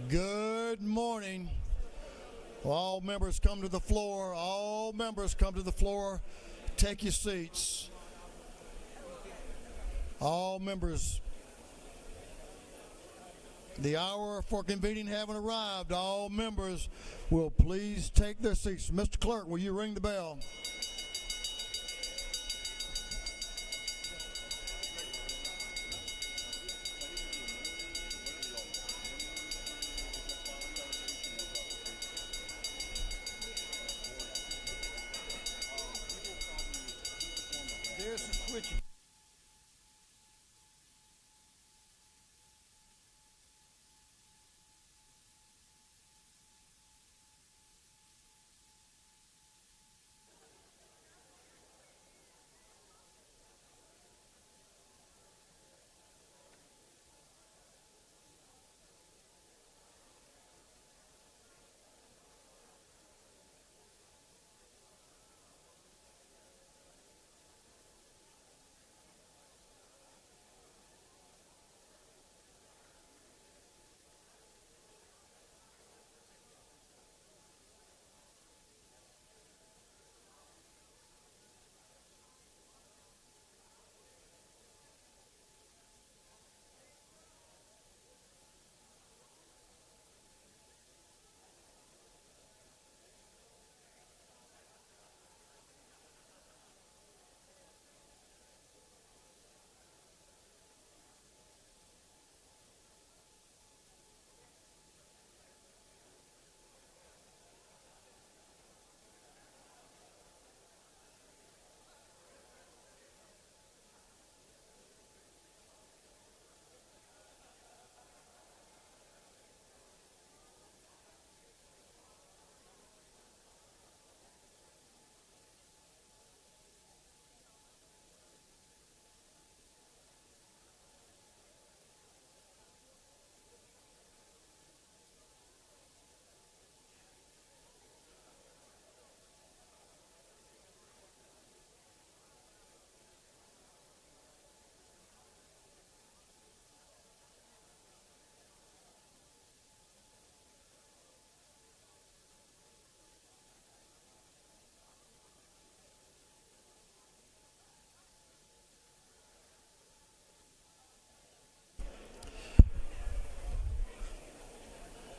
Good morning. All members come to the floor. All members come to the floor. Take your seats. All members. The hour for convening having arrived. All members will please take their seats. Mr. Clerk, will you ring the bell? There's the switch.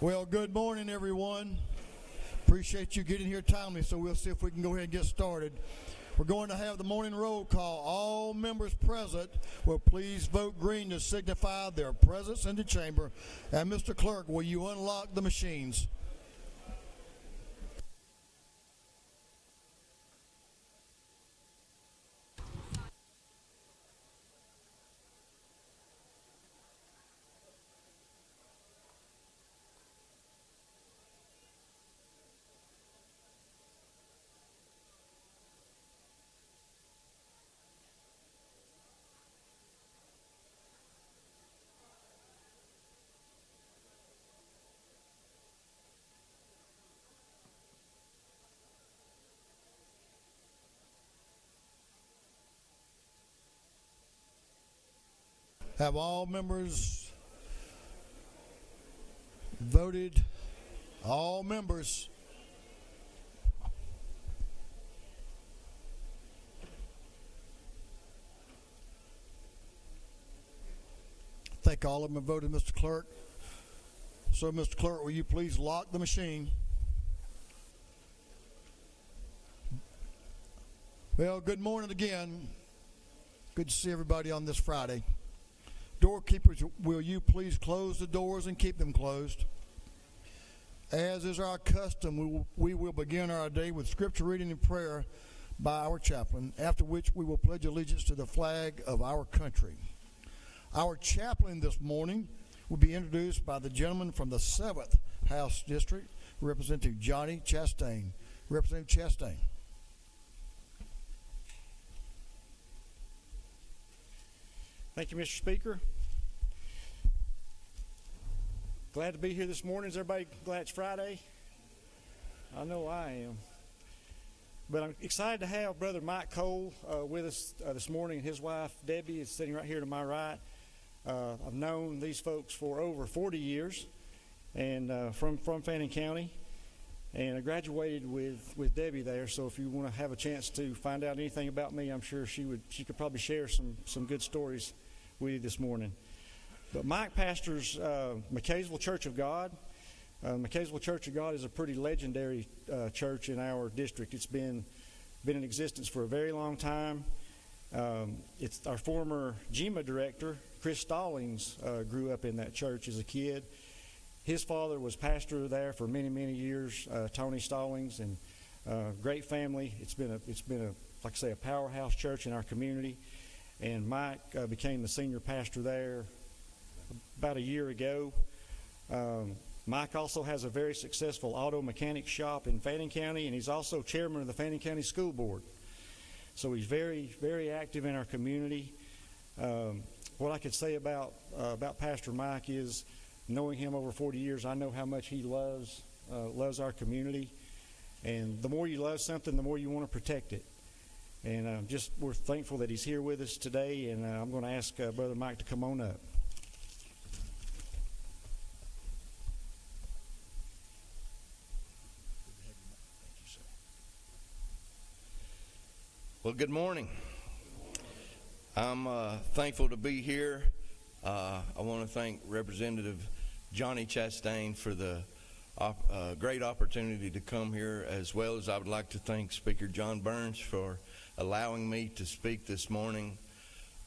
Well, good morning, everyone. Appreciate you getting here timely, so we'll see if we can go ahead and get started. We're going to have the morning roll call. All members present will please vote green to signify their presence in the chamber. And Mr. Clerk, will you unlock the machines? Have all members voted? All members. I think all of them have voted, Mr. Clerk. So, Mr. Clerk, will you please lock the machine? Well, good morning again. Good to see everybody on this Friday. Doorkeepers, will you please close the doors and keep them closed? As is our custom, we will begin our day with scripture reading and prayer by our chaplain, after which we will pledge allegiance to the flag of our country. Our chaplain this morning will be introduced by the gentleman from the 7th House District, Representative Johnny Chastain. Representative Chastain. Thank you, Mr. Speaker. Glad to be here this morning. Is everybody glad it's Friday? I know I am. But I'm excited to have Brother Mike Cole with us this morning, and his wife, Debbie, is sitting right here to my right. I've known these folks for over 40 years, and from Fannin County. And I graduated with Debbie there, so if you want to have a chance to find out anything about me, I'm sure she could probably share some good stories with you this morning. But Mike pastors McKaysville Church of God. McKaysville Church of God is a pretty legendary church in our district. It's been in existence for a very long time. It's our former GMA director, Chris Stallings, grew up in that church as a kid. His father was pastor there for many, many years, Tony Stallings, and great family. It's been a like I say, a powerhouse church in our community. And Mike became the senior pastor there about a year ago. Mike also has a very successful auto mechanic shop in Fannin County, and he's also chairman of the Fannin County School Board. So he's very, very active in our community. What I could say about Pastor Mike is, knowing him over 40 years, I know how much he loves our community. And the more you love something, the more you want to protect it. And we're thankful that he's here with us today. And I'm going to ask Brother Mike to come on up. Well, good morning. I'm thankful to be here. I want to thank Representative Johnny Chastain for the great opportunity to come here, as well as I would like to thank Speaker John Burns for allowing me to speak this morning.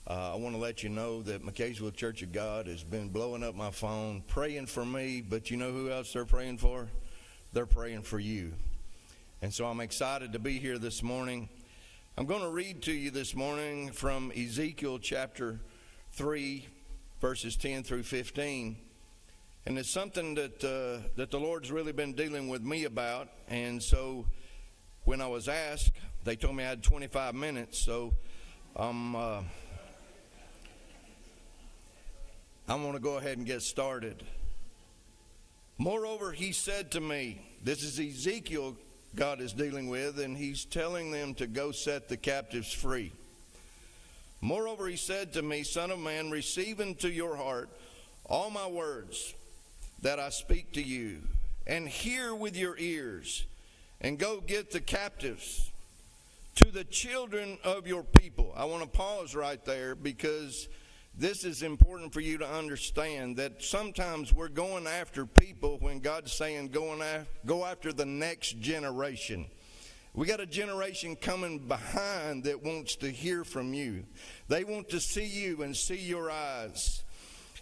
I want to let you know that McKaysville Church of God has been blowing up my phone, praying for me, but you know who else they're praying for? They're praying for you. And so I'm excited to be here this morning. I'm going to read to you this morning from Ezekiel chapter 3, verses 10 through 15. And it's something that the Lord's really been dealing with me about. And so when I was asked, they told me I had 25 minutes. So I want to go ahead and get started. Moreover, he said to me, this is Ezekiel God is dealing with, and he's telling them to go set the captives free. Moreover, he said to me, Son of man, receive into your heart all my words that I speak to you, and hear with your ears, and go get the captives to the children of your people. I want to pause right there, because this is important for you to understand that sometimes we're going after people when God's saying go after the next generation. We got a generation coming behind that wants to hear from you. They want to see you and see your eyes.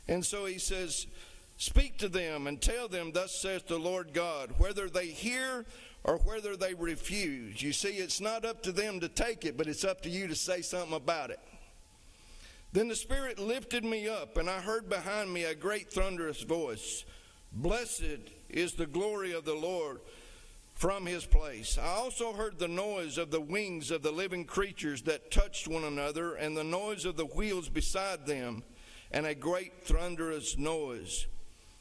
And so he says, speak to them and tell them, thus saith the Lord God, whether they hear or whether they refuse. You see, it's not up to them to take it, but it's up to you to say something about it. Then the Spirit lifted me up, and I heard behind me a great thunderous voice. Blessed is the glory of the Lord from his place. I also heard the noise of the wings of the living creatures that touched one another, and the noise of the wheels beside them, and a great thunderous noise.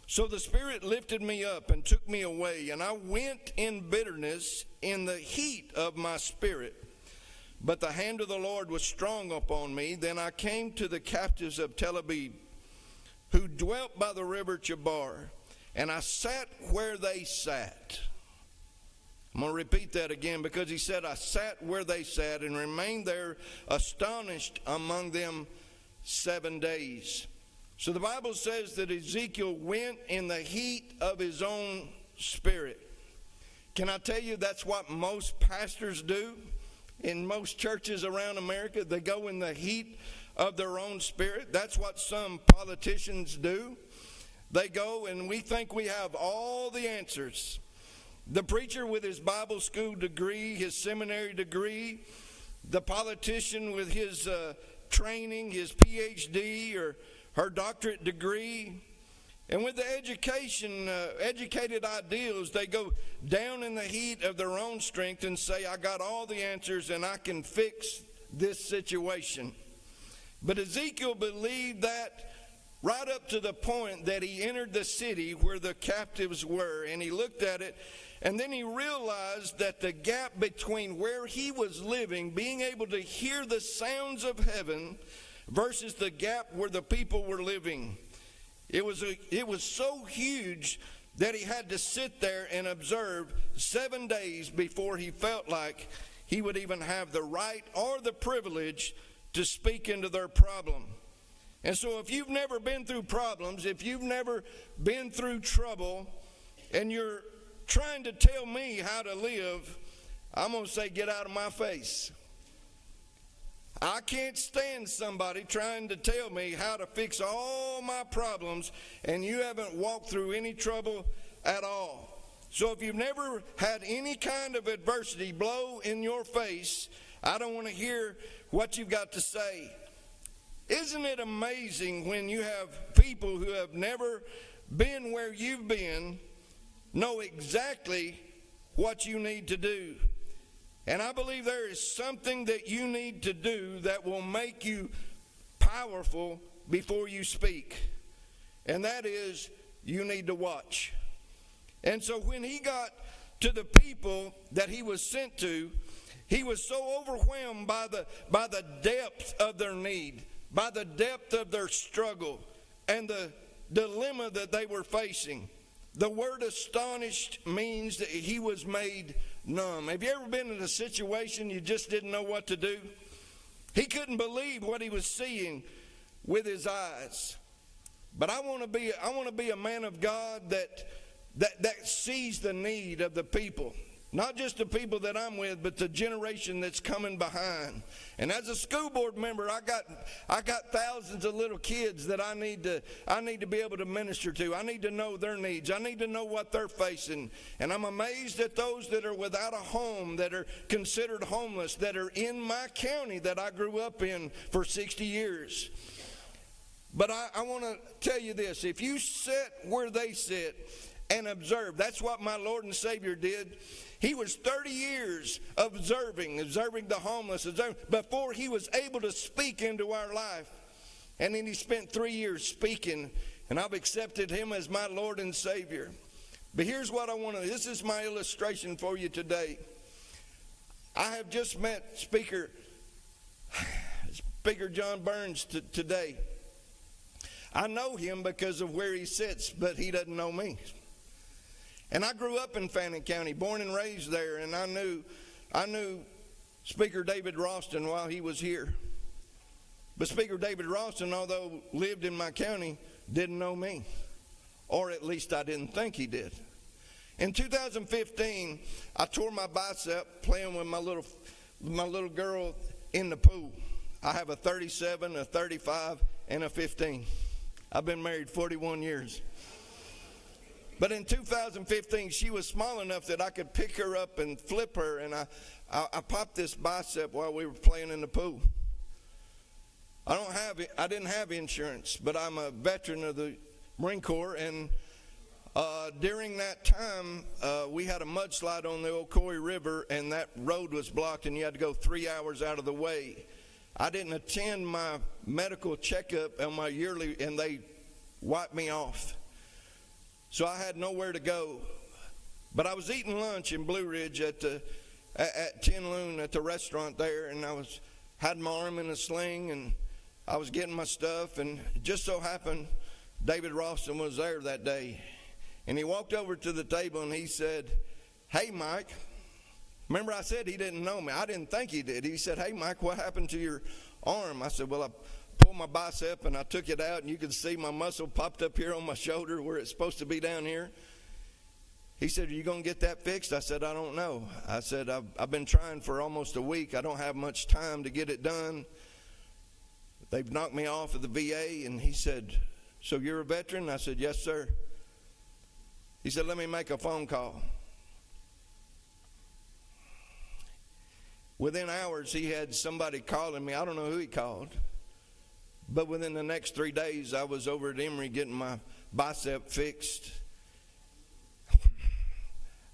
So the Spirit lifted me up and took me away, and I went in bitterness in the heat of my spirit. But the hand of the Lord was strong upon me. Then I came to the captives of Tel Aviv, who dwelt by the river Chebar, and I sat where they sat. I'm going to repeat that again, because he said, I sat where they sat and remained there astonished among them 7 days. So the Bible says that Ezekiel went in the heat of his own spirit. Can I tell you that's what most pastors do? In most churches around America, they go in the heat of their own spirit. That's what some politicians do. They go, and we think we have all the answers. The preacher with his Bible school degree, his seminary degree, the politician with his training, his PhD or her doctorate degree, and with the educated ideals, they go down in the heat of their own strength and say, I got all the answers and I can fix this situation. But Ezekiel believed that right up to the point that he entered the city where the captives were, and he looked at it, and then he realized that the gap between where he was living, being able to hear the sounds of heaven, versus the gap where the people were living, it was so huge that he had to sit there and observe 7 days before he felt like he would even have the right or the privilege to speak into their problem. And so if you've never been through problems, if you've never been through trouble, and you're trying to tell me how to live, I'm going to say, get out of my face. I can't stand somebody trying to tell me how to fix all my problems, and you haven't walked through any trouble at all. So if you've never had any kind of adversity blow in your face, I don't want to hear what you've got to say. Isn't it amazing when you have people who have never been where you've been know exactly what you need to do? And I believe there is something that you need to do that will make you powerful before you speak. And that is, you need to watch. And so when he got to the people that he was sent to, he was so overwhelmed by the depth of their need, by the depth of their struggle, and the dilemma that they were facing. The word astonished means that he was made numb. Have you ever been in a situation you just didn't know what to do? He couldn't believe what he was seeing with his eyes. But I want to be a man of God that sees the need of the people. Not just the people that I'm with, but the generation that's coming behind. And as a school board member, I got thousands of little kids that I need to be able to minister to. I need to know their needs. I need to know what they're facing. And I'm amazed at those that are without a home, that are considered homeless, that are in my county that I grew up in for 60 years. But I want to tell you this. If you sit where they sit and observe, that's what my Lord and Savior did. He was 30 years observing the homeless, before he was able to speak into our life. And then he spent 3 years speaking, and I've accepted him as my Lord and Savior. But here's what I want to, this is my illustration for you today. I have just met Speaker John Burns today. I know him because of where he sits, but he doesn't know me. And I grew up in Fannin County, born and raised there, and I knew Speaker David Ralston while he was here. But Speaker David Ralston, although lived in my county, didn't know me. Or at least I didn't think he did. In 2015, I tore my bicep playing with my little girl in the pool. I have a 37, a 35, and a 15. I've been married 41 years. But in 2015, she was small enough that I could pick her up and flip her, and I popped this bicep while we were playing in the pool. I didn't have insurance, but I'm a veteran of the Marine Corps, and during that time, we had a mudslide on the Ocoee River, and that road was blocked, and you had to go 3 hours out of the way. I didn't attend my medical checkup on my yearly, and they wiped me off. So I had nowhere to go. But I was eating lunch in Blue Ridge at Tin Loon at the restaurant there, and had my arm in a sling, and I was getting my stuff, and it just so happened David Ralston was there that day. And he walked over to the table and he said, "Hey, Mike." Remember, I said he didn't know me. I didn't think he did. He said, "Hey, Mike, what happened to your arm?" I said, "Well, I pulled my bicep and I took it out, and you could see my muscle popped up here on my shoulder where it's supposed to be down here." He said, "Are you going to get that fixed?" I said, "I don't know." I said, I've been trying for almost a week. I don't have much time to get it done. They've knocked me off of the VA. And he said, "So you're a veteran?" I said, "Yes, sir." He said, "Let me make a phone call." Within hours, he had somebody calling me. I don't know who he called. But within the next 3 days, I was over at Emory getting my bicep fixed.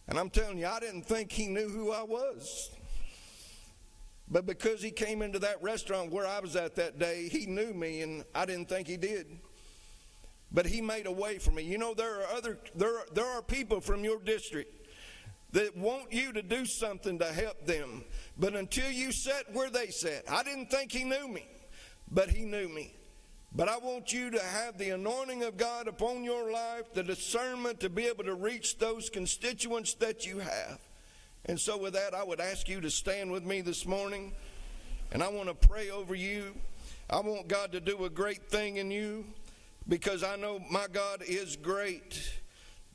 And I'm telling you, I didn't think he knew who I was. But because he came into that restaurant where I was at that day, he knew me, and I didn't think he did. But he made a way for me. You know, there are people from your district that want you to do something to help them. But until you sat where they sat, I didn't think he knew me. But he knew me. But I want you to have the anointing of God upon your life, the discernment to be able to reach those constituents that you have. And so with that, I would ask you to stand with me this morning, and I want to pray over you. I want God to do a great thing in you, because I know my God is great.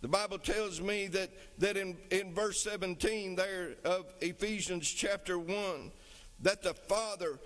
The Bible tells me that in verse 17 there of Ephesians chapter 1, that the Father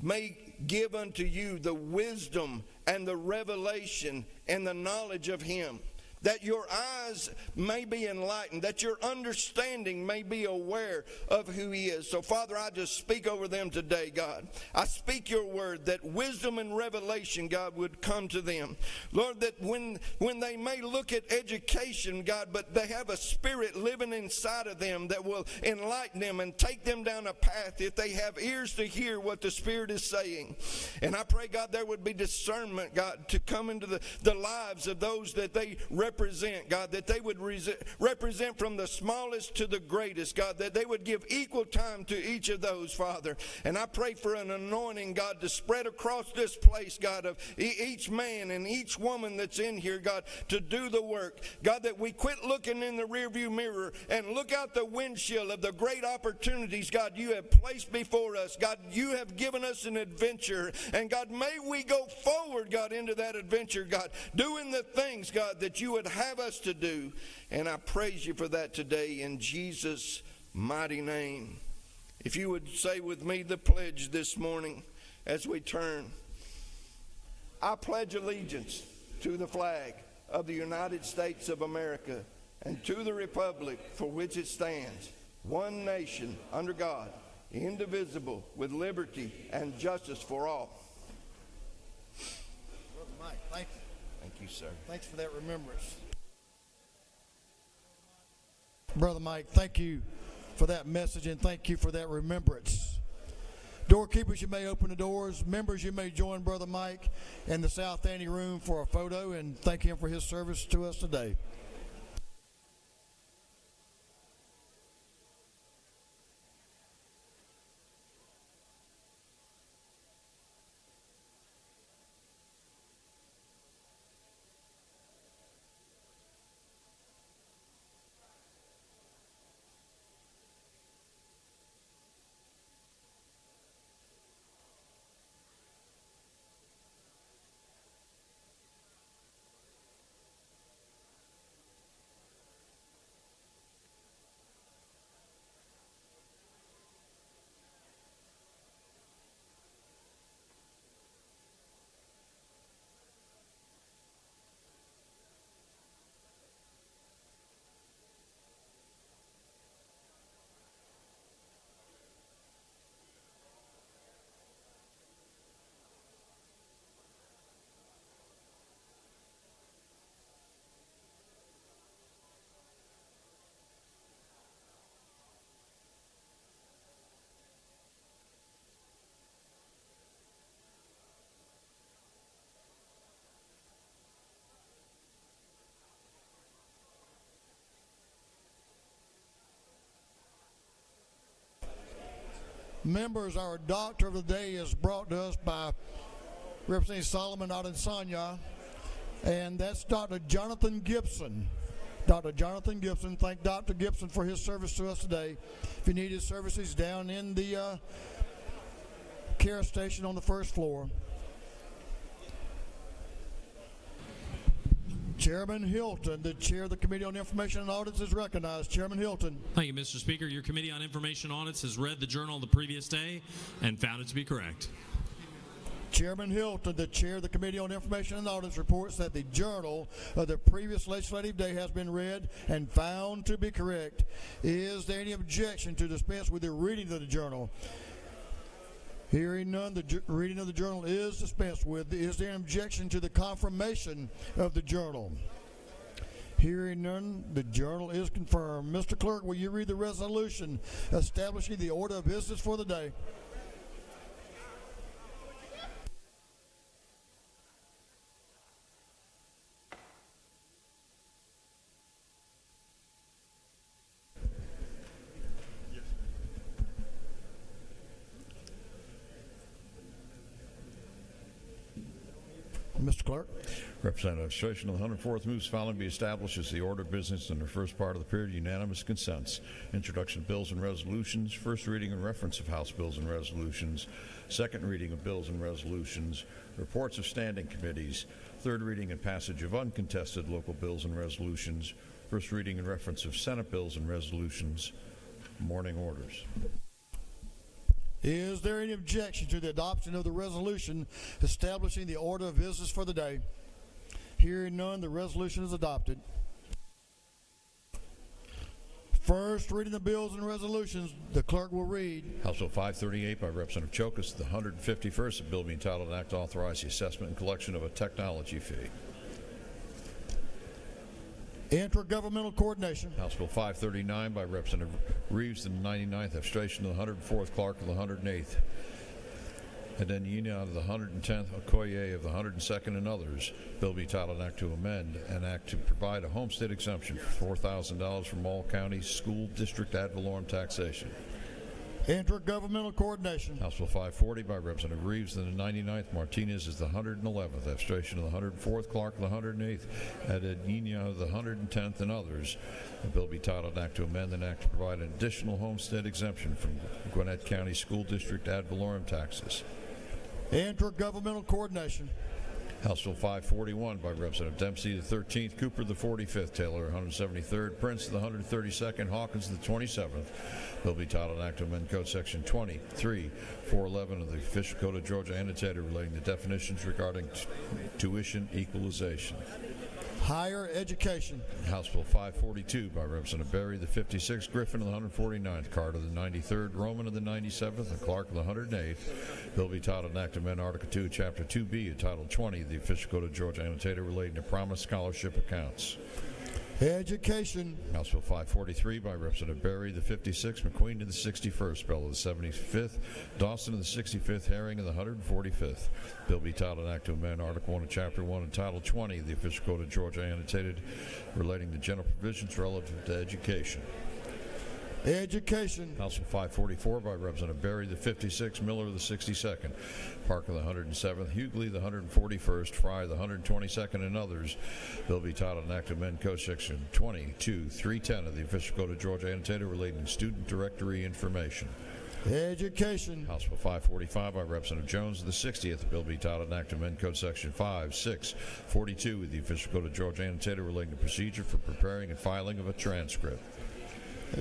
may give unto you the wisdom and the revelation and the knowledge of Him, that your eyes may be enlightened, that your understanding may be aware of who He is. So, Father, I just speak over them today, God. I speak your word, that wisdom and revelation, God, would come to them. Lord, that when they may look at education, God, but they have a spirit living inside of them that will enlighten them and take them down a path if they have ears to hear what the Spirit is saying. And I pray, God, there would be discernment, God, to come into the lives of those that they represent, God, that they would represent from the smallest to the greatest, God, that they would give equal time to each of those, Father. And I pray for an anointing, God, to spread across this place, God, of each man and each woman that's in here, God, to do the work. God, that we quit looking in the rearview mirror and look out the windshield of the great opportunities, God, you have placed before us. God, you have given us an adventure. And God, may we go forward, God, into that adventure, God, doing the things, God, that you would have us to do. And I praise you for that today in Jesus' mighty name. If you would say with me the pledge this morning as we turn. I pledge allegiance to the flag of the United States of America and to the republic for which it stands, one nation under God, indivisible, with liberty and justice for all. Brother Mike, thank you. Thank you, sir. Thanks for that remembrance. Brother Mike, thank you for that message, and thank you for that remembrance. Doorkeepers, you may open the doors. Members, you may join Brother Mike in the South Ante room for a photo, and thank him for his service to us today. Members, our doctor of the day is brought to us by Representative Solomon Adesanya, and that's Dr. Jonathan Gibson. Dr. Jonathan Gibson. Thank Dr. Gibson for his service to us today. If you need his services, down in the care station on the first floor. Chairman Hilton, the chair of the Committee on Information and Audits, is recognized. Chairman Hilton. Thank you, Mr. Speaker. Your Committee on Information and Audits has read the journal the previous day and found it to be correct. Chairman Hilton, the chair of the Committee on Information and Audits, reports that the journal of the previous legislative day has been read and found to be correct. Is there any objection to dispense with the reading of the journal? Hearing none, the reading of the journal is dispensed with. Is there an objection to the confirmation of the journal? Hearing none, the journal is confirmed. Mr. Clerk, will you read the resolution establishing the order of business for the day? Mr. Clerk. Representative Illustration of the 104th moves following be established as the order of business in the first part of the period. Unanimous consents. Introduction of bills and resolutions. First reading and reference of House bills and resolutions. Second reading of bills and resolutions. Reports of standing committees. Third reading and passage of uncontested local bills and resolutions. First reading and reference of Senate bills and resolutions. Morning orders. Is there any objection to the adoption of the resolution establishing the order of business for the day? Hearing none, the resolution is adopted. First reading of bills and resolutions, the clerk will read. House Bill 538 by Representative Chokas, the 151st, a bill being entitled an act to authorize the assessment and collection of a technology fee. Intergovernmental coordination. House Bill 539 by Representative Reeves, the 99th, abstention of the 104th, Clark of the 108th, Adenina of the 110th, Okoye of the 102nd, and others. Bill be titled an act to amend an act to provide a homestead exemption for $4,000 from all county school district ad valorem taxation. Intergovernmental coordination. House Bill 540 by Representative Reeves, the 99th, Martinez is the 111th, abstention of the 104th, Clark of the 108th, Adenina of the 110th, and others. The bill be titled an act to amend an act to provide an additional homestead exemption from Gwinnett County School District ad valorem taxes. Intergovernmental coordination. House Bill 541 by Representative Dempsey, the 13th, Cooper, the 45th, Taylor, 173rd, Prince, the 132nd, Hawkins, the 27th. Bill be titled an act to amend Code Section 23-411 of the Official Code of Georgia annotated relating to definitions regarding tuition equalization. Higher education. House Bill 542 by Representative Berry, the 56th, Griffin of the 149th, Carter of the 93rd, Roman of the 97th, and Clark of the 108th. Bill be titled an act to amend Article 2, Chapter 2B, of Title 20 of the Official Code of Georgia annotated relating to promised scholarship accounts. Education. House Bill 543 by Representative Berry, the 56th, McQueen of the 61st, Bell of the 75th, Dawson of the 65th, Herring of the 145th. Bill be titled an act to amend Article 1 of Chapter 1 and Title 20 of the Official Code of Georgia annotated relating to general provisions relative to education. Education. House Bill 544 by Representative Berry, the 56th, Miller of the 62nd, Parker the 107th, Hughley the 141st, Fry the 122nd, and others. Bill be titled an act to amend Code Section 22-310 of the Official Code of Georgia annotated relating to student directory information. Education. House Bill 545 by Representative Jones of the 60th. Bill be titled an act to amend Code Section 5-642 of the Official Code of Georgia annotated relating to procedure for preparing and filing of a transcript.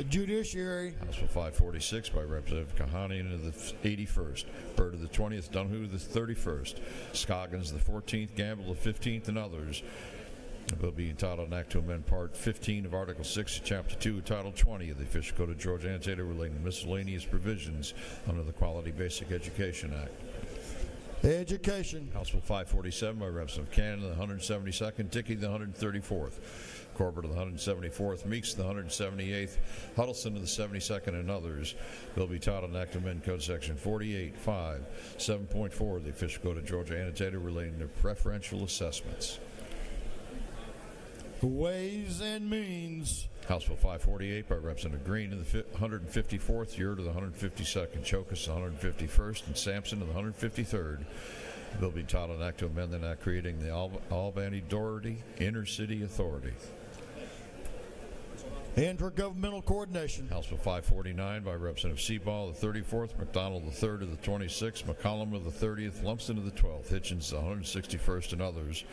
Judiciary. House Bill 546 by Representative Kahanian of the 81st, Byrd of the 20th, Dunhu of the 31st, Scoggins the 14th, Gamble the 15th, and others. The bill being entitled an act to amend Part 15 of Article 6 of Chapter 2 of Title 20 of the Official Code of Georgia annotated relating to miscellaneous provisions under the Quality Basic Education Act. Education. House Bill 547 by Representative Cannon of the 172nd, Dickey the 134th, Corbett of the 174th, Meeks the 178th, Huddleston of the 72nd, and others. Bill be titled an act to amend Code Section 48.5.7.4 of the Official Code of Georgia annotated relating to preferential assessments. Ways and Means. House Bill 548 by Representative Green of the 154th, Yurt of the 152nd, Chokas of the 151st, and Sampson of the 153rd. The bill be titled an act to amend the act creating the Albany-Doherty Inter-City Authority. Intergovernmental coordination. House Bill 549 by Representative Seaball of the 34th, McDonald the 3rd of the 26th, McCollum of the 30th, Lumsden of the 12th, Hitchens the 161st, and others.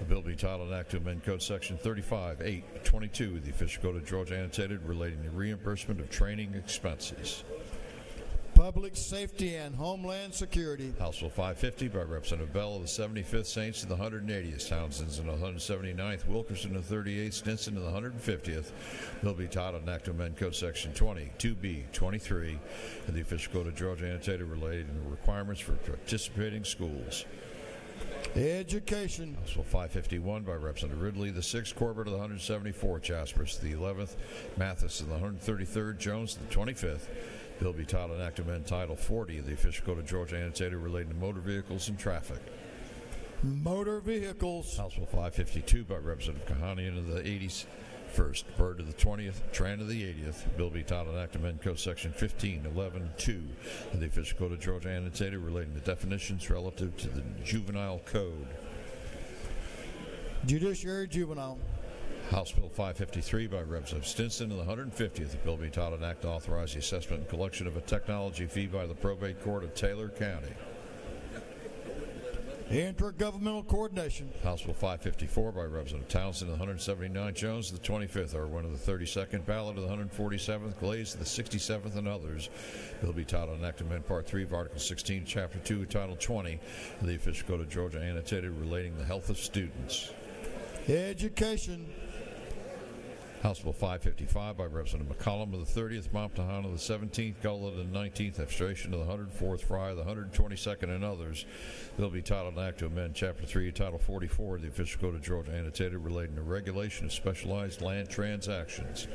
The bill be titled an act to amend Code Section 35.8.22 of the Official Code of Georgia annotated relating to reimbursement of training expenses. Public Safety and Homeland Security. House Bill 550 by Representative Bell of the 75th, Saints of the 180th, Townsend's in the 179th, Wilkerson of the 38th, Stinson of the 150th. Bill be titled an act to amend Code Section 22B23 of the Official Code of Georgia annotated relating to requirements for participating schools. Education. House Bill 551 by Representative Ridley, the 6th, Corbett of the 174th, Jaspers the 11th, Mathis of the 133rd, Jones the 25th. Bill be titled an act to amend Title 40 of the Official Code of Georgia annotated relating to motor vehicles and traffic. Motor vehicles. House Bill 552 by Representative Kahanian of the 81st, Byrd of the 20th, Tran of the 80th. Bill be titled an act to amend Code Section 15.11.2 of the Official Code of Georgia annotated relating to definitions relative to the juvenile code. Judiciary Juvenile. House Bill 553 by Representative Stinson and the 150th. The bill be titled an act to authorize the assessment and collection of a technology fee by the probate court of Taylor County. Intergovernmental Coordination. House Bill 554 by Representative Townsend and the 179 Jones of the 25th. Irwin of the 32nd, Ballard of the 147th, Glaze of the 67th, and others. Bill be titled an act to amend Part 3 of Article 16, Chapter 2, Title 20 of the Official Code of Georgia, annotated, relating the health of students. Education. House Bill 555 by Representative McCollum of the 30th, Momptahan of the 17th, Gullet of the 19th, Abstration of the 104th, Fry of the 122nd, and others. Bill be titled an act to amend Chapter 3, Title 44 of the Official Code of Georgia, annotated, relating to regulation of specialized land transactions.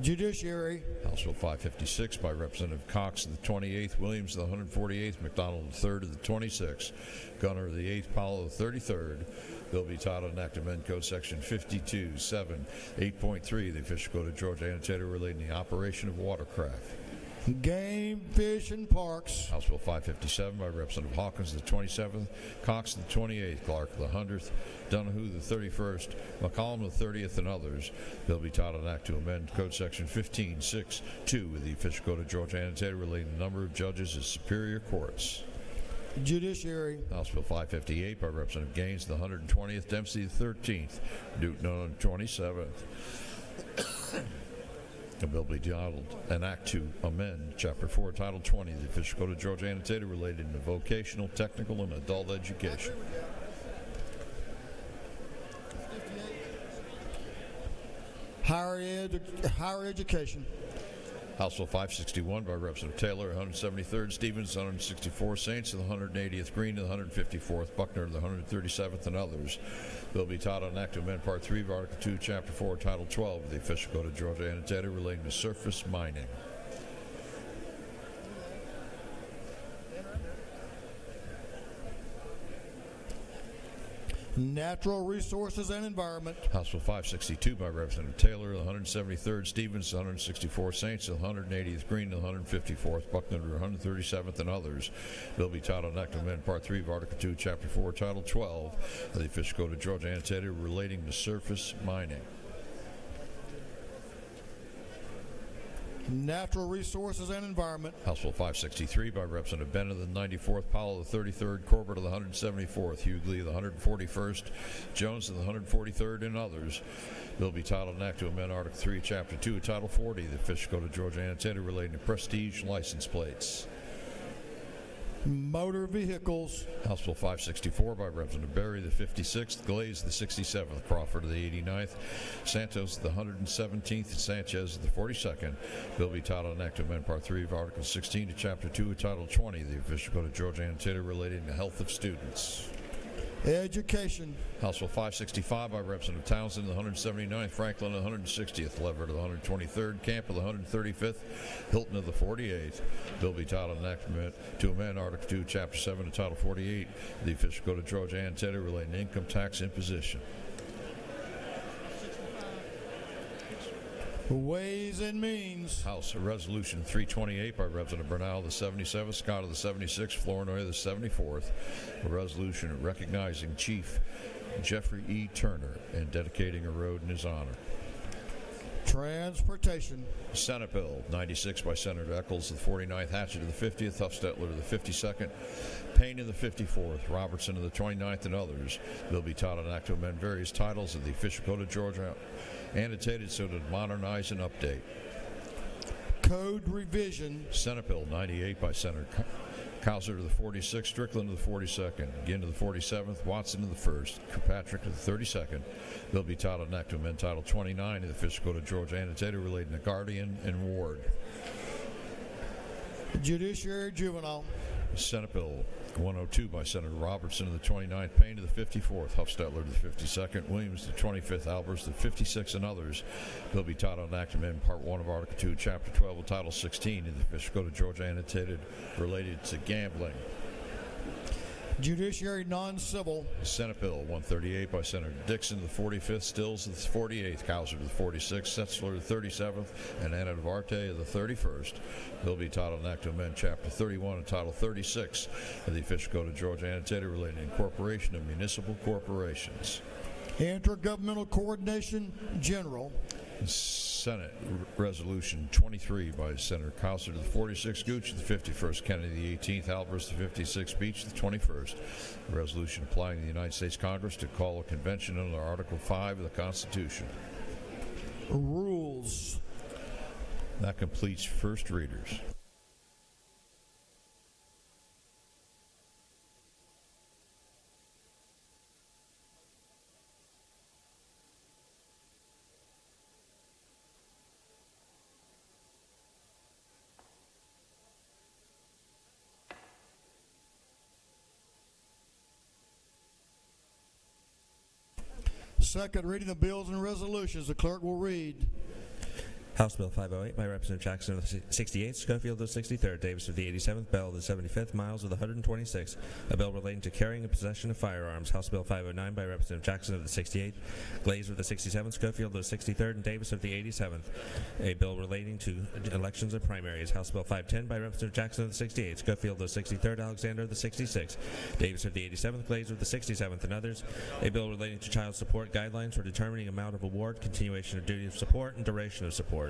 Judiciary. House Bill 556 by Representative Cox of the 28th, Williams of the 148th, McDonald of the 3rd of the 26th, Gunner of the 8th, Powell of the 33rd. Bill be titled an act to amend Code Section 52.7.8.3 of the Official Code of Georgia, annotated, relating to the operation of watercraft. Game, Fish, and Parks. House Bill 557 by Representative Hawkins of the 27th, Cox of the 28th, Clark of the 100th, Donahue the 31st, McCollum the 30th, and others. Bill be titled an act to amend Code Section 15.6.2 of the Official Code of Georgia, annotated, relating to the number of judges of superior courts. Judiciary. House Bill 558 by Representative Gaines of the 120th, Dempsey the 13th, Newton on the 27th. The bill be titled an act to amend Chapter 4, Title 20 of the Official Code of Georgia, annotated, related to vocational, technical, and adult education. Higher education. House Bill 561 by Representative Taylor, 173rd, Stevens, 164th, Saints of the 180th, Green of the 154th, Buckner of the 137th, and others. Bill be titled an act to amend Part 3 of Article 2, Chapter 4, Title 12 of the Official Code of Georgia, annotated, relating to surface mining. Natural Resources and Environment. House Bill 562 by Representative Taylor, the 173rd, Stevens, the 164th, Saints, the 180th, Green, the 154th, Buckner, the 137th, and others. Bill be titled an act to amend Part 3 of Article 2, Chapter 4, Title 12 of the Official Code of Georgia, annotated, relating to surface mining. Natural Resources and Environment. House Bill 563 by Representative Bennett of the 94th, Powell of the 33rd, Corbett of the 174th, Hughley of the 141st, Jones of the 143rd, and others. Bill be titled an act to amend Article 3, Chapter 2, Title 40 of the Official Code of Georgia, annotated, relating to prestige license plates. Motor Vehicles. House Bill 564 by Representative Berry, the 56th, Glaze, the 67th, Crawford of the 89th, Santos, the 117th, and Sanchez, the 42nd. Bill be titled an act to amend Part 3 of Article 16 to Chapter 2 of Title 20 of the Official Code of Georgia, annotated, relating to the health of students. Education. House Bill 565 by Representative Townsend of the 179th, Franklin of the 160th, Leverett of the 123rd, Camp of the 135th, Hilton of the 48th. Bill be titled an act to amend Article 2, Chapter 7 of Title 48 of the Official Code of Georgia, annotated, relating to income tax imposition. Ways and Means. House Resolution 328 by Representative Bernal of the 77th, Scott of the 76th, Flournoy of the 74th. A resolution recognizing Chief Jeffrey E. Turner and dedicating a road in his honor. Transportation. Senate Bill 96 by Senator Eccles of the 49th, Hatchett of the 50th, Huffstetler of the 52nd, Payne of the 54th, Robertson of the 29th, and others. Bill be titled an act to amend various titles of the Official Code of Georgia, annotated so to modernize and update. Code Revision. Senate Bill 98 by Senator Cowser of the 46th, Strickland of the 42nd, Ginn of the 47th, Watson of the 1st, Kirkpatrick of the 32nd. Bill be titled an act to amend Title 29 of the Official Code of Georgia, annotated, relating to guardian and ward. Judiciary Juvenile. Senate Bill 102 by Senator Robertson of the 29th, Payne of the 54th, Huffstetler of the 52nd, Williams of the 25th, Albers of the 56th, and others. Bill be titled an act to amend Part 1 of Article 2, Chapter 12 of Title 16 of the Official Code of Georgia, annotated, related to gambling. Judiciary non-civil. Senate Bill 138 by Senator Dixon to the 45th, Stills to the 48th, Cowser to the 46th, Setzler to the 37th, and Anna Duarte to the 31st. Bill be titled an act to amend Chapter 31 and Title 36 of the Official Code of Georgia Annotated relating to incorporation of municipal corporations. Intergovernmental Coordination General. Senate Resolution 23 by Senator Cowser to the 46th, Gooch to the 51st, Kennedy the 18th, Albers the 56th, Beach the 21st. A resolution applying to the United States Congress to call a convention under Article 5 of the Constitution. Rules. That completes first readers. Second reading of bills and resolutions. The clerk will read. House Bill 508 by Representative Jackson of the 68th, Schofield of the 63rd, Davis of the 87th, Bell of the 75th, Miles of the 126th. A bill relating to carrying and possession of firearms. House Bill 509 by Representative Jackson of the 68th, Glaze of the 67th, Schofield of the 63rd, and Davis of the 87th. A bill relating to elections and primaries. House Bill 510 by Representative Jackson of the 68th, Schofield of the 63rd, Alexander of the 66th, Davis of the 87th, Glaze of the 67th, and others. A bill relating to child support guidelines for determining amount of award, continuation of duty of support, and duration of support.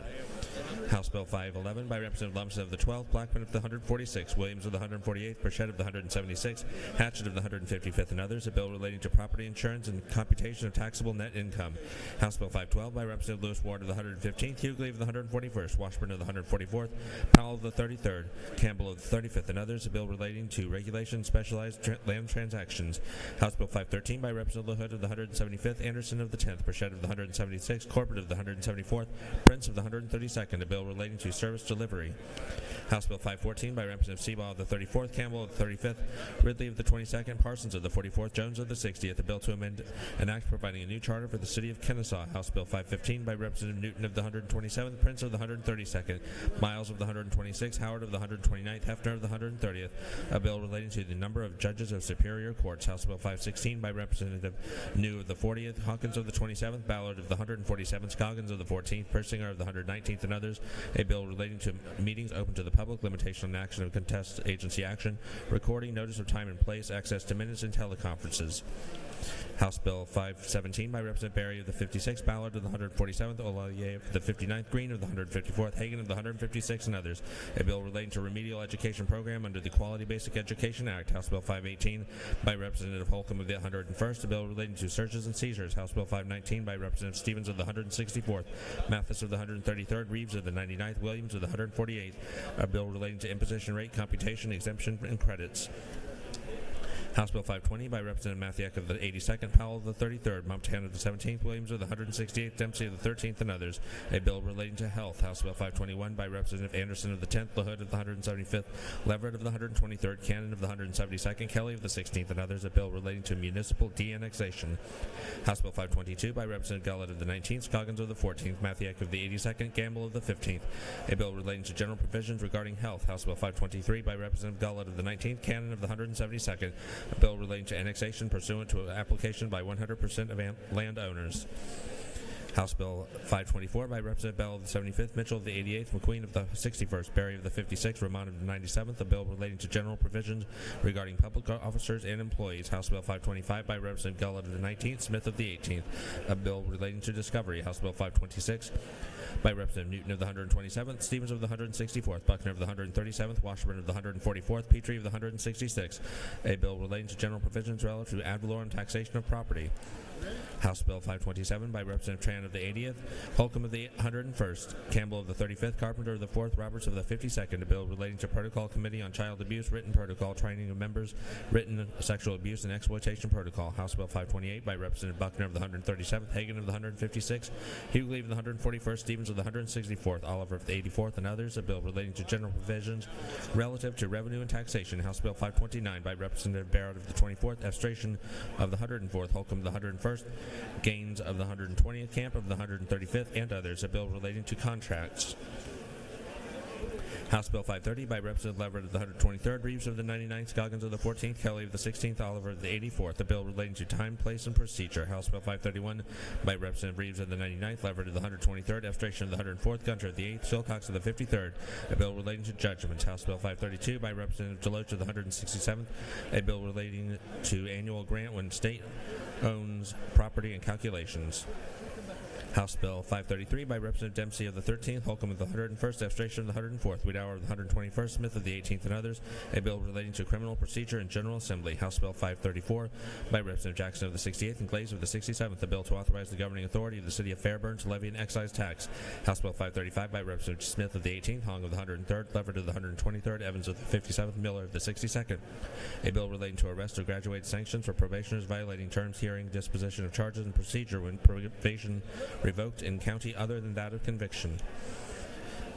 House Bill 511 by Representative Lumsden of the 12th, Blackman of the 146th, Williams of the 148th, Burchett of the 176th, Hatchett of the 155th, and others. A bill relating to property insurance and computation of taxable net income. House Bill 512 by Representative Lewis Ward of the 115th, Hughley of the 141st, Washburn of the 144th, Powell of the 33rd, Campbell of the 35th, and others. A bill relating to regulation of specialized land transactions. House Bill 513 by Representative LaHood of the 175th, Anderson of the 10th, Burchett of the 176th, Corbett of the 174th, Prince of the 132nd, a bill relating to service delivery. House Bill 514 by Representative Seabaugh of the 34th, Campbell of the 35th, Ridley of the 22nd, Parsons of the 44th, Jones of the 60th, a bill to amend an act providing a new charter for the city of Kennesaw. House Bill 515 by Representative Newton of the 127th, Prince of the 132nd, Miles of the 126th, Howard of the 129th, Hefner of the 130th, a bill relating to the number of judges of superior courts. House Bill 516 by Representative New of the 40th, Hawkins of the 27th, Ballard of the 147th, Scoggins of the 14th, Persinger of the 119th, and others. A bill relating to meetings open to the public, limitation on action of contest agency action, recording, notice of time and place, access to minutes, and teleconferences. House Bill 517 by Representative Berry of the 56th, Ballard of the 147th, Ollier of the 59th, Green of the 154th, Hagan of the 156th, and others. A bill relating to remedial education program under the Quality Basic Education Act. House Bill 518 by Representative Holcomb of the 101st. A bill relating to searches and seizures. House Bill 519 by Representative Stevens of the 164th, Mathis of the 133rd, Reeves of the 99th, Williams of the 148th. A bill relating to imposition rate computation, exemption, and credits. House Bill 520 by Representative Mathiak of the 82nd, Powell of the 33rd, Montana of the 17th, Williams of the 168th, Dempsey of the 13th, and others. A bill relating to health. House Bill 521 by Representative Anderson of the 10th, LaHood of the 175th, Leverett of the 123rd, Cannon of the 172nd, Kelly of the 16th, and others. A bill relating to municipal de-annexation. House Bill 522 by Representative Gullett of the 19th, Scoggins of the 14th, Mathiak of the 82nd, Gamble of the 15th. A bill relating to general provisions regarding health. House Bill 523 by Representative Gullett of the 19th, Cannon of the 172nd. A bill relating to annexation pursuant to an application by 100% of landowners. House Bill 524 by Representative Bell of the 75th, Mitchell of the 88th, McQueen of the 61st, Berry of the 56th, Ramon of the 97th, a bill relating to general provisions regarding public officers and employees. House Bill 525 by Representative Gullett of the 19th, Smith of the 18th, a bill relating to discovery. House Bill 526 by Representative Newton of the 127th, Stevens of the 164th, Buckner of the 137th, Washburn of the 144th, Petrie of the 166th, a bill relating to general provisions relative to ad valorem taxation of property. House Bill 527 by Representative Tran of the 80th, Holcomb of the 101st, Campbell of the 35th, Carpenter of the 4th, Roberts of the 52nd, a bill relating to Protocol Committee on Child Abuse, written protocol, training of members, written sexual abuse and exploitation protocol. House Bill 528 by Representative Buckner of the 137th, Hagan of the 156th, Hughley of the 141st, Stevens of the 164th, Oliver of the 84th, and others, a bill relating to general provisions relative to revenue and taxation. House Bill 529 by Representative Barrett of the 24th, Estration of the 104th, Holcomb of the 101st, Gaines of the 120th, Camp of the 135th, and others, a bill relating to contracts. House Bill 530 by Representative Leverett of the 123rd, Reeves of the 99th, Scoggins of the 14th, Kelly of the 16th, Oliver of the 84th. A bill relating to time, place, and procedure. House Bill 531 by Representative Reeves of the 99th, Leverett of the 123rd, Abstraction of the 104th, Gunter of the 8th, Silcox of the 53rd. A bill relating to judgments. House Bill 532 by Representative Deloach of the 167th. A bill relating to annual grant when state owns property and calculations. House Bill 533 by Representative Dempsey of the 13th, Holcomb of the 101st, Abstraction of the 104th, Wiedauer of the 121st, Smith of the 18th, and others. A bill relating to criminal procedure and General Assembly. House Bill 534 by Representative Jackson of the 68th and Glaze of the 67th. A bill to authorize the governing authority of the city of Fairburn to levy an excise tax. House Bill 535 by Representative Smith of the 18th, Hong of the 103rd, Leverett of the 123rd, Evans of the 57th, Miller of the 62nd. A bill relating to arrest or graduated sanctions for probationers violating terms, hearing, disposition of charges, and procedure when probation revoked in county other than that of conviction.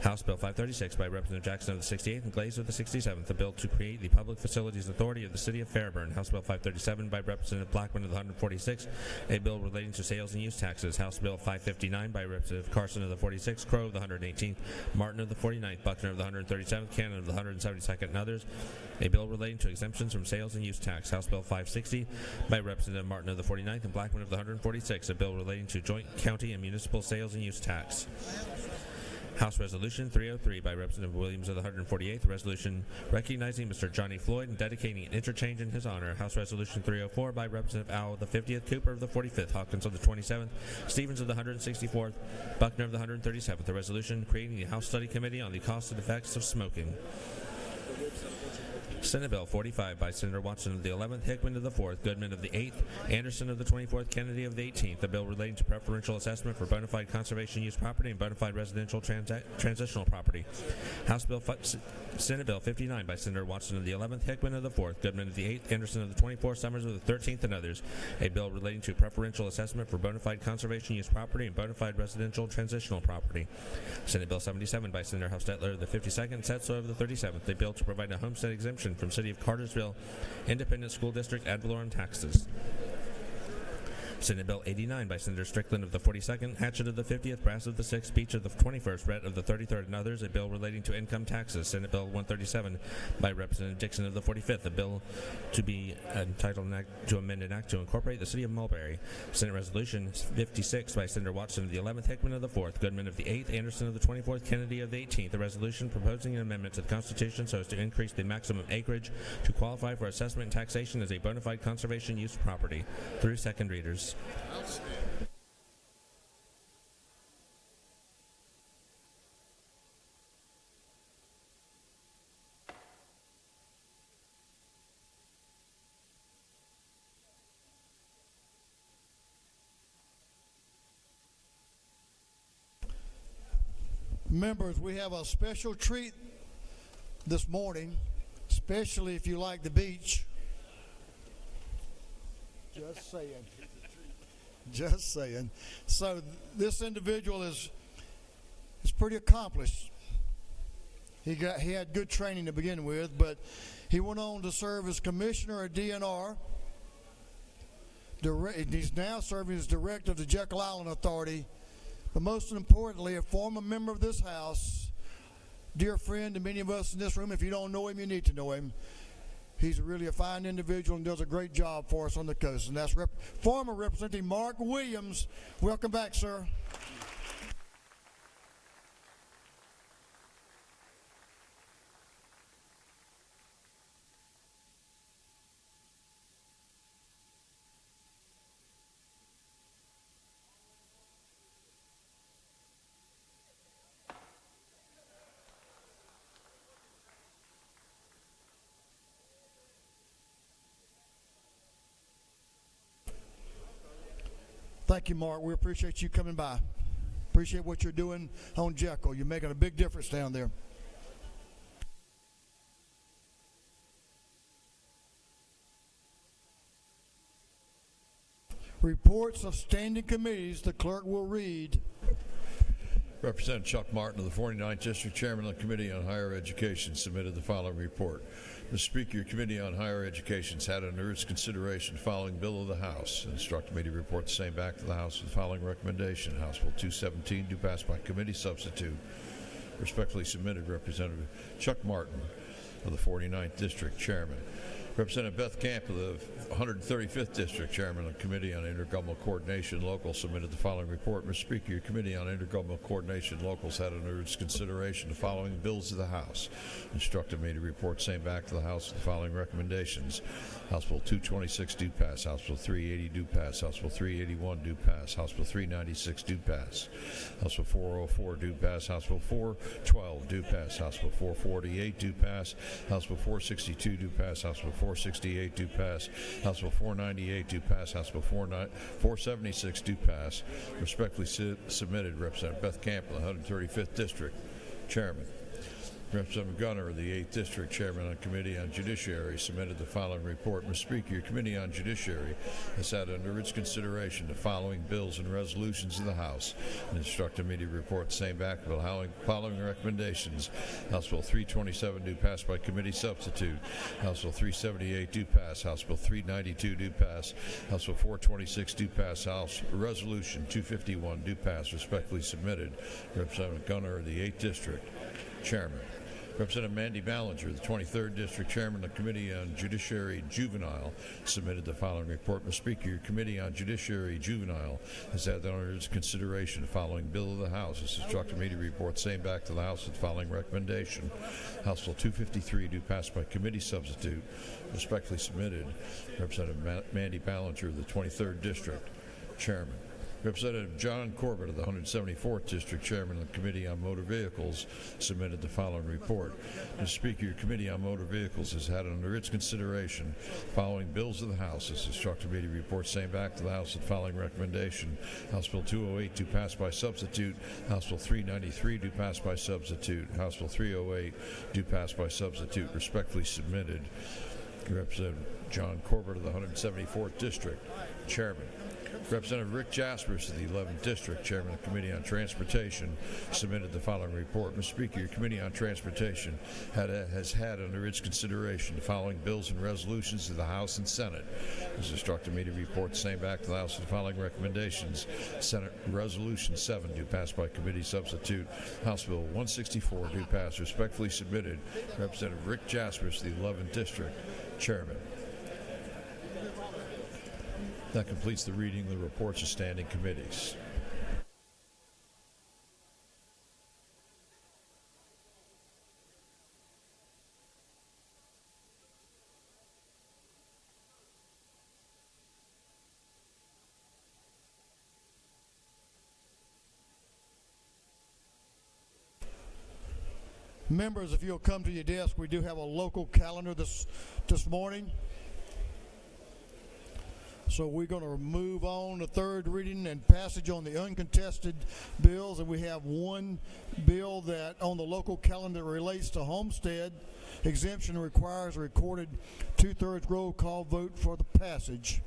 House Bill 536 by Representative Jackson of the 68th and Glaze of the 67th, a bill to create the Public Facilities Authority of the City of Fairburn. House Bill 537 by Representative Blackman of the 146th, a bill relating to sales and use taxes. House Bill 559 by Representative Carson of the 46th, Crow of the 118th, Martin of the 49th, Buckner of the 137th, Cannon of the 172nd, and others. A bill relating to exemptions from sales and use tax. House Bill 560 by Representative Martin of the 49th and Blackman of the 146th, a bill relating to joint county and municipal sales and use tax. House Resolution 303 by Representative Williams of the 148th, a resolution recognizing Mr. Johnny Floyd and dedicating an interchange in his honor. House Resolution 304 by Representative Owl of the 50th, Cooper of the 45th, Hawkins of the 27th, Stevens of the 164th, Buckner of the 137th, a resolution creating the House Study Committee on the costs and effects of smoking. Senate Bill 45 by Senator Watson of the 11th, Hickman of the 4th, Goodman of the 8th, Anderson of the 24th, Kennedy of the 18th. A bill relating to preferential assessment for bona fide conservation use property and bona fide residential transitional property. Senate Bill 59 by Senator Watson of the 11th, Hickman of the 4th, Goodman of the 8th, Anderson of the 24th, Summers of the 13th, and others. A bill relating to preferential assessment for bona fide conservation use property and bona fide residential transitional property. Senate Bill 77 by Senator Hofstetler of the 52nd, Setzler of the 37th. A bill to provide a homestead exemption from City of Cartersville Independent School District ad valorem taxes. Senate Bill 89 by Senator Strickland of the 42nd, Hatchett of the 50th, Brass of the 6th, Beach of the 21st, Rhett of the 33rd, and others. A bill relating to income taxes. Senate Bill 137 by Representative Dixon of the 45th. A bill to be entitled to amend an act to incorporate the City of Mulberry. Senate Resolution 56 by Senator Watson of the 11th, Hickman of the 4th, Goodman of the 8th, Anderson of the 24th, Kennedy of the 18th. A resolution proposing an amendment to the Constitution so as to increase the maximum acreage to qualify for assessment and taxation as a bona fide conservation use property. Through second readers. Members, we have a special treat this morning, especially if you like the beach. Just saying. Just saying. So this individual is pretty accomplished. He had good training to begin with, but he went on to serve as commissioner at DNR. He's now serving as director of the Jekyll Island Authority. But most importantly, a former member of this house, dear friend to many of us in this room. If you don't know him, you need to know him. He's really a fine individual and does a great job for us on the coast. And that's former Representative Mark Williams. Welcome back, sir. Thank you, Mark. We appreciate you coming by. Appreciate what you're doing on Jekyll. You're making a big difference down there. Reports of standing committees the clerk will read. Representative Chuck Martin of the 49th District, Chairman of the Committee on Higher Education, submitted the following report. Mr. Speaker, your Committee on Higher Education has had under its consideration the following bill of the House and instructed me to report the same back to the House with the following recommendation. House Bill 217 do pass by committee substitute. Respectfully submitted, Representative Chuck Martin of the 49th District, Chairman. Representative Beth Camp of the 135th District, Chairman of the Committee on Intergovernmental Coordination Local, submitted the following report. Mr. Speaker, your Committee on Intergovernmental Coordination Locals had under its consideration the following bills of the House. Instructed me to report same back to the House with the following recommendations. House Bill 226 do pass. House Bill 380 do pass. House Bill 381 do pass. House Bill 396 do pass. House Bill 404 do pass. House Bill 412 do pass. House Bill 448 do pass. House Bill 462 do pass. House Bill 468 do pass. House Bill 498 do pass. House Bill 476 do pass. Respectfully submitted, Representative Beth Camp of the 135th District, Chairman. Representative Gunner of the 8th District, Chairman on Committee on Judiciary, submitted the following report. Mr. Speaker, your Committee on Judiciary has had under its consideration the following bills and resolutions of the House and instructed me to report the same back with the following recommendations. House Bill 327 do pass by committee substitute. House Bill 378 do pass. House Bill 392 do pass. House Bill 426 do pass. House Resolution 251 do pass. Respectfully submitted, Representative Gunner of the 8th District, Chairman. Representative Mandy Ballinger, the 23rd District Chairman of the Committee on Judiciary Juvenile, submitted the following report. Mr. Speaker, your Committee on Judiciary Juvenile has had under its consideration the following bill of the House. It's instructed me to report same back to the House with the following recommendation. House Bill 253 do pass by committee substitute. Respectfully submitted, Representative Mandy Ballinger of the 23rd District, Chairman. Representative John Corbett of the 174th District, Chairman of the Committee on Motor Vehicles, submitted the following report. Mr. Speaker, your Committee on Motor Vehicles has had under its consideration following bills of the House. It's instructed me to report same back to the House with the following recommendation. House Bill 208 do pass by substitute. House Bill 393 do pass by substitute. House Bill 308 do pass by substitute. Respectfully submitted, Representative John Corbett of the 174th District, Chairman. Representative Rick Jaspers of the 11th District, Chairman of the Committee on Transportation, submitted the following report. Mr. Speaker, your Committee on Transportation has had under its consideration the following bills and resolutions of the House and Senate. It has instructed me to report the same back to the House with the following recommendations. Senate Resolution 7 do pass by committee substitute. House Bill 164 do pass. Respectfully submitted, Representative Rick Jaspers of the 11th District, Chairman. That completes the reading of the reports of standing committees. Members, if you'll come to your desk, we do have a local calendar this morning. So we're going to move on to third reading and passage on the uncontested bills, and we have one bill that on the local calendar relates to homestead exemption, requires a recorded 2/3 roll call vote for the passage.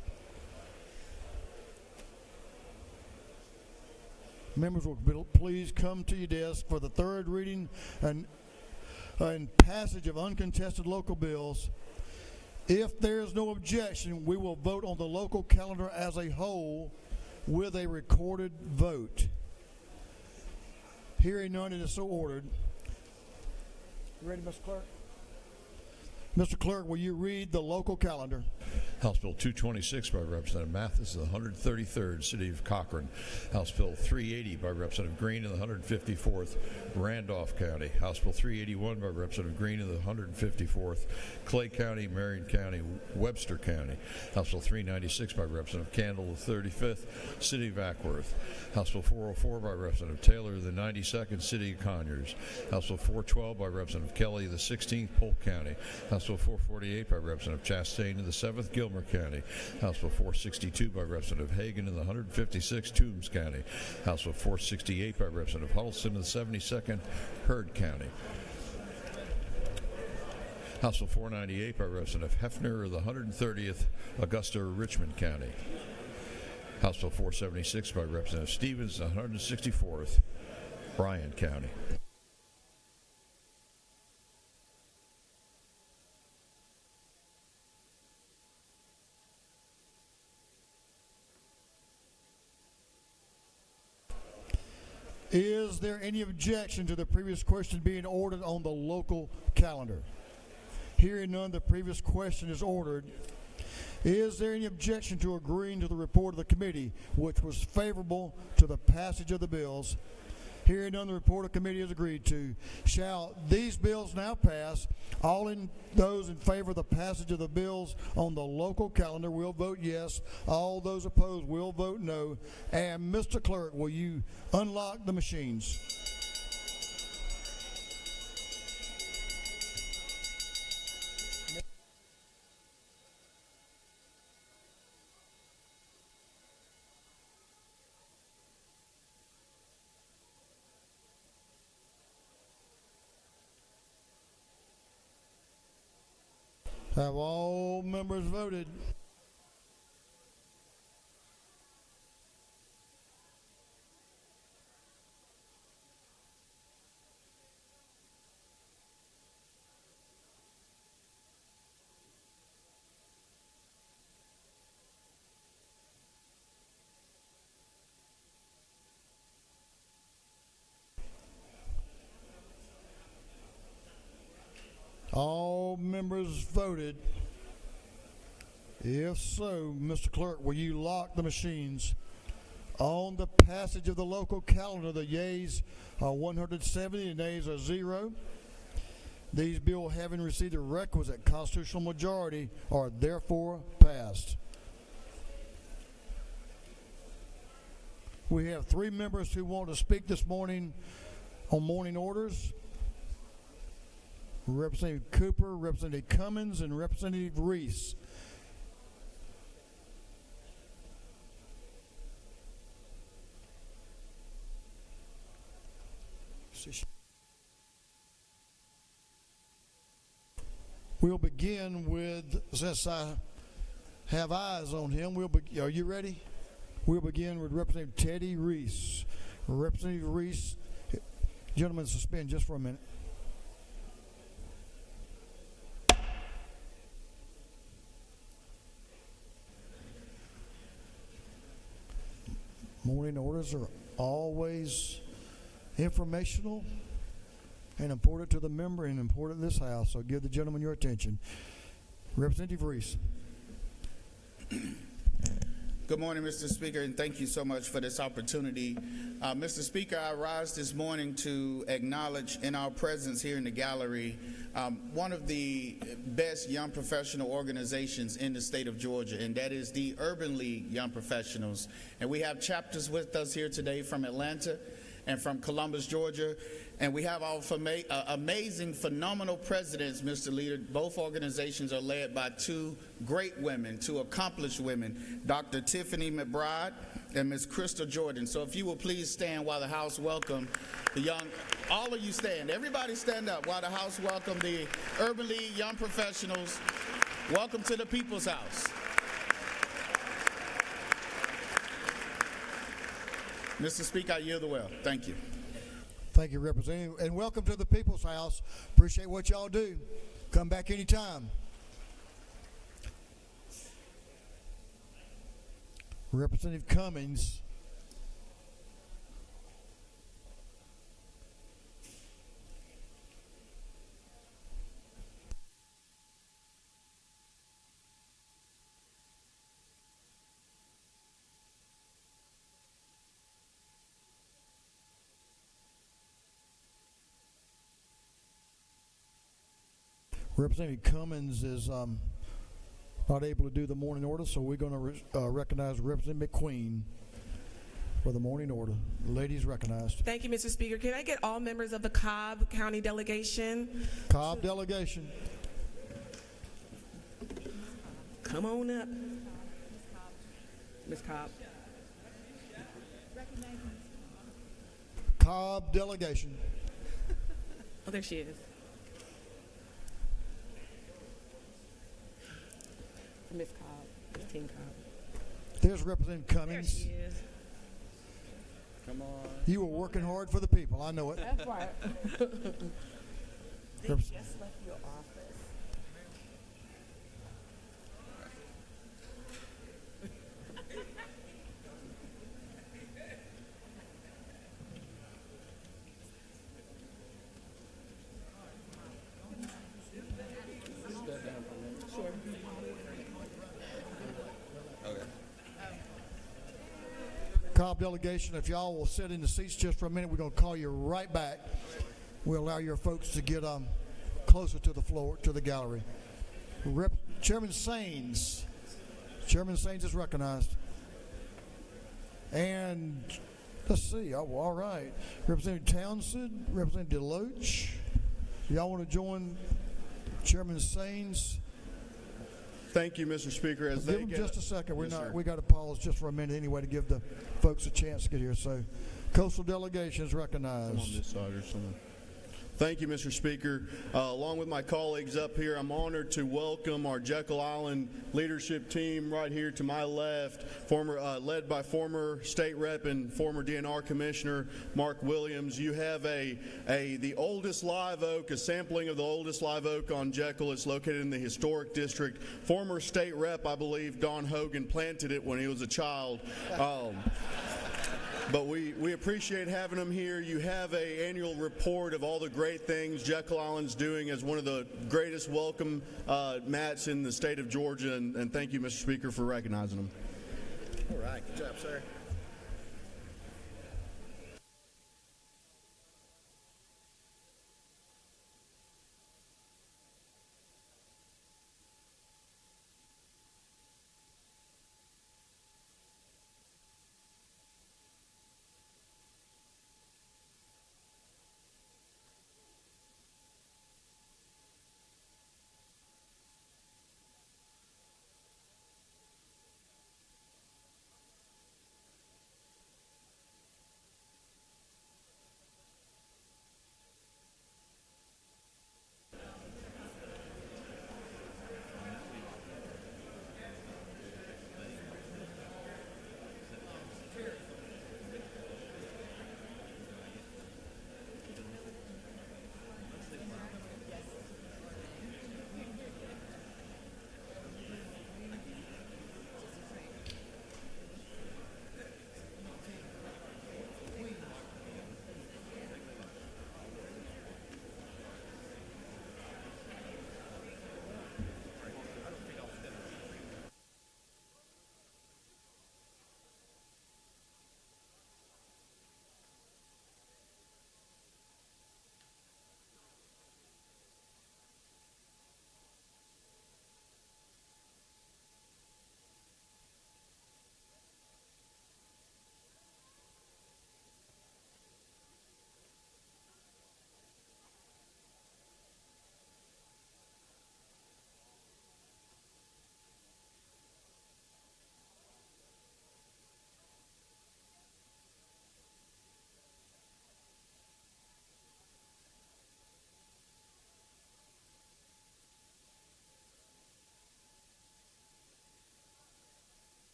Members will please come to your desk for the third reading and passage of uncontested local bills. If there is no objection, we will vote on the local calendar as a whole with a recorded vote. Hearing none, it is so ordered. You ready, Mr. Clerk? Mr. Clerk, will you read the local calendar? House Bill 226 by Representative Mathis of the 133rd, City of Cochran. House Bill 380 by Representative Green of the 154th, Randolph County. House Bill 381 by Representative Green of the 154th, Clay County, Marion County, Webster County. House Bill 396 by Representative Candle of the 35th, City of Ackworth. House Bill 404 by Representative Taylor of the 92nd, City of Conyers. House Bill 412 by Representative Kelly of the 16th, Polk County. House Bill 448 by Representative Chastain of the 7th, Gilmer County. House Bill 462 by Representative Hagan of the 156th, Toombs County. House Bill 468 by Representative Huddleston of the 72nd, Heard County. House Bill 498 by Representative Hefner of the 130th, Augusta, Richmond County. House Bill 476 by Representative Stevens of the 164th, Bryan County. Is there any objection to the previous question being ordered on the local calendar? Hearing none, the previous question is ordered. Is there any objection to agreeing to the report of the committee, which was favorable to the passage of the bills? Hearing none, the report of the committee is agreed to. Shall these bills now pass? Those in favor of the passage of the bills on the local calendar will vote yes. All those opposed will vote no. And Mr. Clerk, will you unlock the machines? Have all members voted? All members voted. If so, Mr. Clerk, will you lock the machines? On the passage of the local calendar, the yeas are 170 and nays are 0. These bills, having received the requisite constitutional majority, are therefore passed. We have 3 members who want to speak this morning on morning orders. Representative Cooper, Representative Cummins, and Representative Reese. We'll begin with, since I have eyes on him, are you ready? We'll begin with Representative Teddy Reese. Representative Reese, gentlemen, suspend just for a minute. Morning orders are always informational and important to the member and important to this House, so give the gentleman your attention. Representative Reese. Good morning, Mr. Speaker, and thank you so much for this opportunity. Mr. Speaker, I rise this morning to acknowledge in our presence here in the gallery one of the best young professional organizations in the state of Georgia, and that is the Urban League Young Professionals. And we have chapters with us here today from Atlanta and from Columbus, Georgia. And we have our amazing, phenomenal presidents, Mr. Leader. Both organizations are led by 2 great women, 2 accomplished women, Dr. Tiffany McBride and Ms. Crystal Jordan. So if you will please stand while the House welcome the young, all of you stand, everybody stand up while the House welcome the Urban League Young Professionals. Welcome to the People's House. Mr. Speaker, I yield the well. Thank you. Thank you, Representative, and welcome to the People's House. Appreciate what y'all do. Come back anytime. Representative Cummins. Representative Cummins is not able to do the morning order, so we're going to recognize Representative McQueen for the morning order. Ladies recognized. Thank you, Mr. Speaker. Can I get all members of the Cobb County delegation? Cobb delegation. Come on up. Ms. Cobb. Cobb delegation. Oh, there she is. Ms. Cobb, Ms. Team Cobb. There's Representative Cummins. There she is. Come on. You were working hard for the people. I know it. That's right. They just left your office. Cobb delegation, if y'all will sit in the seats just for a minute, we're going to call you right back. We'll allow your folks to get closer to the floor, to the gallery. Chairman Saines. Chairman Saines is recognized. And let's see. Oh, all right. Representative Townsend, Representative DeLoach. Y'all want to join Chairman Saines? Thank you, Mr. Speaker. As Give they them get just a second. Yes, sir. We got to pause just for a minute anyway to give the folks a chance to get here. So, coastal delegation is recognized. I'm on this side or something. Thank you, Mr. Speaker. Along with my colleagues up here, I'm honored to welcome our Jekyll Island leadership team right here to my left, led by former state rep and former DNR commissioner Mark Williams. You have the oldest live oak, a sampling of the oldest live oak on Jekyll. It's located in the historic district. Former state rep, I believe, Don Hogan planted it when he was a child. But we appreciate having them here. You have an annual report of all the great things Jekyll Island's doing as one of the greatest welcome mats in the state of Georgia, and thank you, Mr. Speaker, for recognizing them. All right, good job, sir.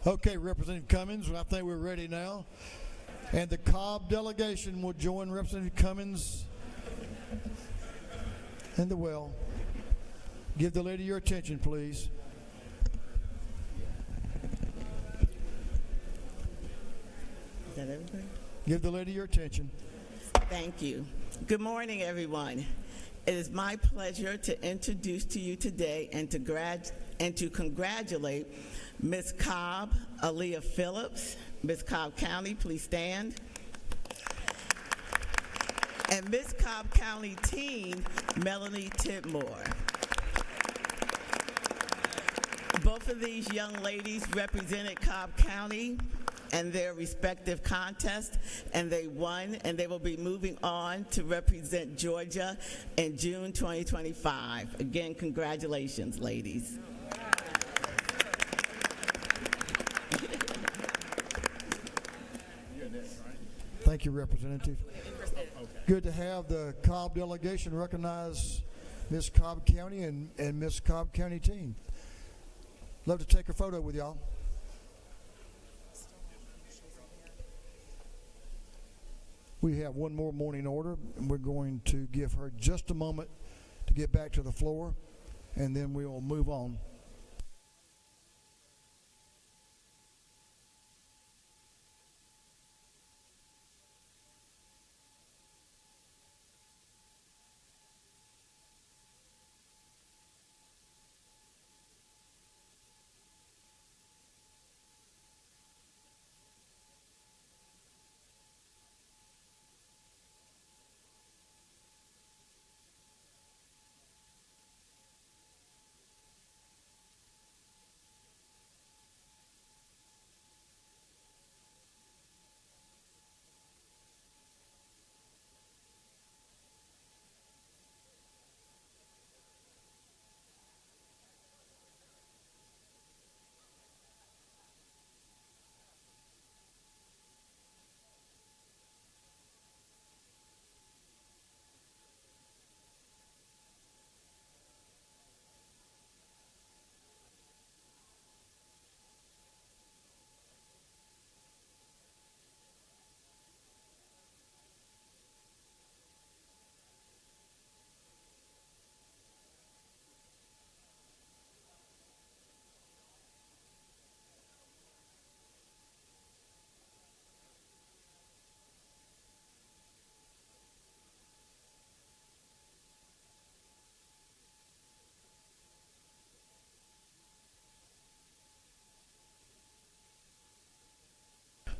Okay, Representative Cummins, I think we're ready now. And the Cobb delegation will join Representative Cummins in the well. Give the lady your attention, please. Is that everything? Give the lady your attention. Thank you. Good morning, everyone. It is my pleasure to introduce to you today and to congratulate Ms. Cobb, Aaliyah Phillips. Ms. Cobb County, please stand. And Ms. Cobb County teen, Melanie Tidmore. Both of these young ladies represented Cobb County and their respective contests, and they won, and they will be moving on to represent Georgia in June 2025. Again, congratulations, ladies. Thank you, Representative. Good to have the Cobb delegation recognize Miss Cobb County and Miss Cobb County team. Love to take a photo with y'all. We have one more morning order, and we're going to give her just a moment to get back to the floor, and then we will move on.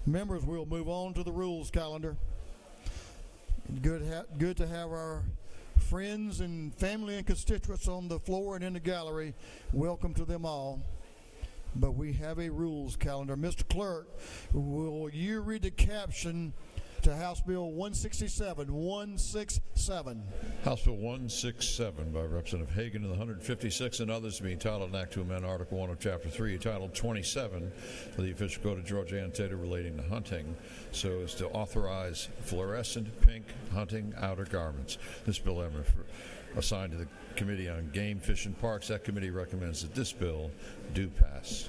Members, we'll move on to the rules calendar. Good to have our friends and family and constituents on the floor and in the gallery. Welcome to them all. But we have a rules calendar. Mr. Clerk, will you read the caption to House Bill 167? 167. House Bill 167 by Representative Hagan and the 156 and others to be entitled an act to amend Article 1 of Chapter 3, Title 27 of the official code of Georgia Annotated relating to hunting, so as to authorize fluorescent pink hunting outer garments. This bill having assigned to the Committee on Game, Fish, and Parks. That committee recommends that this bill do pass.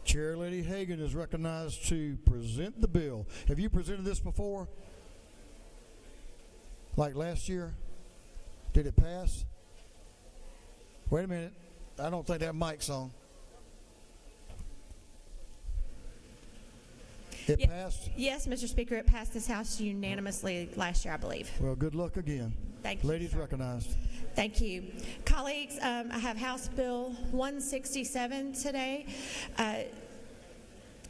Chair Lady Hagan is recognized to present the bill. Have you presented this before? Like last year? Did it pass? Wait a minute. I don't think that mic's on. It passed? Yes, Mr. Speaker, it passed this House unanimously last year, I believe. Well, good luck again. Thank you. Ladies recognized. Thank you. Colleagues, I have House Bill 167 today.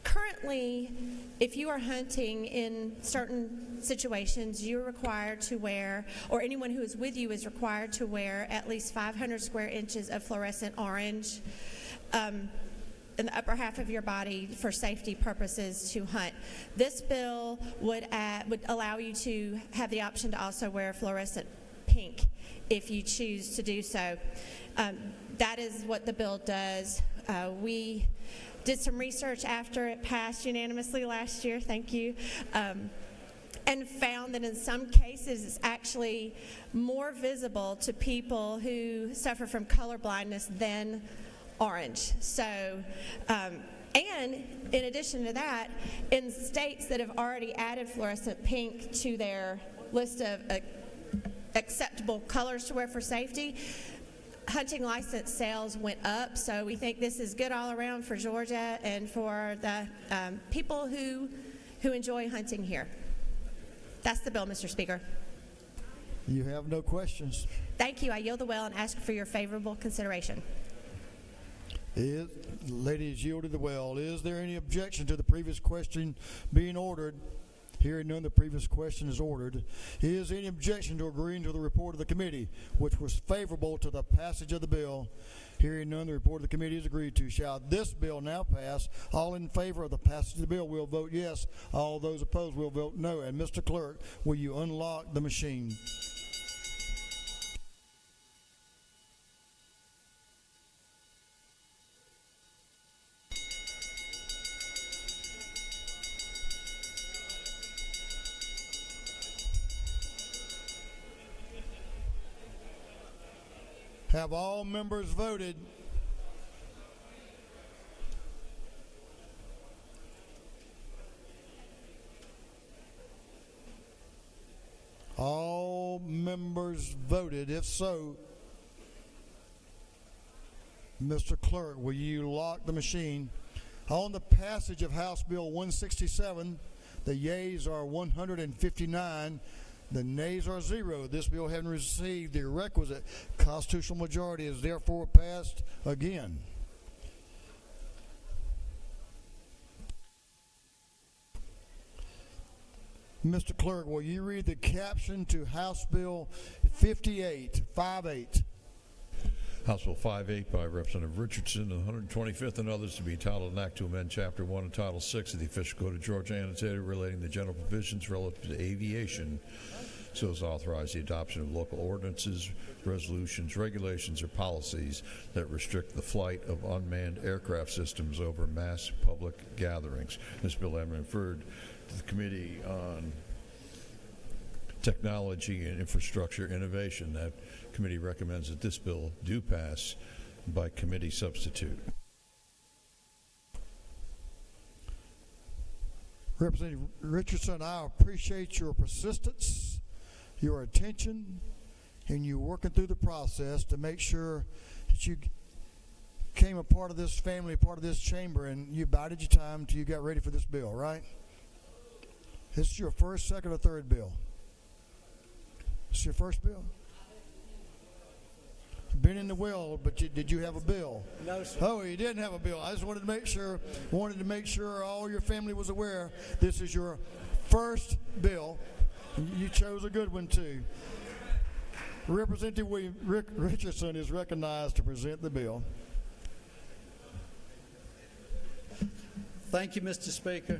Currently, if you are hunting in certain situations, you're required to wear, or anyone who is with you is required to wear at least 500 square inches of fluorescent orange in the upper half of your body for safety purposes to hunt. This bill would allow you to have the option to also wear fluorescent pink if you choose to do so. That is what the bill does. We did some research after it passed unanimously last year, thank you, and found that in some cases it's actually more visible to people who suffer from color blindness than orange. So, and in addition to that, in states that have already added fluorescent pink to their list of acceptable colors to wear for safety, hunting license sales went up. So we think this is good all around for Georgia and for the people who enjoy hunting here. That's the bill, Mr. Speaker. You have no questions. Thank you. I yield the well and ask for your favorable consideration. Ladies yielded the well. Is there any objection to the previous question being ordered? Hearing none, the previous question is ordered. Is any objection to agreeing to the report of the committee, which was favorable to the passage of the bill? Hearing none, the report of the committee is agreed to. Shall this bill now pass? All in favor of the passage of the bill will vote yes. All those opposed will vote no. And Mr. Clerk, will you unlock the machine? Have all members voted? All members voted. If so, Mr. Clerk, will you lock the machine? On the passage of House Bill 167, the yeas are 159. The nays are 0. This bill having received the requisite constitutional majority is therefore passed again. Mr. Clerk, will you read the caption to House Bill 58? House Bill 58 by Representative Richardson, the 125th, and others to be titled an act to amend Chapter 1 and Title 6 of the Official Code of Georgia annotated relating to general provisions relative to aviation, so as to authorize the adoption of local ordinances, resolutions, regulations, or policies that restrict the flight of unmanned aircraft systems over mass public gatherings. This bill has been referred to the Committee on Technology and Infrastructure Innovation. That committee recommends that this bill do pass by committee substitute. Representative Richardson, I appreciate your persistence, your attention, and you working through the process to make sure that you became a part of this family, part of this chamber, and you bided your time until you got ready for this bill, right? This is your first, second, or third bill? This is your first bill? Been in the well, but did you have a bill? No, sir. Oh, you didn't have a bill. I just wanted to make sure all your family was aware this is your first bill. You chose a good one too. Representative Richardson is recognized to present the bill. Thank you, Mr. Speaker.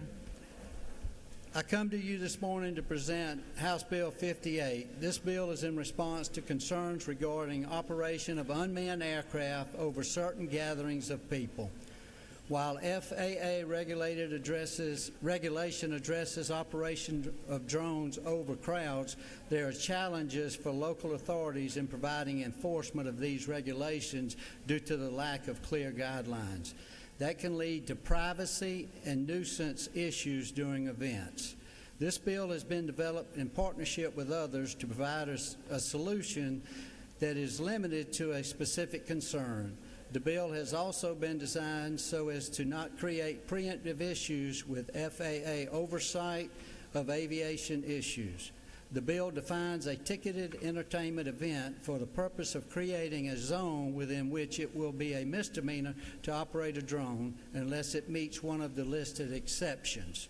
I come to you this morning to present House Bill 58. This bill is in response to concerns regarding operation of unmanned aircraft over certain gatherings of people. While FAA regulation addresses operation of drones over crowds, there are challenges for local authorities in providing enforcement of these regulations due to the lack of clear guidelines. That can lead to privacy and nuisance issues during events. This bill has been developed in partnership with others to provide a solution that is limited to a specific concern. The bill has also been designed so as to not create preemptive issues with FAA oversight of aviation issues. The bill defines a ticketed entertainment event for the purpose of creating a zone within which it will be a misdemeanor to operate a drone unless it meets one of the listed exceptions.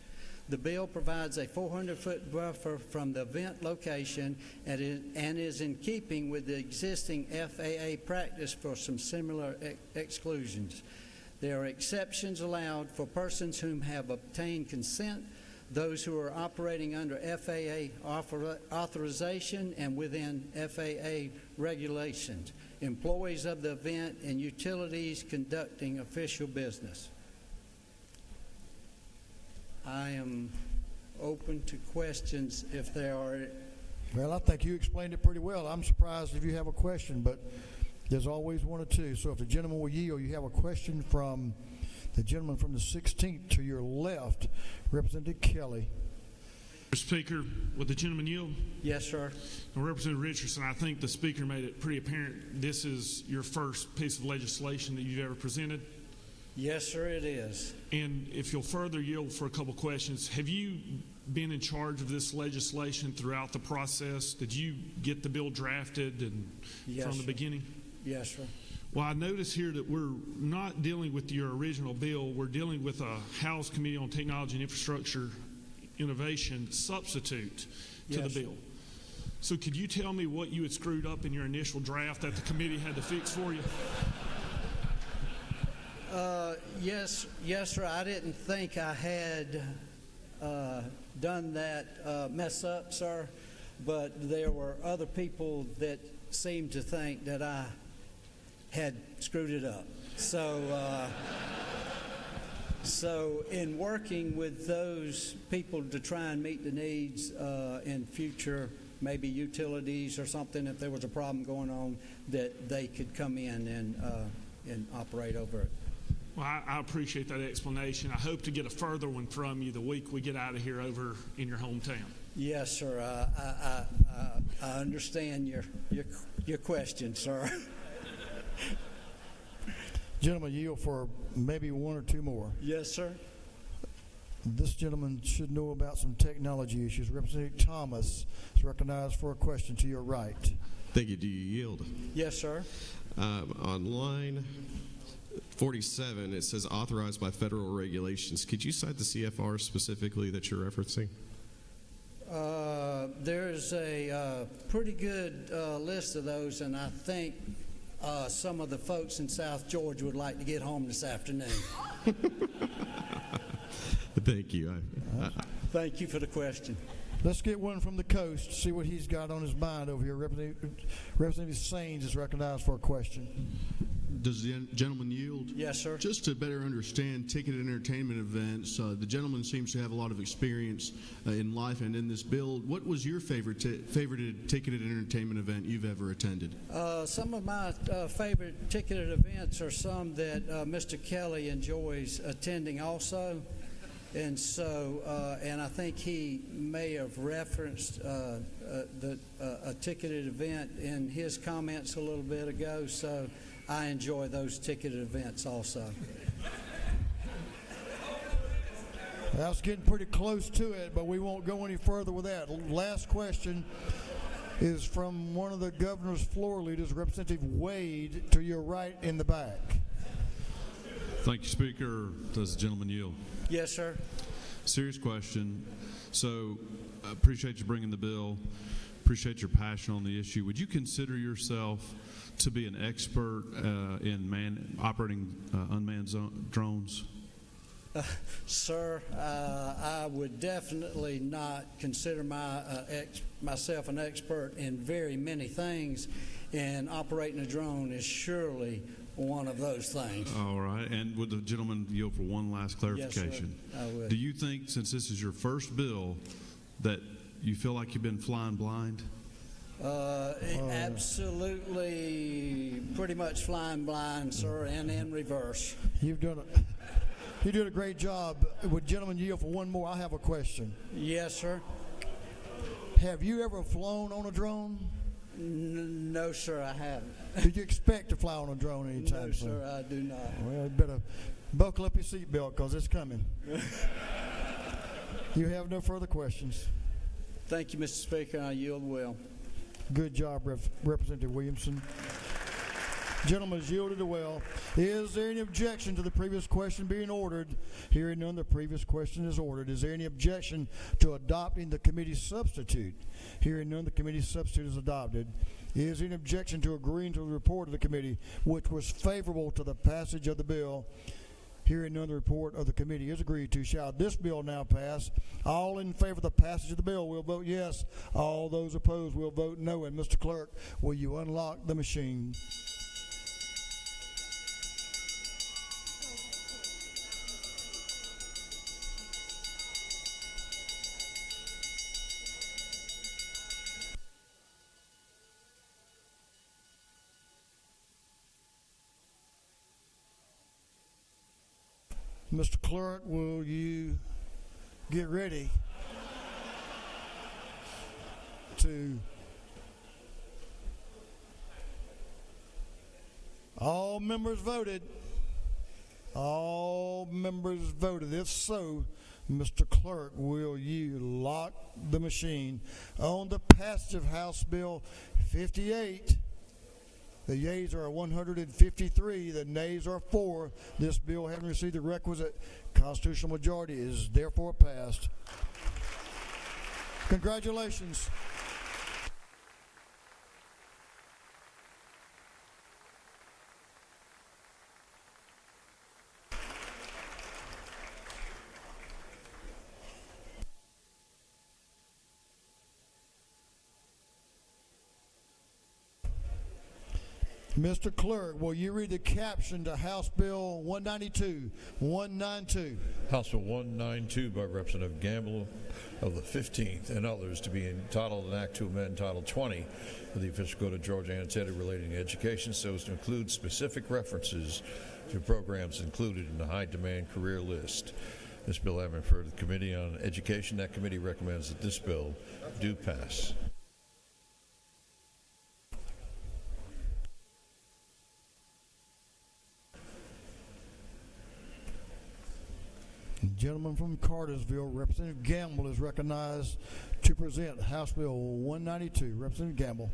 The bill provides a 400-foot buffer from the event location and is in keeping with the existing FAA practice for some similar exclusions. There are exceptions allowed for persons whom have obtained consent, those who are operating under FAA authorization and within FAA regulations, employees of the event, and utilities conducting official business. I am open to questions if there are. Well, I think you explained it pretty well. I'm surprised if you have a question, but there's always one or two. So if the gentleman will yield, you have a question from the gentleman from the 16th to your left, Representative Kelly. Mr. Speaker, would the gentleman yield? Yes, sir. Representative Richardson, I think the Speaker made it pretty apparent this is your first piece of legislation that you've ever presented. Yes, sir, it is. And if you'll further yield for a couple questions, have you been in charge of this legislation throughout the process? Did you get the bill drafted and from the beginning? Yes, sir. Well, I notice here that we're not dealing with your original bill. We're dealing with a House Committee on Technology and Infrastructure Innovation substitute to the bill. So could you tell me what you had screwed up in your initial draft that the committee had to fix for you? Yes, sir. I didn't think I had done that mess up, sir, but there were other people that seemed to think that I had screwed it up. So in working with those people to try and meet the needs in future, maybe utilities or something, if there was a problem going on, that they could come in and operate over it. Well, I appreciate that explanation. I hope to get a further one from you the week we get out of here over in your hometown. Yes, sir. I understand your question, sir. Gentlemen, yield for maybe one or two more. Yes, sir. This gentleman should know about some technology issues. Representative Thomas is recognized for a question to your right. Thank you. Do you yield? Yes, sir. On line 47, it says authorized by federal regulations. Could you cite the CFR specifically that you're referencing? There's a pretty good list of those, and I think some of the folks in South Georgia would like to get home this afternoon. Thank you. Thank you for the question. Let's get one from the coast, see what he's got on his mind over here. Representative Saines is recognized for a question. Does the gentleman yield? Yes, sir. Just to better understand ticketed entertainment events, the gentleman seems to have a lot of experience in life and in this bill. What was your favorite ticketed entertainment event you've ever attended? Some of my favorite ticketed events are some that Mr. Kelly enjoys attending also. And so, and I think he may have referenced a ticketed event in his comments a little bit ago. So I enjoy those ticketed events also. That's getting pretty close to it, but we won't go any further with that. Last question is from one of the governor's floor leaders, Representative Wade, to your right in the back. Thank you, Speaker. Does the gentleman yield? Yes, sir. Serious question. So, I appreciate you bringing the bill. Appreciate your passion on the issue. Would you consider yourself to be an expert in operating unmanned drones? Sir, I would definitely not consider myself an expert in very many things, and operating a drone is surely one of those things. All right. And would the gentleman yield for one last clarification? Yes, sir. I would. Do you think, since this is your first bill, that you feel like you've been flying blind? Absolutely, pretty much flying blind, sir, and in reverse. You did a great job. Would gentlemen yield for one more? I have a question. Yes, sir. Have you ever flown on a drone? No, sir, I haven't. Did you expect to fly on a drone anytime soon? No, sir, I do not. Well, you better buckle up your seatbelt because it's coming. You have no further questions. Thank you, Mr. Speaker. I yield well. Good job, Representative Williamson. Gentlemen, has yielded well. Is there any objection to the previous question being ordered? Hearing none, the previous question is ordered. Is there any objection to adopting the committee substitute? Hearing none, the committee substitute is adopted. Is there any objection to agreeing to the report of the committee, which was favorable to the passage of the bill? Hearing none, the report of the committee is agreed to. Shall this bill now pass? All in favor of the passage of the bill will vote yes. All those opposed will vote no. And Mr. Clerk, will you unlock the machine? Mr. Clerk, will you get ready to all members voted? All members voted. If so, Mr. Clerk, will you lock the machine on the passage of House Bill 58? The yeas are 153. The nays are 4. This bill, having received the requisite constitutional majority, is therefore passed. Congratulations. Mr. Clerk, will you read the caption to House Bill 192? House Bill 192 by Representative Gamble of the 15th and others to be entitled an act to amend Title 20 of the official code of Georgia Annexated relating to education so as to include specific references to programs included in the high demand career list. This bill having been referred to the Committee on Education, that committee recommends that this bill do pass. Gentleman from Cartersville, Representative Gamble, is recognized to present House Bill 192. Representative Gamble.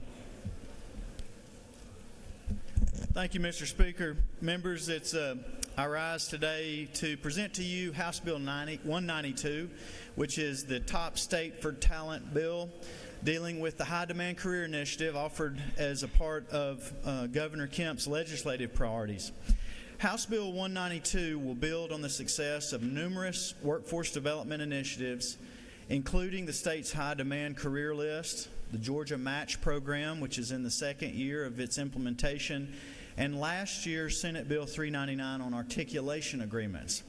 Thank you, Mr. Speaker. Members, I rise today to present to you House Bill 192, which is the top state for talent bill dealing with the high demand career initiative offered as a part of Governor Kemp's legislative priorities. House Bill 192 will build on the success of numerous workforce development initiatives, including the state's high demand career list, the Georgia Match Program, which is in the second year of its implementation, and last year's Senate Bill 399 on articulation agreements.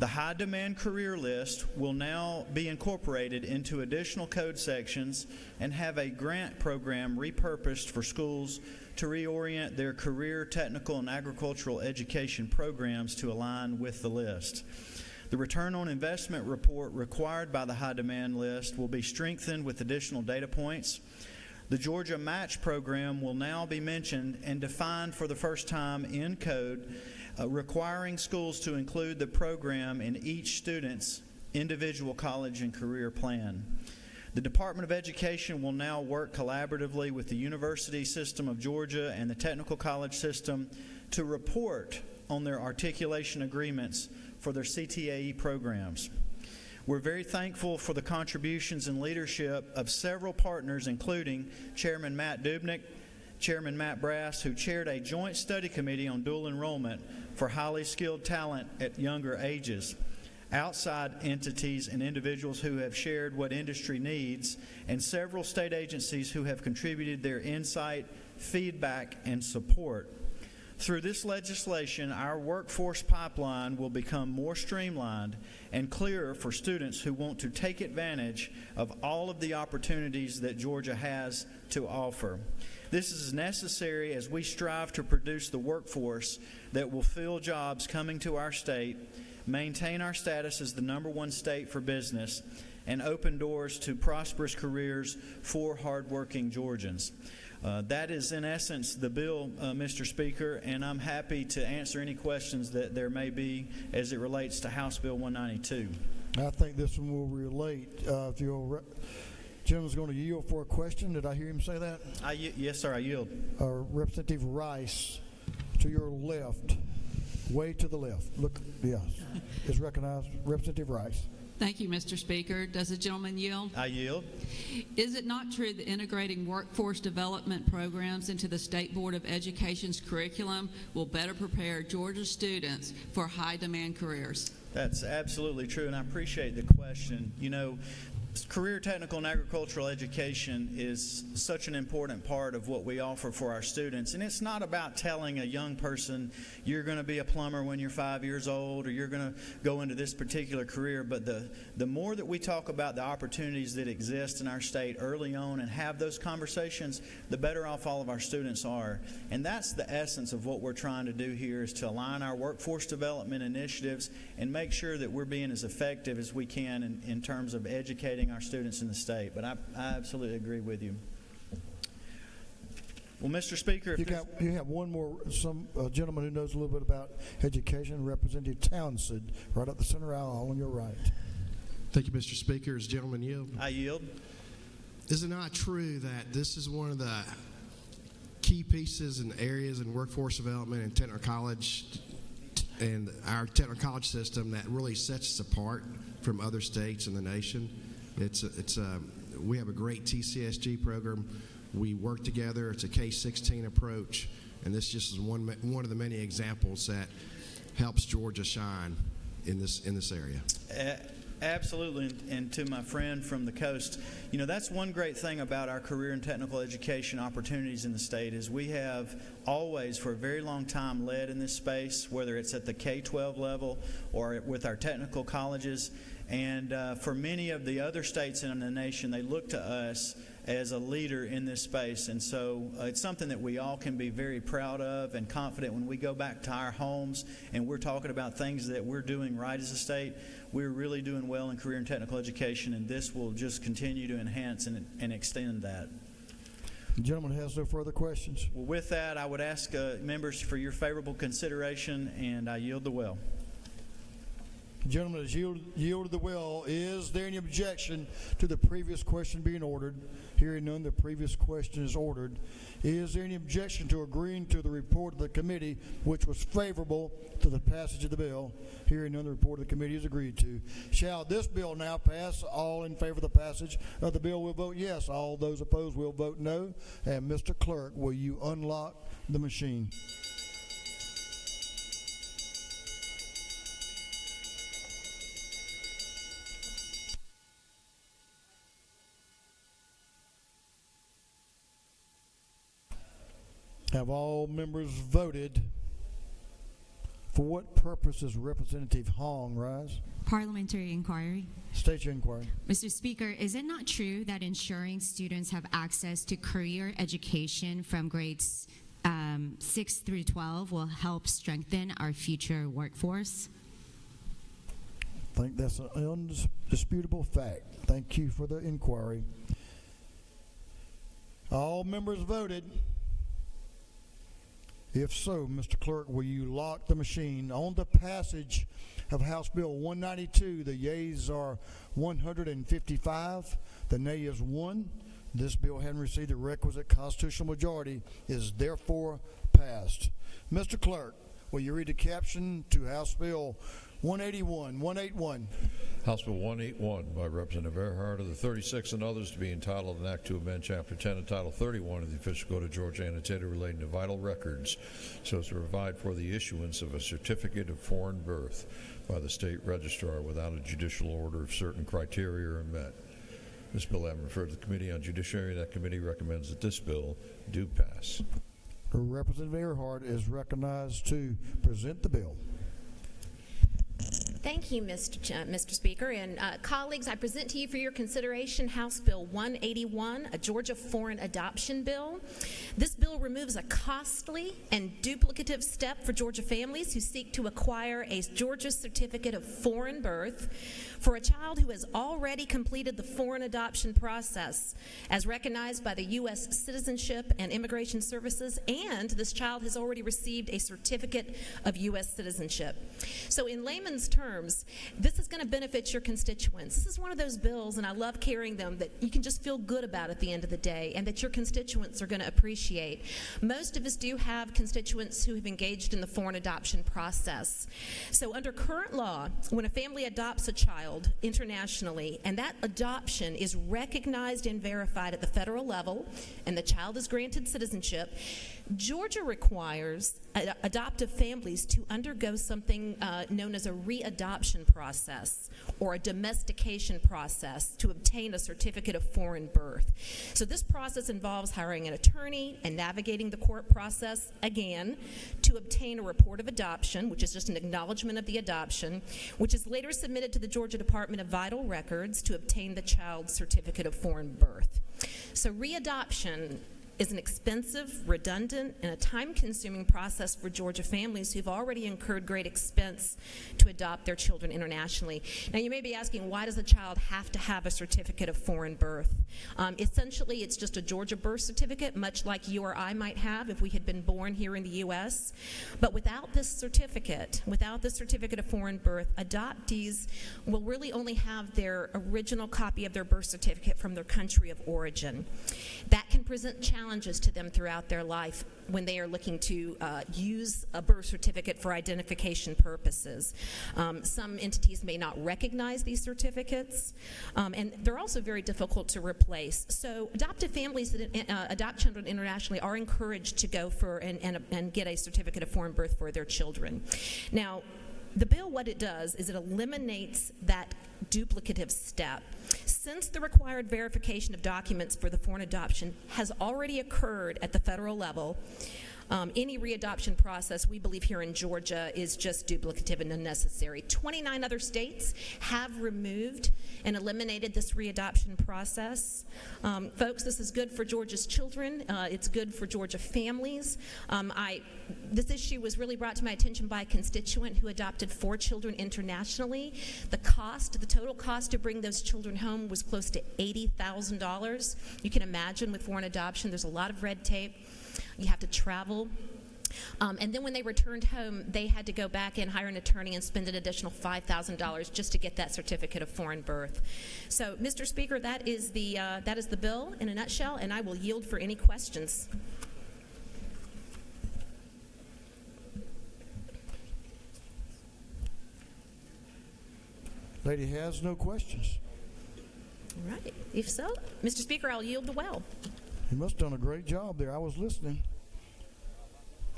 The high demand career list will now be incorporated into additional code sections and have a grant program repurposed for schools to reorient their career, technical, and agricultural education programs to align with the list. The return on investment report required by the high demand list will be strengthened with additional data points. The Georgia Match Program will now be mentioned and defined for the first time in code, requiring schools to include the program in each student's individual college and career plan. The Department of Education will now work collaboratively with the University System of Georgia and the Technical College System to report on their articulation agreements for their CTAE programs. We're very thankful for the contributions and leadership of several partners, including Chairman Matt Dubnik, Chairman Matt Brass, who chaired a joint study committee on dual enrollment for highly skilled talent at younger ages, outside entities and individuals who have shared what industry needs, and several state agencies who have contributed their insight, feedback, and support. Through this legislation, our workforce pipeline will become more streamlined and clearer for students who want to take advantage of all of the opportunities that Georgia has to offer. This is necessary as we strive to produce the workforce that will fill jobs coming to our state, maintain our status as the #1 state for business, and open doors to prosperous careers for hardworking Georgians. That is, in essence, the bill, Mr. Speaker, and I'm happy to answer any questions that there may be as it relates to House Bill 192. I think this one will relate. If your gentleman's going to yield for a question, did I hear him say that? Yes, sir, I yield. Representative Rice, to your left, way to the left. Look, yes, is recognized. Representative Rice. Thank you, Mr. Speaker. Does the gentleman yield? I yield. Is it not true that integrating workforce development programs into the State Board of Education's curriculum will better prepare Georgia students for high-demand careers? That's absolutely true, and I appreciate the question. You know, career technical and agricultural education is such an important part of what we offer for our students. And it's not about telling a young person you're going to be a plumber when you're 5 years old or you're going to go into this particular career. But the more that we talk about the opportunities that exist in our state early on and have those conversations, the better off all of our students are. And that's the essence of what we're trying to do here, is to align our workforce development initiatives and make sure that we're being as effective as we can in terms of educating our students in the state. But I absolutely agree with you. Well, Mr. Speaker, you have one more, gentleman who knows a little bit about education, Representative Townsend, right up the center aisle on your right. Thank you, Mr. Speaker. As gentleman yield. I yield. Is it not true that this is one of the key pieces and areas in workforce development and technical college and our technical college system that really sets us apart from other states in the nation? We have a great TCSG program. We work together. It's a K-16 approach, and this just is one of the many examples that helps Georgia shine in this area. Absolutely, and to my friend from the coast, you know, that's one great thing about our career and technical education opportunities in the state is we have always, for a very long time, led in this space, whether it's at the K-12 level or with our technical colleges. And for many of the other states in the nation, they look to us as a leader in this space. And so it's something that we all can be very proud of and confident when we go back to our homes and we're talking about things that we're doing right as a state. We're really doing well in career and technical education, and this will just continue to enhance and extend that. The gentleman has no further questions. Well, with that, I would ask members for your favorable consideration, and I yield the well. The gentleman has yielded the will. Is there any objection to the previous question being ordered? Hearing none, the previous question is ordered. Is there any objection to agreeing to the report of the committee, which was favorable to the passage of the bill? Hearing none, the report of the committee is agreed to. Shall this bill now pass? All in favor of the passage of the bill will vote yes. All those opposed will vote no. And Mr. Clerk, will you unlock the machine? Have all members voted? For what purpose does Representative Hong rise? Parliamentary inquiry. State your inquiry. Mr. Speaker, is it not true that ensuring students have access to career education from grades 6 through 12 will help strengthen our future workforce? I think that's an undisputable fact. Thank you for the inquiry. All members voted. If so, Mr. Clerk, will you lock the machine on the passage of House Bill 192? The yeas are 155. The nay is 1. This bill, having received the requisite constitutional majority, is therefore passed. Mr. Clerk, will you read the caption to House Bill 181? House Bill 181 by Representative Earhart of the 36th and others to be entitled an act to amend Chapter 10 and Title 31 of the Official Code of Georgia annotated relating to vital records so as to provide for the issuance of a certificate of foreign birth by the state registrar without a judicial order if certain criteria are met. This bill having referred to the Committee on Judiciary, that committee recommends that this bill do pass. Representative Earhart is recognized to present the bill. Thank you, Mr. Speaker. And colleagues, I present to you for your consideration House Bill 181, a Georgia foreign adoption bill. This bill removes a costly and duplicative step for Georgia families who seek to acquire a Georgia certificate of foreign birth for a child who has already completed the foreign adoption process as recognized by the U.S. Citizenship and Immigration Services, and this child has already received a certificate of U.S. citizenship. So in layman's terms, this is going to benefit your constituents. This is one of those bills, and I love carrying them, that you can just feel good about at the end of the day and that your constituents are going to appreciate. Most of us do have constituents who have engaged in the foreign adoption process. So under current law, when a family adopts a child internationally and that adoption is recognized and verified at the federal level and the child is granted citizenship, Georgia requires adoptive families to undergo something known as a readoption process or a domestication process to obtain a certificate of foreign birth. So this process involves hiring an attorney and navigating the court process again to obtain a report of adoption, which is just an acknowledgement of the adoption, which is later submitted to the Georgia Department of Vital Records to obtain the child's certificate of foreign birth. So readoption is an expensive, redundant, and a time-consuming process for Georgia families who've already incurred great expense to adopt their children internationally. Now, you may be asking, why does the child have to have a certificate of foreign birth? Essentially, it's just a Georgia birth certificate, much like you or I might have if we had been born here in the U.S. But without this certificate of foreign birth, adoptees will really only have their original copy of their birth certificate from their country of origin. That can present challenges to them throughout their life when they are looking to use a birth certificate for identification purposes. Some entities may not recognize these certificates, and they're also very difficult to replace. So adoptive families that adopt children internationally are encouraged to go for and get a certificate of foreign birth for their children. Now, the bill, what it does is it eliminates that duplicative step. Since the required verification of documents for the foreign adoption has already occurred at the federal level, Any readoption process, we believe here in Georgia, is just duplicative and unnecessary. 29 other states have removed and eliminated this readoption process. Folks, this is good for Georgia's children. It's good for Georgia families. This issue was really brought to my attention by a constituent who adopted 4 children internationally. The total cost to bring those children home was close to $80,000. You can imagine with foreign adoption, there's a lot of red tape. You have to travel. And then when they returned home, they had to go back and hire an attorney and spend an additional $5,000 just to get that certificate of foreign birth. So, Mr. Speaker, that is the bill in a nutshell, and I will yield for any questions. Lady has no questions. All right. If so, Mr. Speaker, I'll yield the well. You must have done a great job there. I was listening.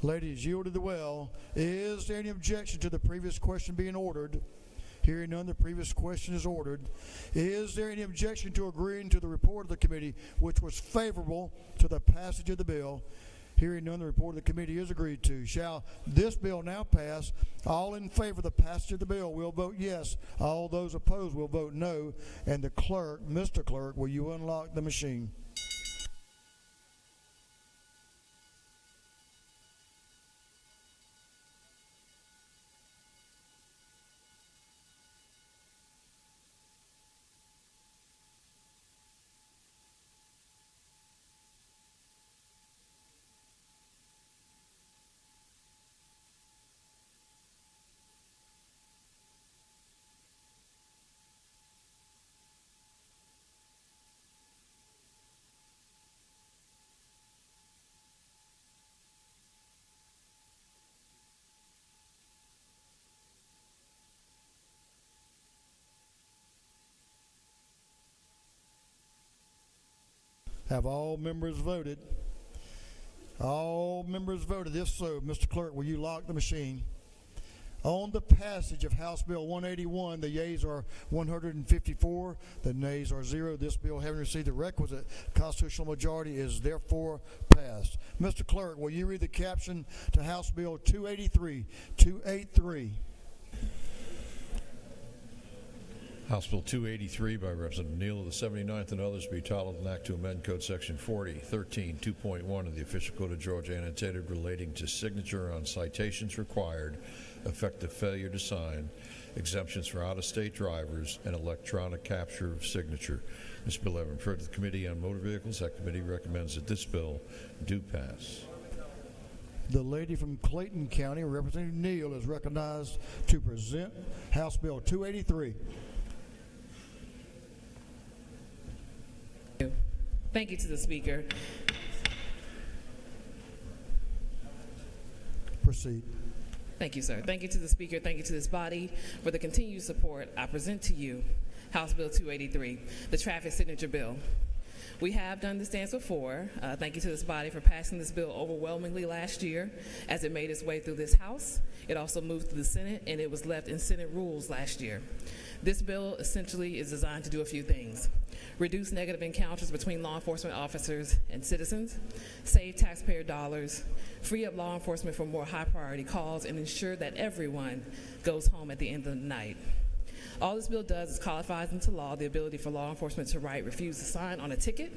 Lady has yielded the well. Is there any objection to the previous question being ordered? Hearing none, the previous question is ordered. Is there any objection to agreeing to the report of the committee, which was favorable to the passage of the bill? Hearing none, the report of the committee is agreed to. Shall this bill now pass? All in favor of the passage of the bill will vote yes. All those opposed will vote no. And the clerk, Mr. Clerk, will you unlock the machine? Have all members voted? All members voted. If so, Mr. Clerk, will you lock the machine? On the passage of House Bill 181, the yeas are 154, the nays are 0. This bill, having received the requisite constitutional majority, is therefore passed. Mr. Clerk, will you read the caption to House Bill 283? 283. House Bill 283 by Representative Neal of the 79th and others be titled an act to amend Code Section 4013 2.1 of the Official Code of Georgia annotated relating to signature on citations required, effective failure to sign, exemptions for out-of-state drivers, and electronic capture of signature. This bill having referred to the Committee on Motor Vehicles, that committee recommends that this bill do pass. The lady from Clayton County, Representative Neal, is recognized to present House Bill 283. Thank you to the Speaker. Proceed. Thank you, sir. Thank you to the Speaker. Thank you to this body for the continued support. I present to you House Bill 283, the traffic signature bill. We have done this dance before. Thank you to this body for passing this bill overwhelmingly last year as it made its way through this House. It also moved through the Senate, and it was left in Senate rules last year. This bill essentially is designed to do a few things: reduce negative encounters between law enforcement officers and citizens, save taxpayer dollars, free up law enforcement for more high-priority calls, and ensure that everyone goes home at the end of the night. All this bill does is codifies into law the ability for law enforcement to write refuse to sign on a ticket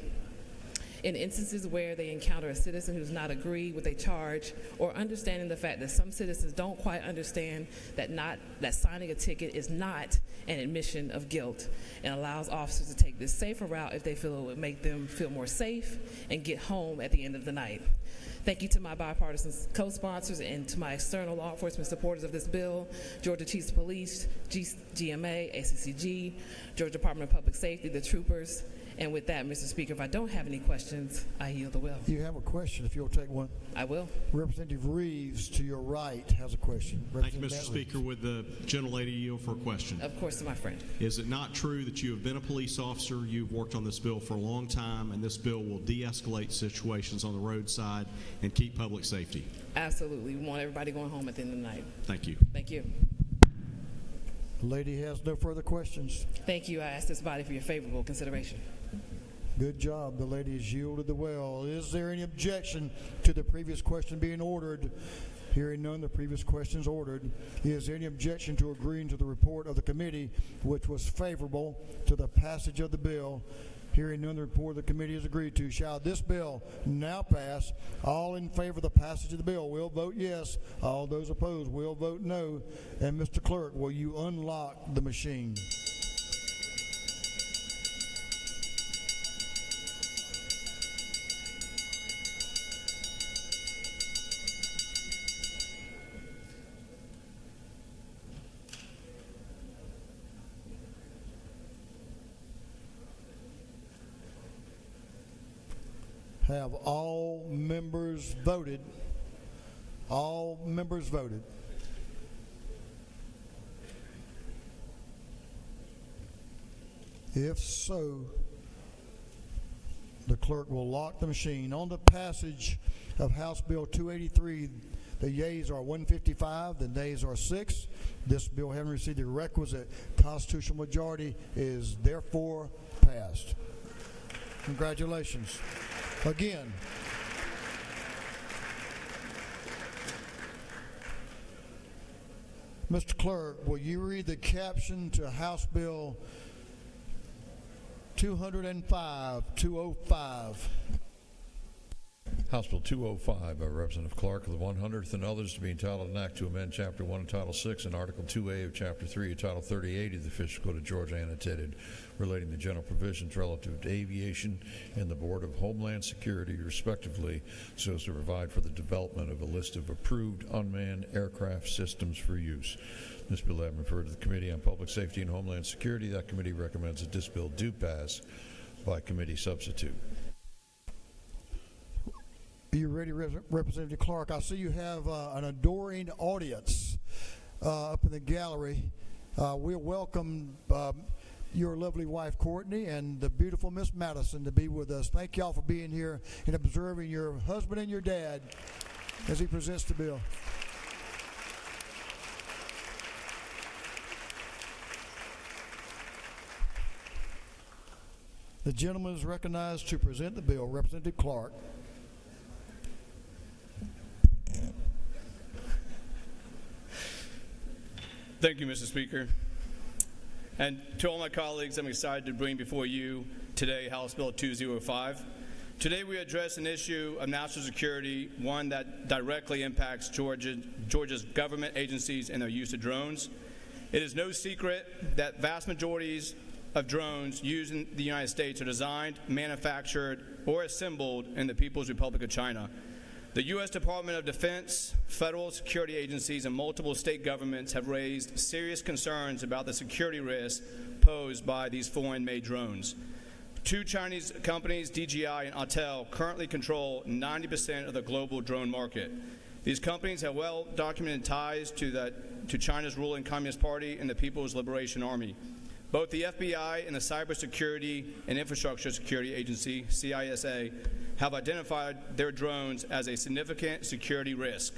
in instances where they encounter a citizen who does not agree with a charge, or understanding the fact that some citizens don't quite understand that signing a ticket is not an admission of guilt, and allows officers to take this safer route if they feel it would make them feel more safe and get home at the end of the night. Thank you to my bipartisan co-sponsors and to my external law enforcement supporters of this bill: Georgia Chiefs of Police, GMA, ACCG, Georgia Department of Public Safety, the troopers. And with that, Mr. Speaker, if I don't have any questions, I yield the will. You have a question, if you'll take one. I will. Representative Reeves, to your right, has a question. Thank you, Mr. Speaker. Would the gentlelady yield for a question? Of course, to my friend. Is it not true that you have been a police officer, you've worked on this bill for a long time, and this bill will de-escalate situations on the roadside and keep public safety? Absolutely. We want everybody going home at the end of the night. Thank you. Thank you. The lady has no further questions. Thank you. I ask this body for your favorable consideration. Good job. The ladies yielded the well. Is there any objection to the previous question being ordered? Hearing none, the previous question is ordered. Is there any objection to agreeing to the report of the committee, which was favorable to the passage of the bill? Hearing none, the report of the committee is agreed to. Shall this bill now pass? All in favor of the passage of the bill will vote yes. All those opposed will vote no. And Mr. Clerk, will you unlock the machine? Have all members voted? All members voted. If so, the clerk will lock the machine. On the passage of House Bill 283, the yeas are 155, the nays are 6. This bill, having received the requisite constitutional majority, is therefore passed. Congratulations. Again, Mr. Clerk, will you read the caption to House Bill 205? House Bill 205 by Representative Clark of the 100th and others to be entitled an act to amend Chapter 1 of Title 6 and Article 2A of Chapter 3 of Title 38 of the Official Code of Georgia annotated, relating to general provisions relative to aviation and the Board of Homeland Security, respectively, so as to provide for the development of a list of approved unmanned aircraft systems for use. This bill has been referred to the Committee on Public Safety and Homeland Security. That committee recommends that this bill do pass by committee substitute. Are you ready, Representative Clark? I see you have an adoring audience up in the gallery. We'll welcome your lovely wife, Courtney, and the beautiful Miss Madison to be with us. Thank y'all for being here and observing your husband and your dad as he presents the bill. The gentleman is recognized to present the bill, Representative Clark. Thank you, Mr. Speaker. And to all my colleagues, I'm excited to bring before you today House Bill 205. Today we address an issue of national security, one that directly impacts Georgia's government agencies and their use of drones. It is no secret that vast majorities of drones used in the United States are designed, manufactured, or assembled in the People's Republic of China. The U.S. Department of Defense, federal security agencies, and multiple state governments have raised serious concerns about the security risks posed by these foreign-made drones. Two Chinese companies, DJI and Autel, currently control 90% of the global drone market. These companies have well-documented ties to China's ruling Communist Party and the People's Liberation Army. Both the FBI and the Cybersecurity and Infrastructure Security Agency, CISA, have identified their drones as a significant security risk.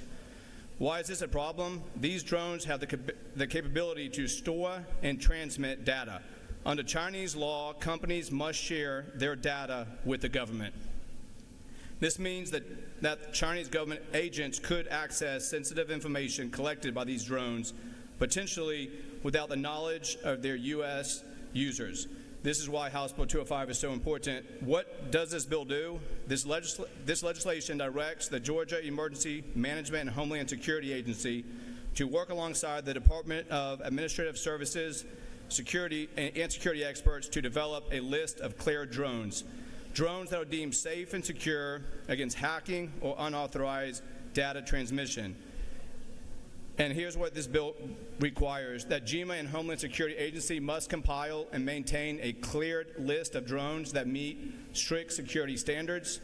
Why is this a problem? These drones have the capability to store and transmit data. Under Chinese law, companies must share their data with the government. This means that Chinese government agents could access sensitive information collected by these drones, potentially without the knowledge of their U.S. users. This is why House Bill 205 is so important. What does this bill do? This legislation directs the Georgia Emergency Management and Homeland Security Agency to work alongside the Department of Administrative Services and security experts to develop a list of cleared drones that are deemed safe and secure against hacking or unauthorized data transmission. And here's what this bill requires: that GEMA and Homeland Security Agency must compile and maintain a cleared list of drones that meet strict security standards.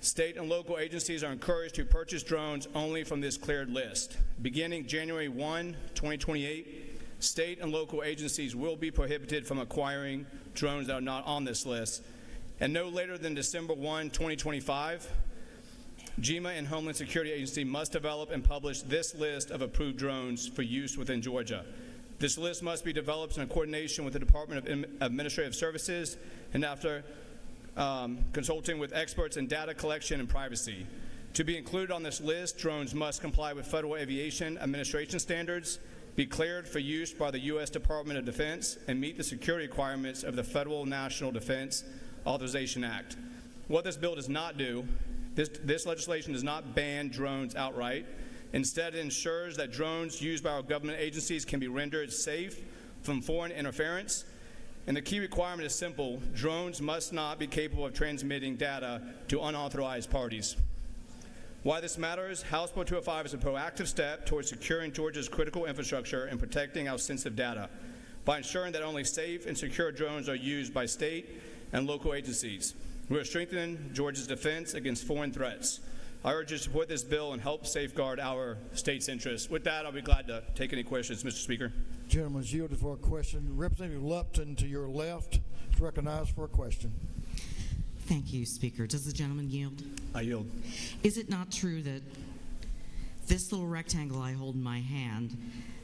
State and local agencies are encouraged to purchase drones only from this cleared list. Beginning January 1, 2028, state and local agencies will be prohibited from acquiring drones that are not on this list. And no later than December 1, 2025, GEMA and Homeland Security Agency must develop and publish this list of approved drones for use within Georgia. This list must be developed in coordination with the Department of Administrative Services and after consulting with experts in data collection and privacy. To be included on this list, drones must comply with Federal Aviation Administration standards, be cleared for use by the U.S. Department of Defense, and meet the security requirements of the Federal National Defense Authorization Act. What this bill does not do, this legislation does not ban drones outright. Instead, it ensures that drones used by our government agencies can be rendered safe from foreign interference. And the key requirement is simple: drones must not be capable of transmitting data to unauthorized parties. Why this matters: House Bill 205 is a proactive step towards securing Georgia's critical infrastructure and protecting our sensitive data by ensuring that only safe and secure drones are used by state and local agencies. We are strengthening Georgia's defense against foreign threats. I urge you to support this bill and help safeguard our state's interests. With that, I'll be glad to take any questions, Mr. Speaker. Gentleman's yielded for a question. Representative Lupton to your left is recognized for a question. Thank you, Speaker. Does the gentleman yield? I yield. Is it not true that this little rectangle I hold in my hand,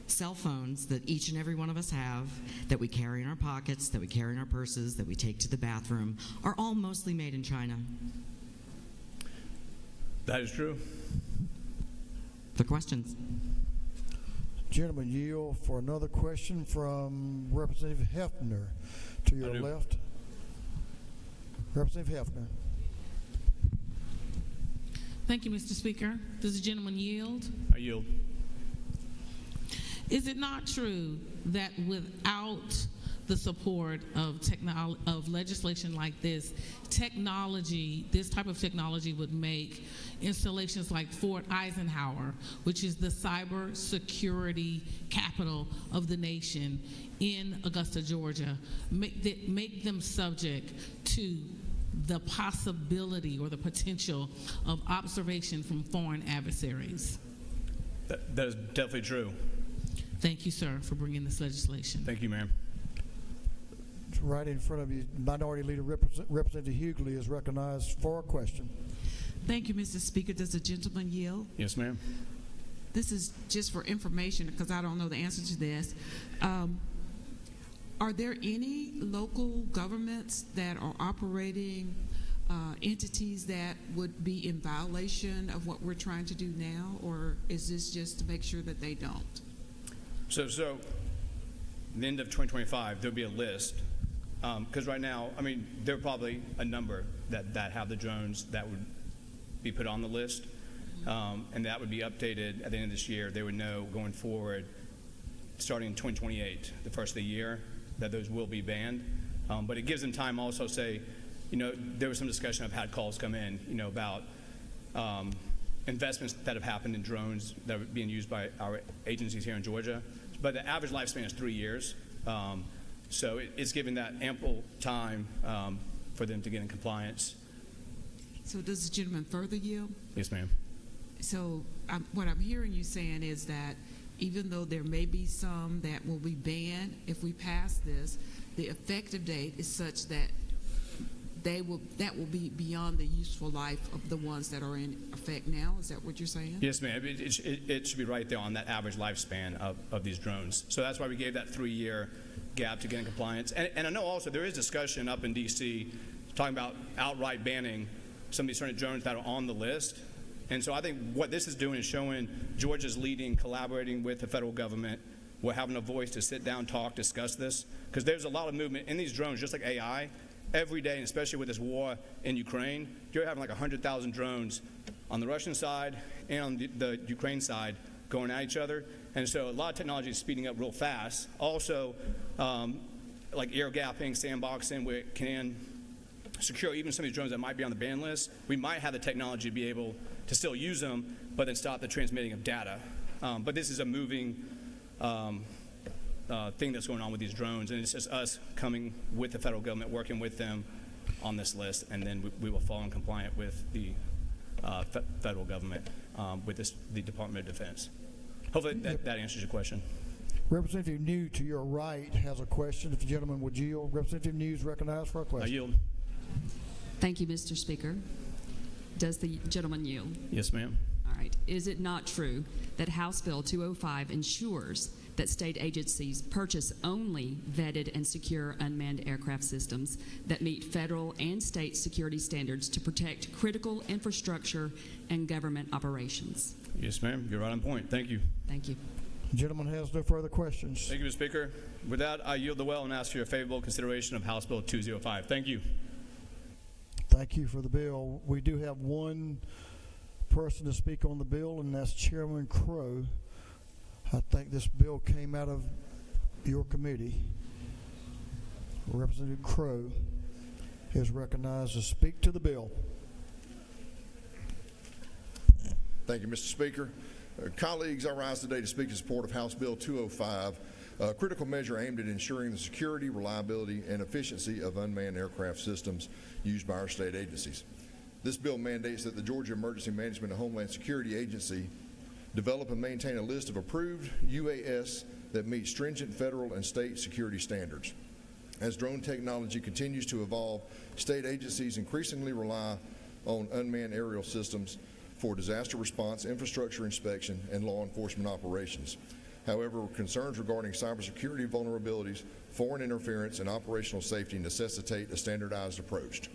cell phones that each and every one of us have, that we carry in our pockets, that we carry in our purses, that we take to the bathroom, are all mostly made in China? That is true. The questions. Gentleman yield for another question from Representative Hefner to your left. Representative Hefner. Thank you, Mr. Speaker. Does the gentleman yield? I yield. Is it not true that without the support of legislation like this type of technology would make installations like Fort Eisenhower, which is the cyber security capital of the nation in Augusta, Georgia, make them subject to the possibility or the potential of observation from foreign adversaries? That is definitely true. Thank you, sir, for bringing this legislation. Thank you, ma'am. Right in front of you, Minority Leader Representative Hughley is recognized for a question. Thank you, Mr. Speaker. Does the gentleman yield? Yes, ma'am. This is just for information because I don't know the answer to this. Are there any local governments that are operating entities that would be in violation of what we're trying to do now, or is this just to make sure that they don't? So at the end of 2025, there'll be a list. Because right now, I mean, there are probably a number that have the drones that would be put on the list, and that would be updated at the end of this year. They would know going forward, starting in 2028, the first of the year, that those will be banned. But it gives them time also to say, there was some discussion. I've had calls come in, about investments that have happened in drones that are being used by our agencies here in Georgia. But the average lifespan is 3 years. So it's giving that ample time for them to get in compliance. So does the gentleman further yield? Yes, ma'am. So what I'm hearing you saying is that even though there may be some that will be banned if we pass this, the effective date is such that that will be beyond the useful life of the ones that are in effect now. Is that what you're saying? Yes, ma'am. It should be right there on that average lifespan of these drones. So that's why we gave that 3-year gap to get in compliance. And I know also there is discussion up in D.C. talking about outright banning some of these certain drones that are on the list. And so I think what this is doing is showing Georgia's leading, collaborating with the federal government. We're having a voice to sit down, talk, discuss this. Because there's a lot of movement in these drones, just like AI. Every day, and especially with this war in Ukraine, you're having like 100,000 drones on the Russian side and on the Ukraine side going at each other. And so a lot of technology is speeding up real fast. Also, like air gapping, sandboxing, where it can secure even some of these drones that might be on the ban list. We might have the technology to be able to still use them, but then stop the transmitting of data. But this is a moving thing that's going on with these drones, and it's just us coming with the federal government, working with them on this list, and then we will fall in compliant with the federal government, with the Department of Defense. Hopefully that answers your question. Representative New to your right has a question. If the gentleman would yield. Representative New is recognized for a question. I yield. Thank you, Mr. Speaker. Does the gentleman yield? Yes, ma'am. All right. Is it not true that House Bill 205 ensures that state agencies purchase only vetted and secure unmanned aircraft systems that meet federal and state security standards to protect critical infrastructure and government operations. Yes, ma'am. You're right on point. Thank you. Thank you. The gentleman has no further questions. Thank you, Mr. Speaker. With that, I yield the well and ask for your favorable consideration of House Bill 205. Thank you. Thank you for the bill. We do have one person to speak on the bill, and that's Chairman Crow. I think this bill came out of your committee. Representative Crow is recognized to speak to the bill. Thank you, Mr. Speaker. Colleagues, I rise today to speak in support of House Bill 205, a critical measure aimed at ensuring the security, reliability, and efficiency of unmanned aircraft systems used by our state agencies. This bill mandates that the Georgia Emergency Management and Homeland Security Agency develop and maintain a list of approved UAS that meet stringent federal and state security standards. As drone technology continues to evolve, state agencies increasingly rely on unmanned aerial systems for disaster response, infrastructure inspection, and law enforcement operations. However, concerns regarding cybersecurity vulnerabilities, foreign interference, and operational safety necessitate a standardized approach.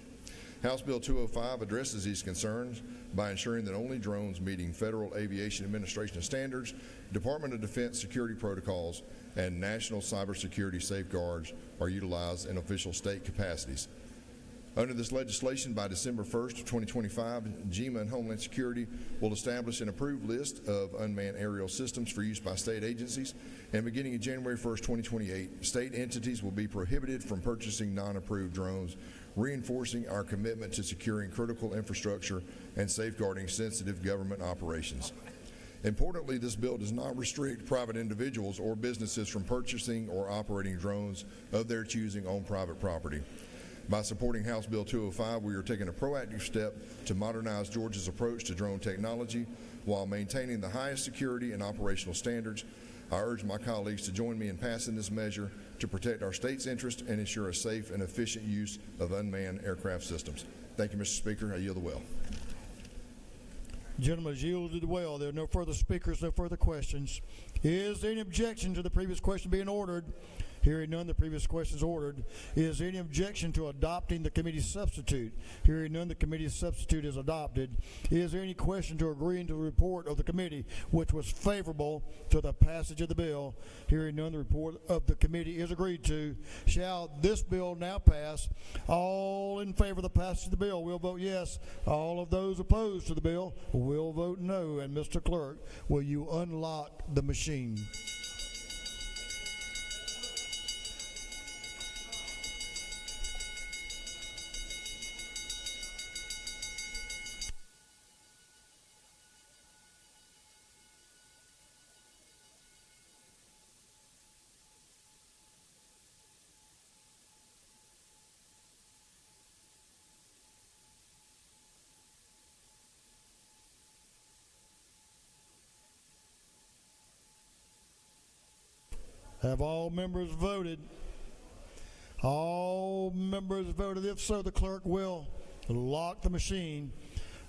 House Bill 205 addresses these concerns by ensuring that only drones meeting Federal Aviation Administration standards, Department of Defense security protocols, and national cybersecurity safeguards are utilized in official state capacities. Under this legislation, by December 1st of 2025, GEMA and Homeland Security will establish an approved list of unmanned aerial systems for use by state agencies, and beginning in January 1st, 2028, state entities will be prohibited from purchasing non-approved drones, reinforcing our commitment to securing critical infrastructure and safeguarding sensitive government operations. Importantly, this bill does not restrict private individuals or businesses from purchasing or operating drones of their choosing on private property. By supporting House Bill 205, we are taking a proactive step to modernize Georgia's approach to drone technology while maintaining the highest security and operational standards. I urge my colleagues to join me in passing this measure to protect our state's interest and ensure a safe and efficient use of unmanned aircraft systems. Thank you, Mr. Speaker. I yield the well. Gentlemen, is yielded well. There are no further speakers, no further questions. Is there any objection to the previous question being ordered? Hearing none, the previous question is ordered. Is there any objection to adopting the committee's substitute? Hearing none, the committee's substitute is adopted. Is there any question to agreeing to the report of the committee, which was favorable to the passage of the bill? Hearing none, the report of the committee is agreed to. Shall this bill now pass? All in favor of the passage of the bill will vote yes. All of those opposed to the bill will vote no. And Mr. Clerk, will you unlock the machine? Have all members voted? All members voted. If so, the clerk will lock the machine.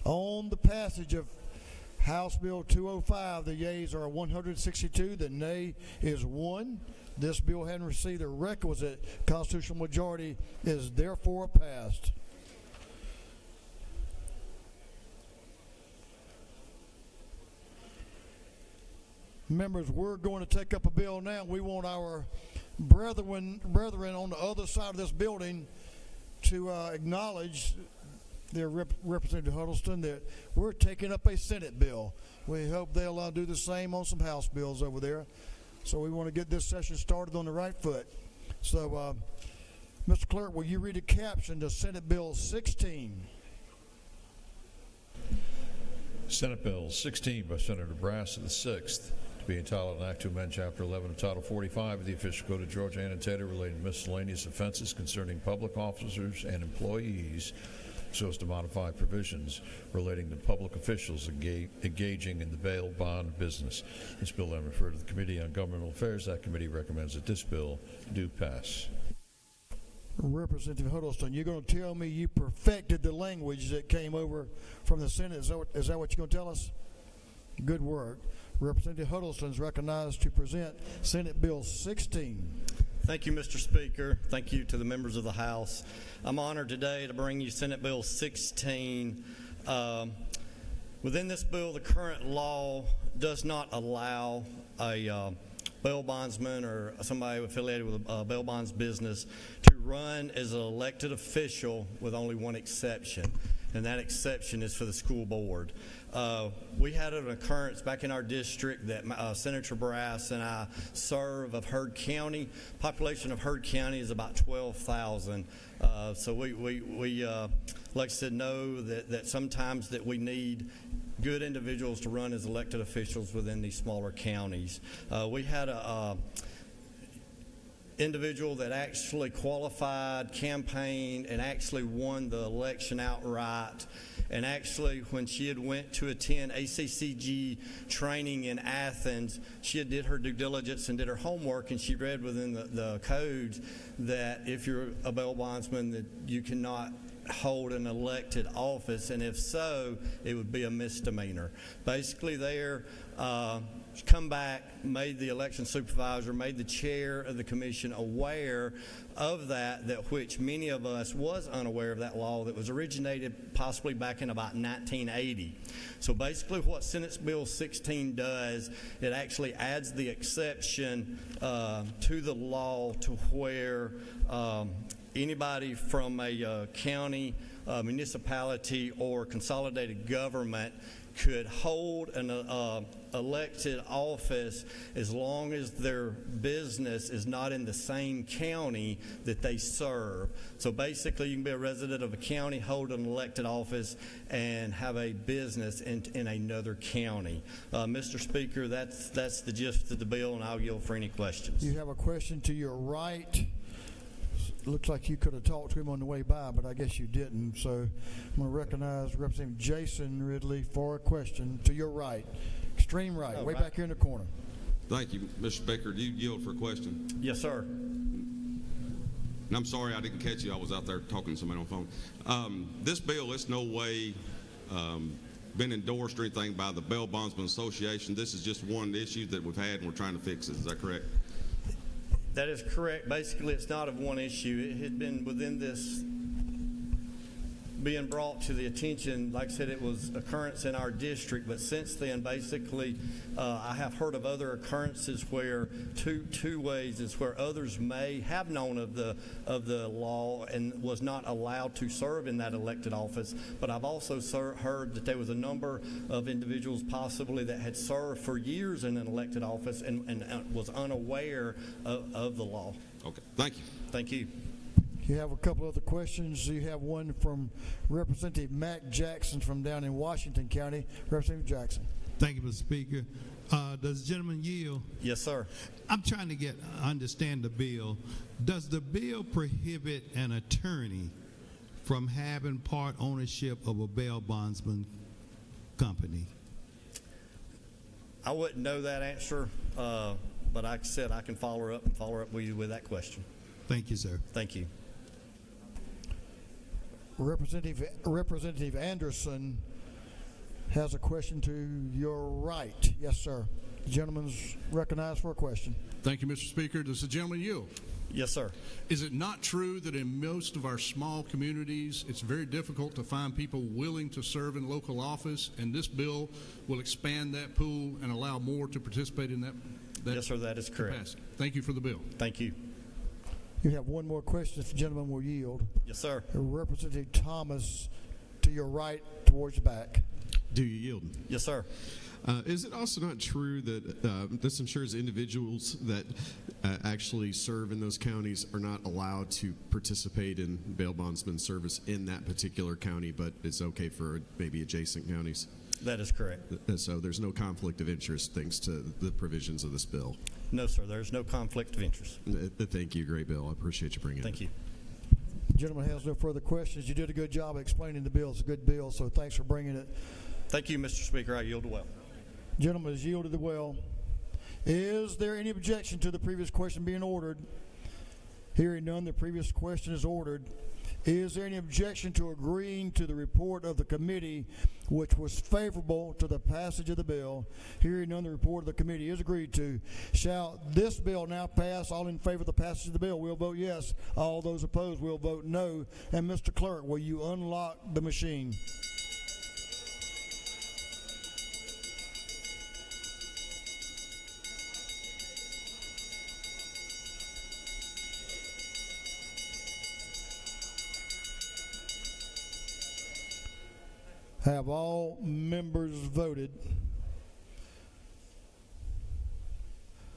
On the passage of House Bill 205, the yeas are 162, the nay is 1. This bill, having received the requisite constitutional majority, is therefore passed. Members, we're going to take up a bill now. We want our brethren on the other side of this building to acknowledge their Representative Huddleston that we're taking up a Senate bill. We hope they'll do the same on some House bills over there. So we want to get this session started on the right foot. So, Mr. Clerk, will you read a caption to Senate Bill 16? Senate Bill 16 by Senator Brass of the 6th. Be entitled an act to amend Chapter 11 of Title 45 of the Official Code of Georgia annotated relating to miscellaneous offenses concerning public officers and employees so as to modify provisions relating to public officials engaging in the bail bond business. This bill then referred to the Committee on Governmental Affairs. That committee recommends that this bill do pass. Representative Huddleston, you're going to tell me you perfected the language that came over from the Senate. Is that what you're going to tell us? Good work. Representative Huddleston is recognized to present Senate Bill 16. Thank you, Mr. Speaker. Thank you to the members of the House. I'm honored today to bring you Senate Bill 16. Within this bill, the current law does not allow a bail bondsman or somebody affiliated with a bail bonds business to run as an elected official with only one exception, and that exception is for the school board. We had an occurrence back in our district that Senator Brass and I serve of Heard County. Population of Heard County is about 12,000. So we like I said, know that sometimes that we need good individuals to run as elected officials within these smaller counties. We had a individual that actually qualified, campaigned, and actually won the election outright. And actually, when she had went to attend ACCG training in Athens, she had did her due diligence and did her homework, and she read within the codes that if you're a bail bondsman, that you cannot hold an elected office, and if so, it would be a misdemeanor. Basically, come back, made the election supervisor, made the chair of the commission aware of that which many of us was unaware of that law that was originated possibly back in about 1980. So basically what Senate Bill 16 does, it actually adds the exception to the law to where anybody from a county, municipality, or consolidated government could hold an elected office as long as their business is not in the same county that they serve. So basically, you can be a resident of a county, hold an elected office, and have a business in another county. Mr. Speaker, that's the gist of the bill, and I'll yield for any questions. You have a question to your right. Looks like you could have talked to him on the way by, but I guess you didn't. So I'm going to recognize Representative Jason Ridley for a question to your right, extreme right, way back here in the corner. Thank you, Mr. Speaker. Do you yield for a question? Yes, sir. And I'm sorry I didn't catch you. I was out there talking to somebody on the phone. This bill is no way been endorsed or anything by the Bail Bondsman Association. This is just one issue that we've had and we're trying to fix it. Is that correct? That is correct. Basically, it's not of one issue. It had been within this being brought to the attention. Like I said, it was occurrence in our district, but since then, basically, I have heard of other occurrences where two ways is where others may have known of the law and was not allowed to serve in that elected office. But I've also heard that there was a number of individuals possibly that had served for years in an elected office and was unaware of the law. Okay. Thank you. Thank you. You have a couple other questions. You have one from Representative Matt Jackson from down in Washington County. Representative Jackson. Thank you, Mr. Speaker. Does the gentleman yield? Yes, sir. I'm trying to understand the bill. Does the bill prohibit an attorney from having part ownership of a bail bondsman company? I wouldn't know that answer, but like I said, I can follow up with you with that question. Thank you, sir. Thank you. Representative Anderson has a question to your right. Yes, sir. The gentleman's recognized for a question. Thank you, Mr. Speaker. Does the gentleman yield? Yes, sir. Is it not true that in most of our small communities, it's very difficult to find people willing to serve in local office, and this bill will expand that pool and allow more to participate in that yes, sir, that is correct. Capacity? Thank you for the bill. Thank you. You have one more question if the gentleman will yield. Yes, sir. Representative Thomas to your right towards the back. Do you yield? Yes, sir. Is it also not true that this ensures individuals that actually serve in those counties are not allowed to participate in bail bondsman service in that particular county, but it's okay for maybe adjacent counties? That is correct. So there's no conflict of interest thanks to the provisions of this bill? No, sir. There's no conflict of interest. Thank you. Great bill. I appreciate you bringing it. Thank you. The gentleman has no further questions. You did a good job explaining the bill. It's a good bill, so thanks for bringing it. Thank you, Mr. Speaker. I yield well. Gentleman has yielded well. Is there any objection to the previous question being ordered? Hearing none, the previous question is ordered. Is there any objection to agreeing to the report of the committee, which was favorable to the passage of the bill? Hearing none, the report of the committee is agreed to. Shall this bill now pass? All in favor of the passage of the bill will vote yes. All those opposed will vote no. And Mr. Clerk, will you unlock the machine? Have all members voted?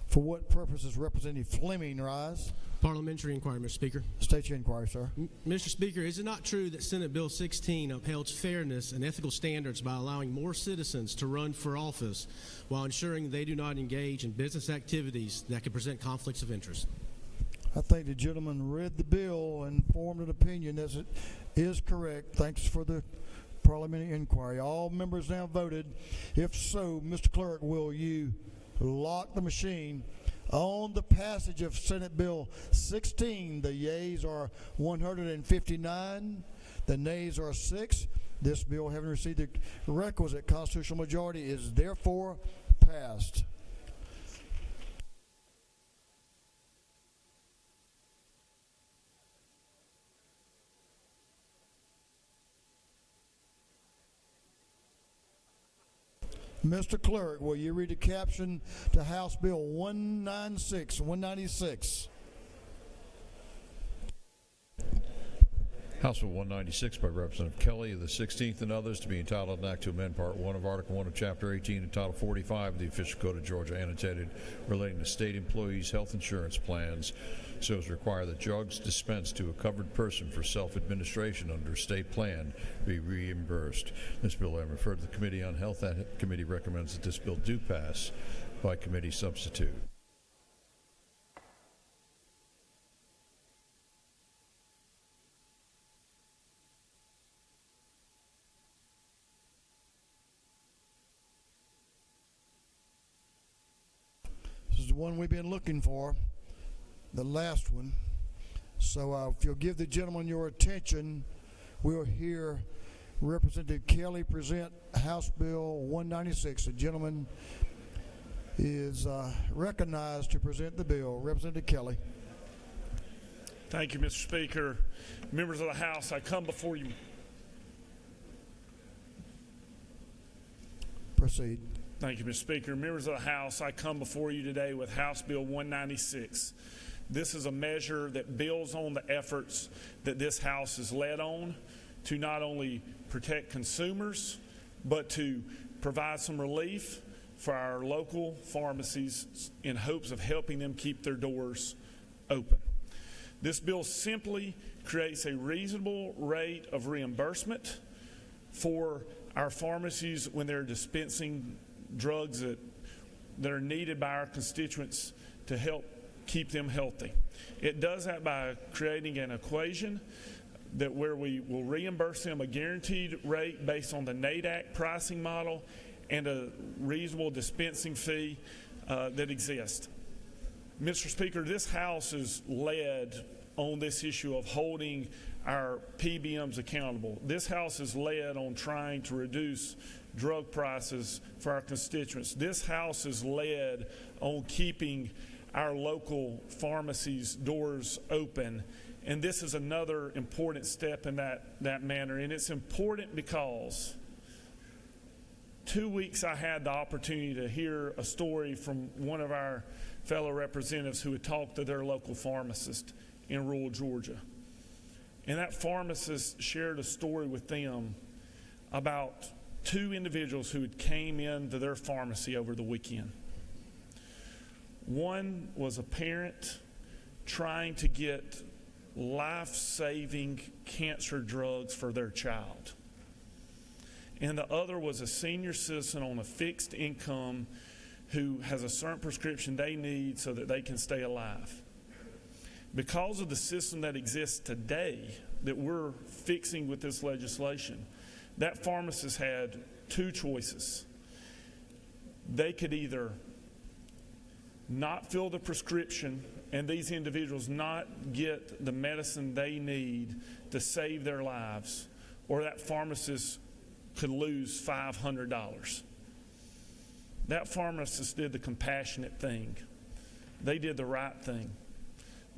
For what purposes Representative Fleming rise? Parliamentary inquiry, Mr. Speaker. State your inquiry, sir. Mr. Speaker, is it not true that Senate Bill 16 upheld fairness and ethical standards by allowing more citizens to run for office while ensuring they do not engage in business activities that could present conflicts of interest? I think the gentleman read the bill and formed an opinion as it is correct. Thanks for the parliamentary inquiry. All members now voted. If so, Mr. Clerk, will you lock the machine on the passage of Senate Bill 16? The yeas are 159. The nays are 6. This bill, having received the requisite constitutional majority, is therefore passed. Mr. Clerk, will you read the caption to House Bill 196? House Bill 196 by Representative Kelly of the 16th and others, to be entitled an act to amend Part 1 of Article 1 of Chapter 18 and Title 45 of the Official Code of Georgia, annotated, relating to state employees' health insurance plans, so as to require that drugs dispensed to a covered person for self-administration under a state plan be reimbursed. This bill I referred to the Committee on Health. That committee recommends that this bill do pass by committee substitute. This is the one we've been looking for, the last one. So if you'll give the gentleman your attention, we'll hear Representative Kelly present House Bill 196. The gentleman is recognized to present the bill. Representative Kelly. Thank you, Mr. Speaker. Members of the House, I come before you. Proceed. Thank you, Mr. Speaker. Members of the House, I come before you today with House Bill 196. This is a measure that builds on the efforts that this House has led on to not only protect consumers, but to provide some relief for our local pharmacies in hopes of helping them keep their doors open. This bill simply creates a reasonable rate of reimbursement for our pharmacies when they're dispensing drugs that are needed by our constituents to help keep them healthy. It does that by creating an equation that where we will reimburse them a guaranteed rate based on the NADAC pricing model and a reasonable dispensing fee that exists. Mr. Speaker, this House is led on this issue of holding our PBMs accountable. This House is led on trying to reduce drug prices for our constituents. This House is led on keeping our local pharmacies' doors open. And this is another important step in that manner. And it's important because 2 weeks I had the opportunity to hear a story from one of our fellow representatives who had talked to their local pharmacist in rural Georgia. And that pharmacist shared a story with them about 2 individuals who had came into their pharmacy over the weekend. One was a parent trying to get life-saving cancer drugs for their child. And the other was a senior citizen on a fixed income who has a certain prescription they need so that they can stay alive. Because of the system that exists today that we're fixing with this legislation, that pharmacist had 2 choices. They could either not fill the prescription and these individuals not get the medicine they need to save their lives, or that pharmacist could lose $500. That pharmacist did the compassionate thing. They did the right thing.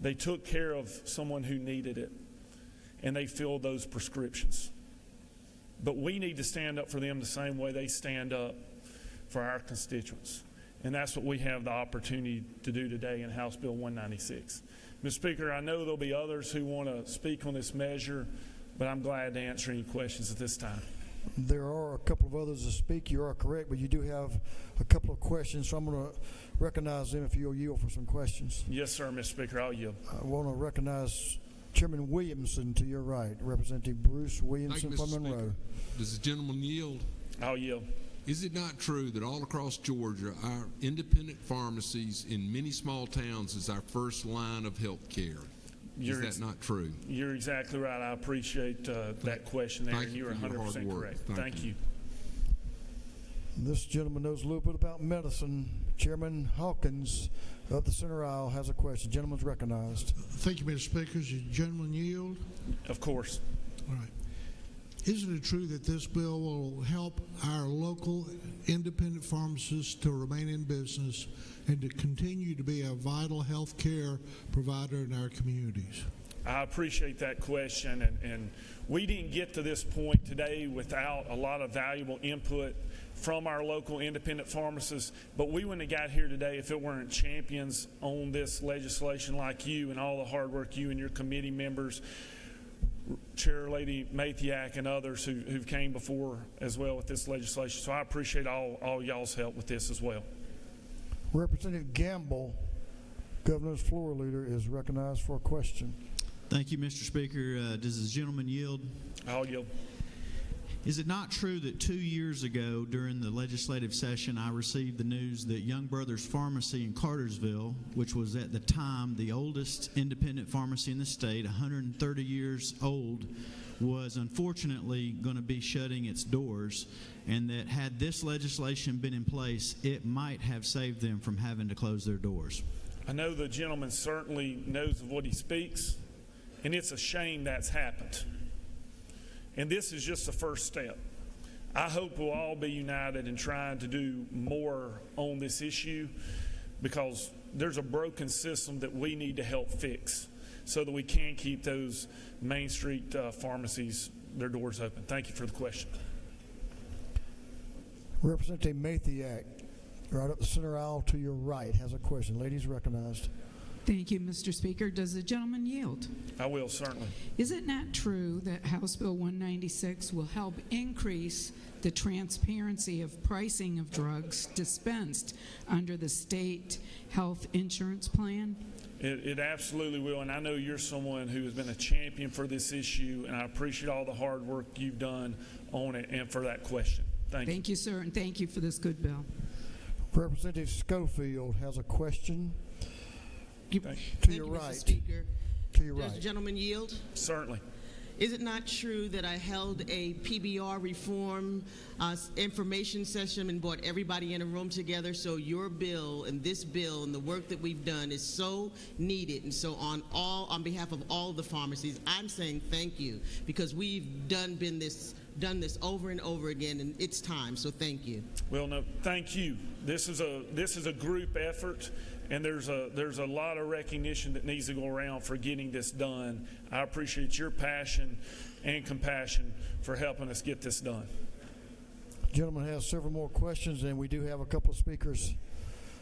They took care of someone who needed it, and they filled those prescriptions. But we need to stand up for them the same way they stand up for our constituents. And that's what we have the opportunity to do today in House Bill 196. Mr. Speaker, I know there'll be others who want to speak on this measure, but I'm glad to answer any questions at this time. There are a couple of others to speak. You are correct, but you do have a couple of questions, so I'm going to recognize them if you'll yield for some questions. Yes, sir, Mr. Speaker, I'll yield. I want to recognize Chairman Williamson to your right, Representative Bruce Williamson from Monroe. Does the gentleman yield? I'll yield. Is it not true that all across Georgia, our independent pharmacies in many small towns is our first line of health care? Is that not true? You're exactly right. I appreciate that question there, and you're 100% correct. Thank you. This gentleman knows a little bit about medicine. Chairman Hawkins of the center aisle has a question. Gentleman's recognized. Thank you, Mr. Speaker. Does the gentleman yield? Of course. All right. Isn't it true that this bill will help our local independent pharmacists to remain in business and to continue to be a vital health care provider in our communities? I appreciate that question, and we didn't get to this point today without a lot of valuable input from our local independent pharmacists, but we wouldn't have got here today if it weren't champions on this legislation like you and all the hard work you and your committee members, Chair Lady Mathiak and others who came before as well with this legislation. So I appreciate all y'all's help with this as well. Representative Gamble, Governor's floor leader, is recognized for a question. Thank you, Mr. Speaker. Does the gentleman yield? I'll yield. Is it not true that 2 years ago during the legislative session I received the news that Young Brothers Pharmacy in Cartersville, which was at the time the oldest independent pharmacy in the state, 130 years old, was unfortunately going to be shutting its doors, and that had this legislation been in place, it might have saved them from having to close their doors? I know the gentleman certainly knows of what he speaks, and it's a shame that's happened. And this is just the first step. I hope we'll all be united in trying to do more on this issue, because there's a broken system that we need to help fix so that we can keep those Main Street pharmacies, their doors open. Thank you for the question. Representative Mathiak, right up the center aisle to your right, has a question. Ladies recognized. Thank you, Mr. Speaker. Does the gentleman yield? I will, certainly. Is it not true that House Bill 196 will help increase the transparency of pricing of drugs dispensed under the state health insurance plan? It absolutely will, and I know you're someone who has been a champion for this issue, and I appreciate all the hard work you've done on it and for that question. Thank you. Thank you, sir, and thank you for this good bill. Representative Schofield has a question. Thank you, Mr. Speaker. To your Does right. the gentleman yield? Certainly. Is it not true that I held a PBR reform information session and brought everybody in a room together? So your bill and this bill and the work that we've done is so needed. And so on behalf of all the pharmacies, I'm saying thank you, because we've done this over and over again, and it's time. So thank you. Well, no, thank you. This is a group effort, and there's a lot of recognition that needs to go around for getting this done. I appreciate your passion and compassion for helping us get this done. Gentleman has several more questions, and we do have a couple of speakers.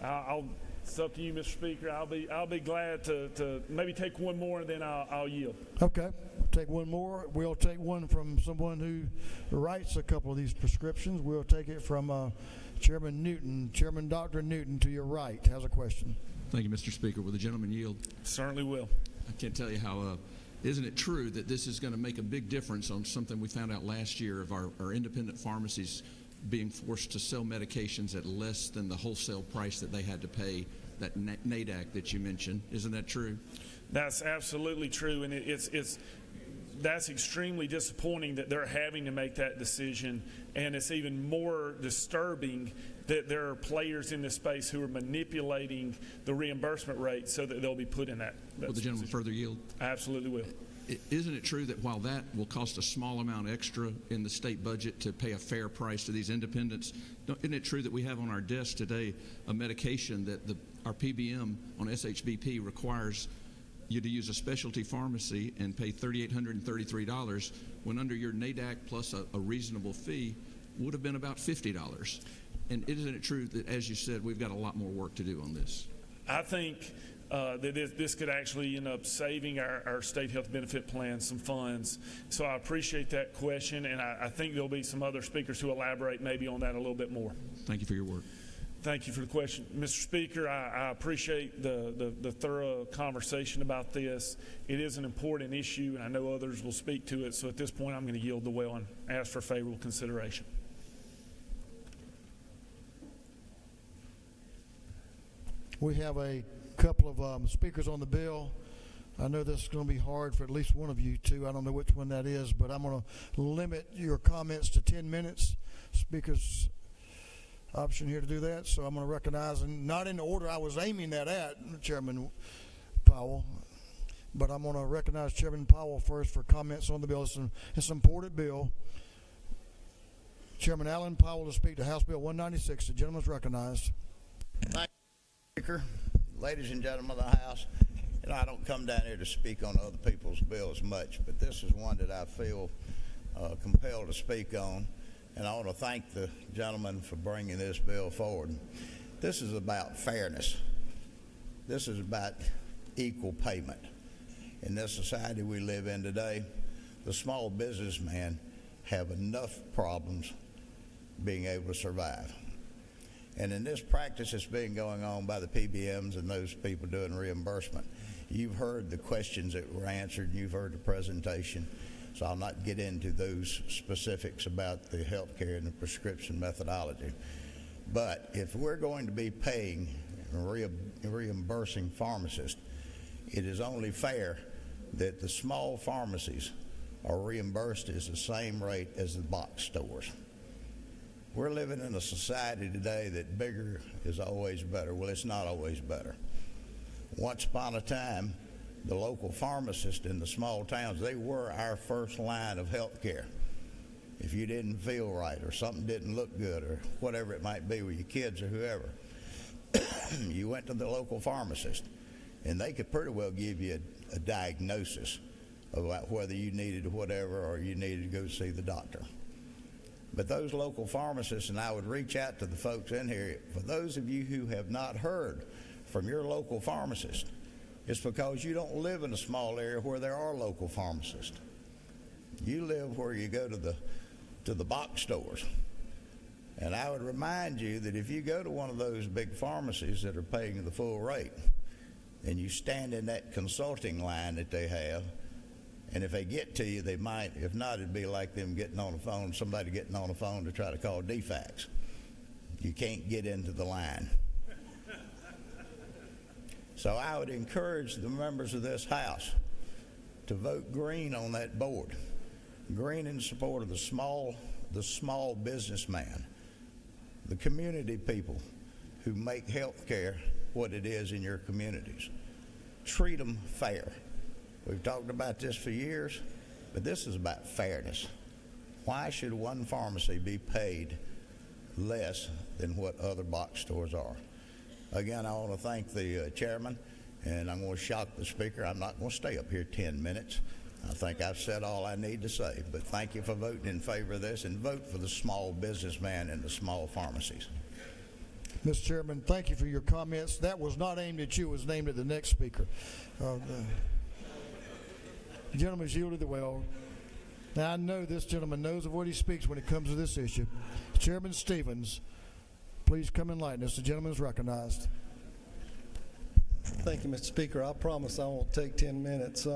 It's up to you, Mr. Speaker. I'll be glad to maybe take one more, and then I'll yield. Okay, we'll take one more. We'll take one from someone who writes a couple of these prescriptions. We'll take it from Chairman Newton. Chairman Dr. Newton, to your right, has a question. Thank you, Mr. Speaker. Will the gentleman yield? Certainly will. I can't tell you how, isn't it true that this is going to make a big difference on something we found out last year of our independent pharmacies being forced to sell medications at less than the wholesale price that they had to pay, that NADAC that you mentioned. Isn't that true? That's absolutely true, and that's extremely disappointing that they're having to make that decision, and it's even more disturbing that there are players in this space who are manipulating the reimbursement rate so that they'll be put in that. Will the gentleman further yield? I absolutely will. Isn't it true that while that will cost a small amount extra in the state budget to pay a fair price to these independents, isn't it true that we have on our desk today a medication that our PBM on SHBP requires you to use a specialty pharmacy and pay $3,833 when under your NADAC plus a reasonable fee would have been about $50? And isn't it true that, as you said, we've got a lot more work to do on this? I think that this could actually end up saving our state health benefit plan some funds. So I appreciate that question, and I think there'll be some other speakers who elaborate maybe on that a little bit more. Thank you for your work. Thank you for the question. Mr. Speaker, I appreciate the thorough conversation about this. It is an important issue, and I know others will speak to it. So at this point, I'm going to yield the well and ask for favorable consideration. We have a couple of speakers on the bill. I know this is going to be hard for at least one of you two. I don't know which one that is, but I'm going to limit your comments to 10 minutes. Speakers option here to do that, so I'm going to recognize, and not in the order I was aiming that at, Chairman Powell, but I'm going to recognize Chairman Powell first for comments on the bill. It's an important bill. Chairman Allen Powell to speak to House Bill 196. The gentleman is recognized. Thank you, Speaker. Ladies and gentlemen of the House, I don't come down here to speak on other people's bills much, but this is one that I feel compelled to speak on. And I want to thank the gentleman for bringing this bill forward. This is about fairness. This is about equal payment. In this society we live in today, the small businessmen have enough problems being able to survive. And in this practice that's been going on by the PBMs and those people doing reimbursement, you've heard the questions that were answered, and you've heard the presentation. So I'll not get into those specifics about the health care and the prescription methodology. But if we're going to be paying and reimbursing pharmacists, it is only fair that the small pharmacies are reimbursed at the same rate as the box stores. We're living in a society today that bigger is always better. Well, it's not always better. Once upon a time, the local pharmacists in the small towns, they were our first line of health care. If you didn't feel right or something didn't look good or whatever it might be with your kids or whoever, you went to the local pharmacist, and they could pretty well give you a diagnosis about whether you needed whatever or you needed to go see the doctor. But those local pharmacists, and I would reach out to the folks in here, for those of you who have not heard from your local pharmacist, it's because you don't live in a small area where there are local pharmacists. You live where you go to the box stores. And I would remind you that if you go to one of those big pharmacies that are paying the full rate, and you stand in that consulting line that they have, and if they get to you, they might. If not, it'd be like them getting on the phone, somebody getting on the phone to try to call DFAX. You can't get into the line. So I would encourage the members of this House to vote green on that board. Green in support of the small businessman, the community people who make health care what it is in your communities. Treat them fair. We've talked about this for years, but this is about fairness. Why should one pharmacy be paid less than what other box stores are? Again, I want to thank the chairman, and I'm going to shock the speaker. I'm not going to stay up here 10 minutes. I think I've said all I need to say, but thank you for voting in favor of this, and vote for the small businessman and the small pharmacies. Mr. Chairman, thank you for your comments. That was not aimed at you. It was aimed at the next speaker. The gentleman's yielded the well. Now, I know this gentleman knows of what he speaks when it comes to this issue. Chairman Stevens, please come enlighten us. The gentleman is recognized. Thank you, Mr. Speaker. I promise I won't take 10 minutes.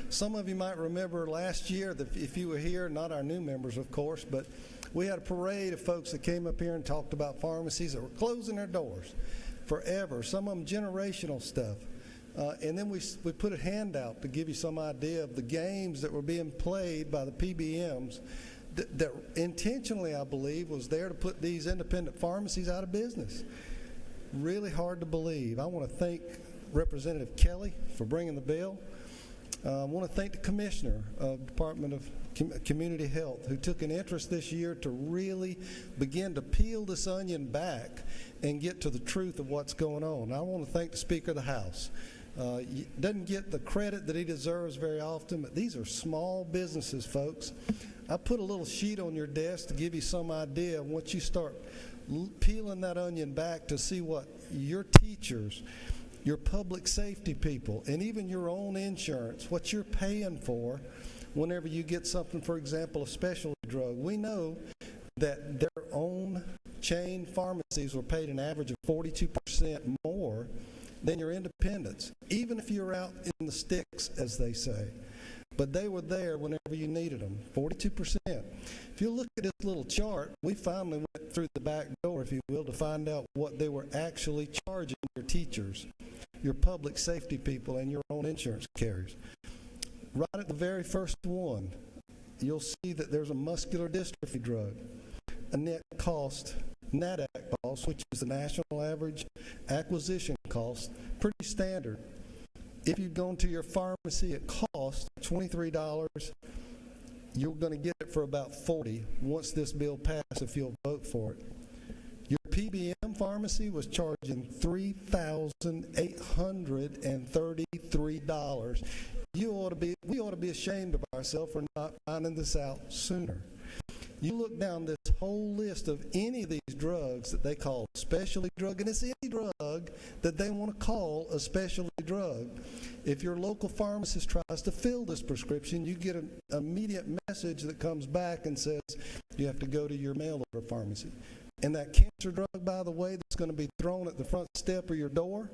Some of you might remember last year, that if you were here, not our new members, of course, but we had a parade of folks that came up here and talked about pharmacies that were closing their doors forever, some of them generational stuff. And then we put a handout to give you some idea of the games that were being played by the PBMs that intentionally, I believe, was there to put these independent pharmacies out of business. Really hard to believe. I want to thank Representative Kelly for bringing the bill. I want to thank the Commissioner of Department of Community Health, who took an interest this year to really begin to peel this onion back and get to the truth of what's going on. I want to thank the Speaker of the House. Doesn't get the credit that he deserves very often, but these are small businesses, folks. I put a little sheet on your desk to give you some idea. Once you start peeling that onion back to see what your teachers, your public safety people, and even your own insurance, what you're paying for whenever you get something, for example, a specialty drug. We know that their own chain pharmacies were paid an average of 42% more than your independents, even if you're out in the sticks, as they say. But they were there whenever you needed them, 42%. If you look at this little chart, we finally went through the back door, if you will, to find out what they were actually charging your teachers, your public safety people, and your own insurance carriers. Right at the very first one, you'll see that there's a muscular dystrophy drug, a net cost, NADAC cost, which is the national average acquisition cost, pretty standard. If you'd gone to your pharmacy, it cost $23. You're going to get it for about $40 once this bill passes if you'll vote for it. Your PBM pharmacy was charging $3,833. We ought to be ashamed of ourselves for not finding this out sooner. You look down this whole list of any of these drugs that they call specialty drug, and it's any drug that they want to call a specialty drug. If your local pharmacist tries to fill this prescription, you get an immediate message that comes back and says you have to go to your mail order pharmacy. And that cancer drug, by the way, that's going to be thrown at the front step of your door,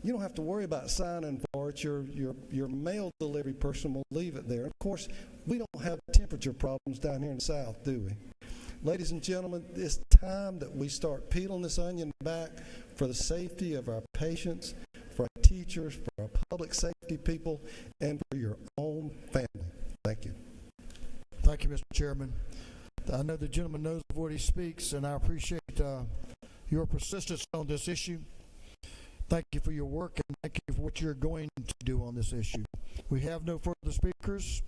you don't have to worry about signing for it. Your mail delivery person will leave it there. Of course, we don't have temperature problems down here in the South, do we? Ladies and gentlemen, it's time that we start peeling this onion back for the safety of our patients, for our teachers, for our public safety people, and for your own family. Thank you. Thank you, Mr. Chairman. I know the gentleman knows what he speaks, and I appreciate your persistence on this issue. Thank you for your work, and thank you for what you're going to do on this issue. We have no further speakers.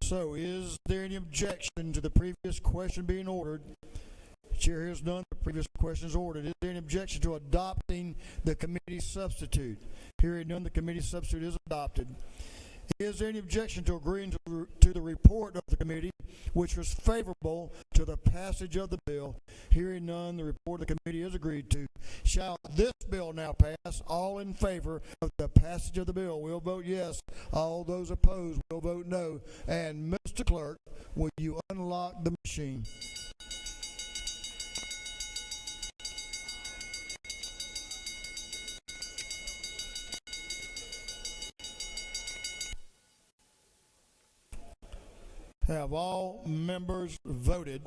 So, is there any objection to the previous question being ordered? Chair hears none. The previous question is ordered. Is there any objection to adopting the committee substitute? Hearing none, the committee substitute is adopted. Is there any objection to agreeing to the report of the committee, which was favorable to the passage of the bill? Hearing none, the report of the committee is agreed to. Shall this bill now pass? All in favor of the passage of the bill will vote yes. All those opposed will vote no. And Mr. Clerk, will you unlock the machine? Have all members voted?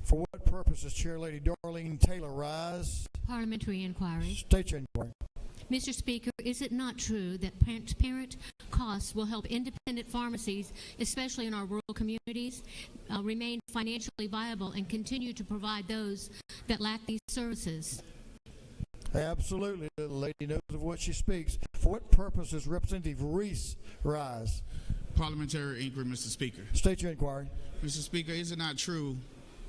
For what purpose does Chair Lady Darlene Taylor rise? Parliamentary inquiry. State your inquiry. Mr. Speaker, is it not true that transparent costs will help independent pharmacies, especially in our rural communities, remain financially viable and continue to provide those that lack these services? Absolutely. The lady knows of what she speaks. For what purpose does Representative Reese rise? Parliamentary inquiry, Mr. Speaker. State your inquiry. Mr. Speaker, is it not true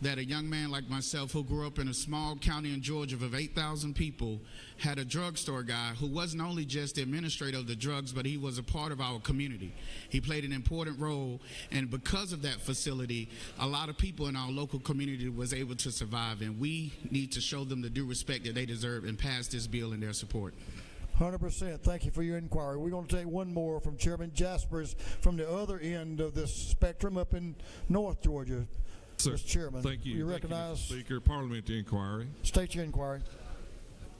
that a young man like myself who grew up in a small county in Georgia of 8,000 people had a drugstore guy who wasn't only just the administrator of the drugs, but he was a part of our community. He played an important role, and because of that facility, a lot of people in our local community was able to survive, and we need to show them the due respect that they deserve and pass this bill in their support. 100%. Thank you for your inquiry. We're going to take one more from Chairman Jaspers from the other end of this spectrum up in North Georgia. Sir, Mr. Chairman, thank you. You recognize? Thank you, Mr. Speaker. Parliamentary inquiry. State your inquiry.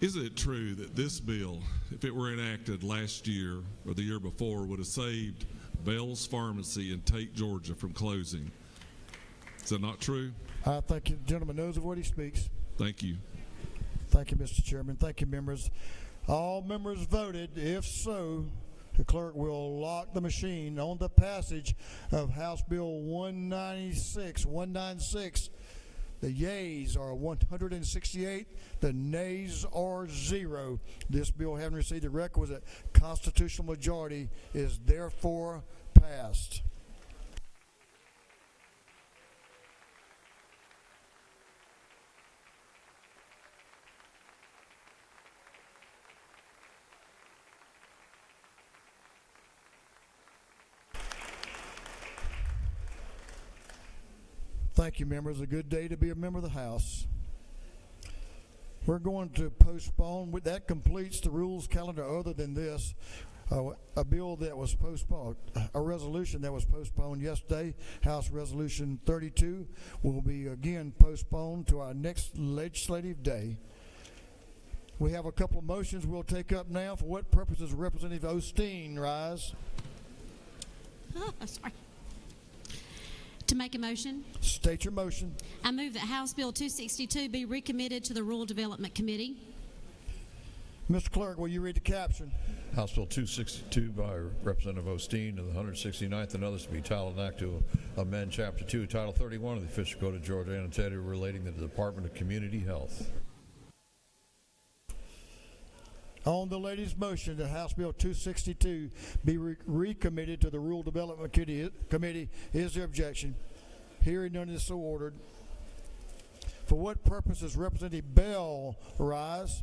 Is it true that this bill, if it were enacted last year or the year before, would have saved Bell's Pharmacy in Tate, Georgia from closing? Is that not true? I think the gentleman knows of what he speaks. Thank you. Thank you, Mr. Chairman. Thank you, members. All members voted. If so, the clerk will lock the machine on the passage of House Bill 196. The yeas are 168. The nays are 0. This bill, having received the requisite constitutional majority, is therefore passed. Thank you, members. A good day to be a member of the House. We're going to postpone. That completes the rules calendar. Other than this, a bill that was postponed, a resolution that was postponed yesterday, House Resolution 32, will be again postponed to our next legislative day. We have a couple of motions we'll take up now. For what purposes, Representative Osteen, rise. Sorry. To make a motion? State your motion. I move that House Bill 262 be recommitted to the Rural Development Committee. Mr. Clerk, will you read the caption? House Bill 262 by Representative Osteen of the 169th and others to be titled an act to amend Chapter 2, Title 31 of the Official Code of Georgia annotated relating to the Department of Community Health. On the lady's motion that House Bill 262 be recommitted to the Rural Development Committee, is there objection? Hearing none is so ordered. For what purposes, Representative Bell, rise.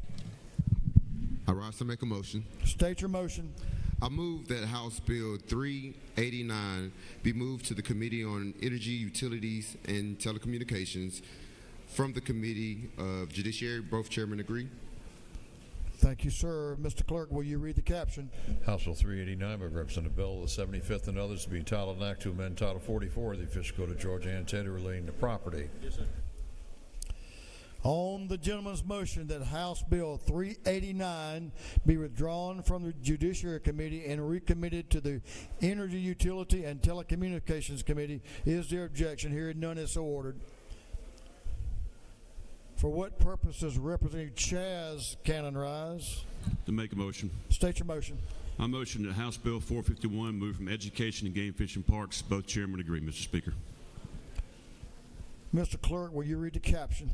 I rise to make a motion. State your motion. I move that House Bill 389 be moved to the Committee on Energy, Utilities, and Telecommunications from the Committee of Judiciary. Both chairmen agree. Thank you, sir. Mr. Clerk, will you read the caption? House Bill 389 by Representative Bell of the 75th and others to be titled an act to amend Title 44 of the Official Code of Georgia annotated relating to property. Yes, sir. On the gentleman's motion that House Bill 389 be withdrawn from the Judiciary Committee and recommitted to the Energy, Utility, and Telecommunications Committee, is there objection? Hearing none is so ordered. For what purposes, Representative Chaz Cannon, rise. To make a motion. State your motion. I motion that House Bill 451 move from Education and Game Fishing Parks. Both chairmen agree, Mr. Speaker. Mr. Clerk, will you read the caption?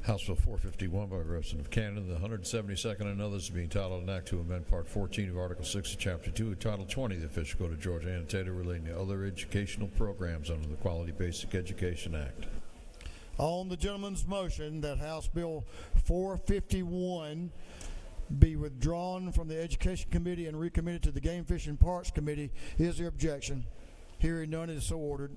House Bill 451 by Representative Cannon, the 172nd and others being titled an act to amend Part 14 of Article 6 of Chapter 2 of Title 20 of the Official Code of Georgia annotated relating to other educational programs under the Quality Basic Education Act. On the gentleman's motion that House Bill 451 be withdrawn from the Education Committee and recommitted to the Game Fish and Parks Committee, is there objection? Hearing none, it is so ordered.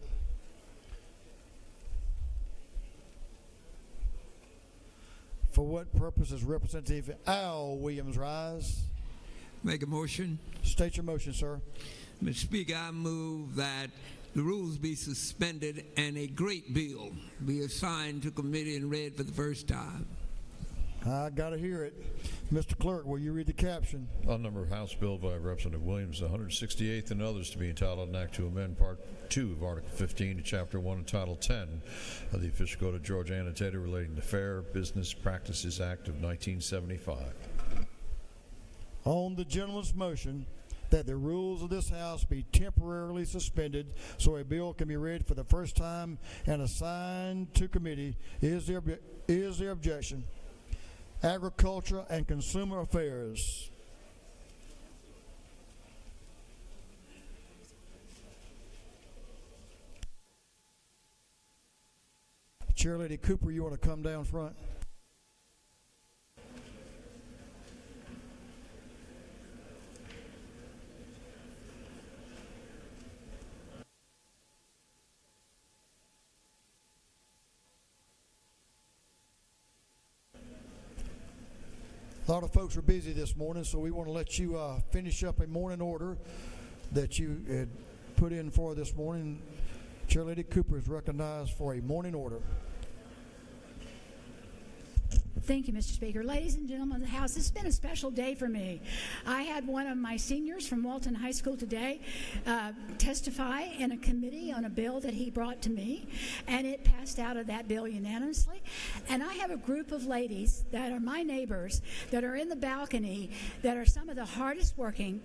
For what purposes, Representative Al Williams, rise. Make a motion. State your motion, sir. Mr. Speaker, I move that the rules be suspended and a great bill be assigned to committee and read for the first time. I got to hear it. Mr. Clerk, will you read the caption? On number of House Bill by Representative Williams, the 168th and others to be entitled an act to amend Part 2 of Article 15 to Chapter 1 of Title 10 of the Official Code of Georgia annotated relating to Fair Business Practices Act of 1975. On the gentleman's motion that the rules of this House be temporarily suspended so a bill can be read for the first time and assigned to committee, is there objection? Agriculture and Consumer Affairs. Chair Lady Cooper, you want to come down front? A lot of folks are busy this morning, so we want to let you finish up a morning order that you had put in for this morning. Chair Lady Cooper is recognized for a morning order. Thank you, Mr. Speaker. Ladies and gentlemen of the House, it's been a special day for me. I had one of my seniors from Walton High School today testify in a committee on a bill that he brought to me, and it passed out of that bill unanimously. And I have a group of ladies that are my neighbors that are in the balcony that are some of the hardest working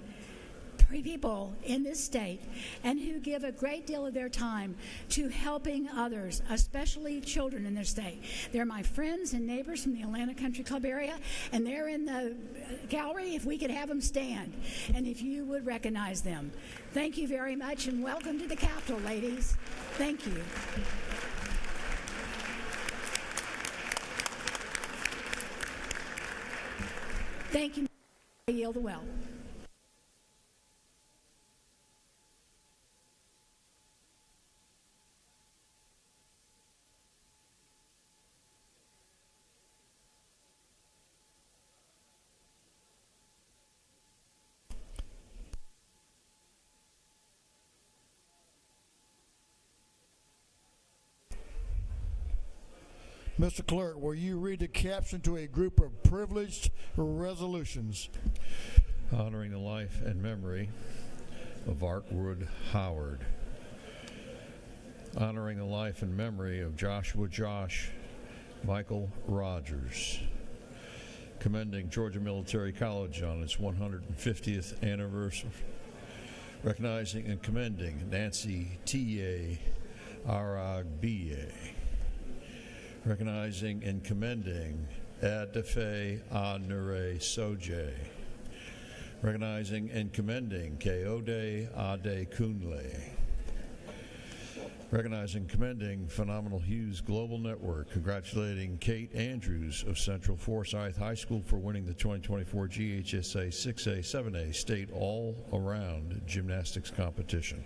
people in this state and who give a great deal of their time to helping others, especially children in this state. They're my friends and neighbors from the Atlanta Country Club area, and they're in the gallery. If we could have them stand, and if you would recognize them. Thank you very much, and welcome to the Capitol, ladies. Thank you. Thank you. I yield the well. Mr. Clerk, will you read the caption to a group of privileged resolutions? Honoring the life and memory of Artwood Howard. Honoring the life and memory of Joshua Michael Rogers. Commending Georgia Military College on its 150th anniversary. Recognizing and commending Nancy T.A. Aragbiye. Recognizing and commending Adefe Anure Soje. Recognizing and commending Keode Adekunle. Recognizing and commending Phenomenal Hughes Global Network. Congratulating Kate Andrews of Central Forsyth High School for winning the 2024 GHSA 6A 7A State All-Around Gymnastics Competition.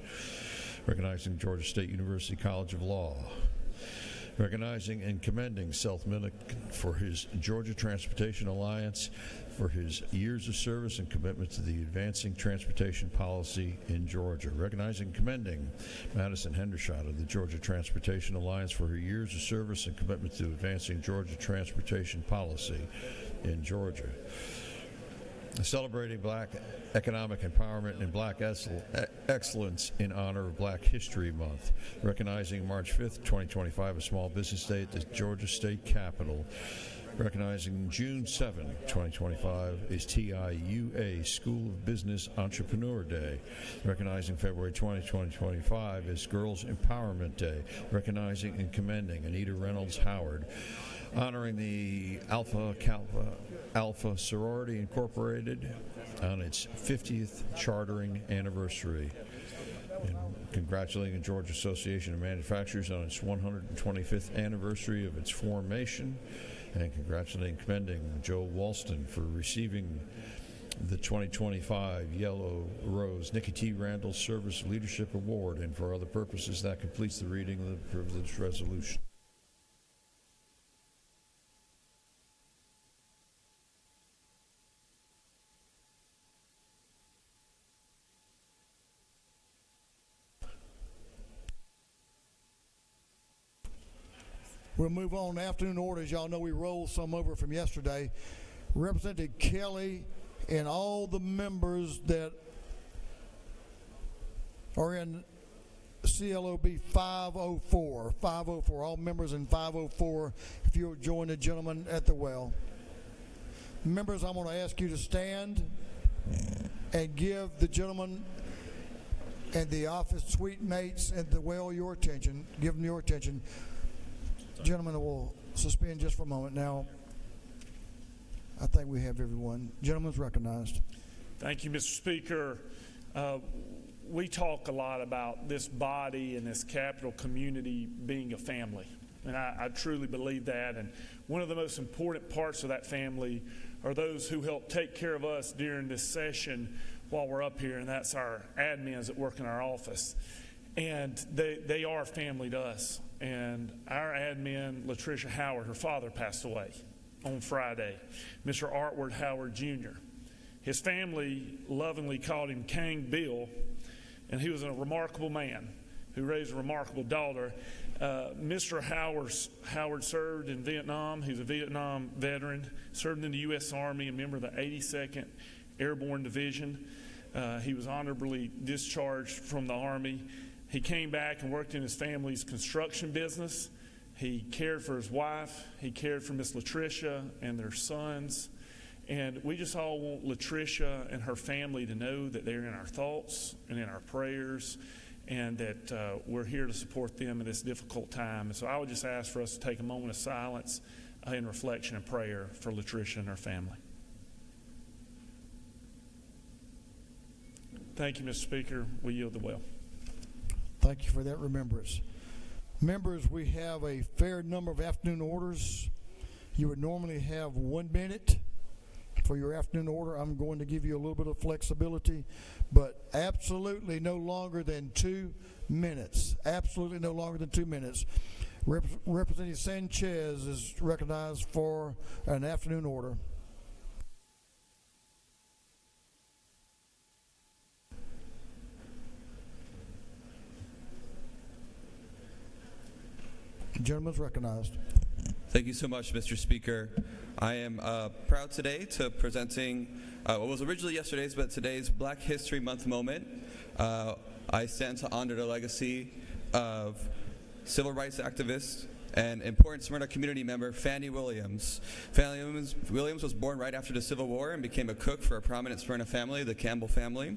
Recognizing Georgia State University College of Law. Recognizing and commending Seth Minnick for his Georgia Transportation Alliance for his years of service and commitment to the advancing transportation policy in Georgia. Recognizing and commending Madison Hendershot of the Georgia Transportation Alliance for her years of service and commitment to advancing Georgia transportation policy in Georgia. Celebrating Black economic empowerment and Black excellence in honor of Black History Month. Recognizing March 5th, 2025, a Small Business Day at the Georgia State Capitol. Recognizing June 7, 2025, is TIUA School of Business Entrepreneur Day. Recognizing February 20, 2025, is Girls Empowerment Day. Recognizing and commending Anita Reynolds Howard. Honoring the Alpha Kappa Alpha Sorority Incorporated on its 50th chartering anniversary. And congratulating the Georgia Association of Manufacturers on its 125th anniversary of its formation. And congratulating and commending Joe Walston for receiving the 2025 Yellow Rose Nikki T. Randall Service Leadership Award. And for other purposes, that completes the reading of the privileged resolution. We'll move on to afternoon orders. Y'all know we rolled some over from yesterday. Representative Kelly and all the members that are in CLOB 504, all members in 504, if you'll join the gentleman at the well. Members, I'm going to ask you to stand and give the gentleman and the office suite mates at the well your attention. Give them your attention. Gentlemen, will suspend just for a moment. Now, I think we have everyone. Gentleman's recognized. Thank you, Mr. Speaker. We talk a lot about this body and this Capitol community being a family, and I truly believe that. And one of the most important parts of that family are those who help take care of us during this session while we're up here, and that's our admins that work in our office. And they are family to us. And our admin, Latricia Howard, her father passed away on Friday, Mr. Artwood Howard Jr. His family lovingly called him King Bill, and he was a remarkable man. who raised a remarkable daughter. Mr. Howard served in Vietnam. He's a Vietnam veteran, served in the U.S. Army, a member of the 82nd Airborne Division. He was honorably discharged from the Army. He came back and worked in his family's construction business. He cared for his wife. He cared for Miss Latricia and their sons. And we just all want Latricia and her family to know that they're in our thoughts and in our prayers, and that we're here to support them in this difficult time. And so I would just ask for us to take a moment of silence in reflection and prayer for Latricia and her family. Thank you, Mr. Speaker. We yield the well. Thank you for that remembrance. Members, we have a fair number of afternoon orders. You would normally have 1 minute for your afternoon order. I'm going to give you a little bit of flexibility, but absolutely no longer than 2 minutes. Absolutely no longer than 2 minutes. Representative Sanchez is recognized for an afternoon order. The gentleman's recognized. Thank you so much, Mr. Speaker. I am proud today to presenting what was originally yesterday's, but today's Black History Month moment. I stand to honor the legacy of civil rights activist and important Smyrna community member Fannie Williams. Fannie Williams was born right after the Civil War and became a cook for a prominent Smyrna family, the Campbell family.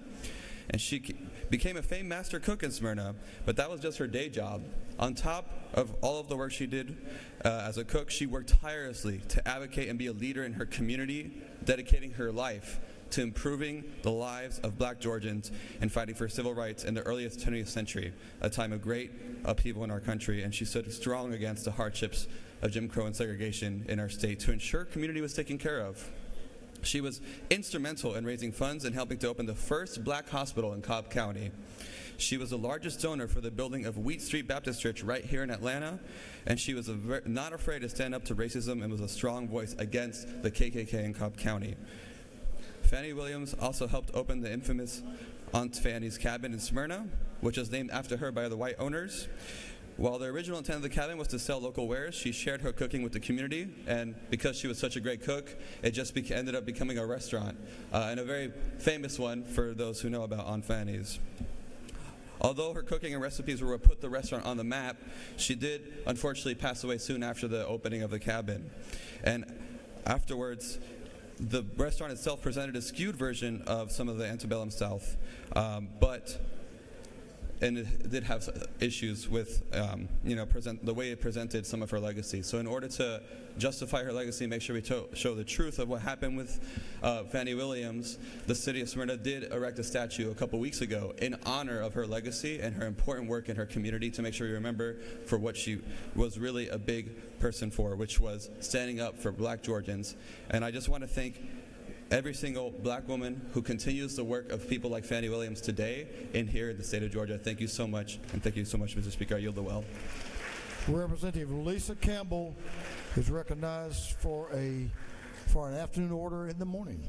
And she became a famed master cook in Smyrna, but that was just her day job. On top of all of the work she did as a cook, she worked tirelessly to advocate and be a leader in her community, dedicating her life to improving the lives of Black Georgians and fighting for civil rights in the earliest 20th century, a time of great upheaval in our country. And she stood strong against the hardships of Jim Crow and segregation in our state to ensure community was taken care of. She was instrumental in raising funds and helping to open the first Black hospital in Cobb County. She was the largest donor for the building of Wheat Street Baptist Church right here in Atlanta, and she was not afraid to stand up to racism and was a strong voice against the KKK in Cobb County. Fannie Williams also helped open the infamous Aunt Fannie's cabin in Smyrna, which was named after her by the white owners. While the original intent of the cabin was to sell local wares, she shared her cooking with the community, and because she was such a great cook, it just ended up becoming a restaurant, and a very famous one for those who know about Aunt Fanny's. Although her cooking and recipes were what put the restaurant on the map, she did unfortunately pass away soon after the opening of the cabin. And afterwards, the restaurant itself presented a skewed version of some of the antebellum South, and it did have issues with, the way it presented some of her legacy. So in order to justify her legacy and make sure we show the truth of what happened with Fannie Williams, the city of Smyrna did erect a statue a couple weeks ago in honor of her legacy and her important work in her community to make sure we remember for what she was really a big person for, which was standing up for Black Georgians. And I just want to thank every single Black woman who continues the work of people like Fannie Williams today here in the state of Georgia. Thank you so much, and thank you so much, Mr. Speaker. I yield the well. Representative Lisa Campbell is recognized for an afternoon order in the morning.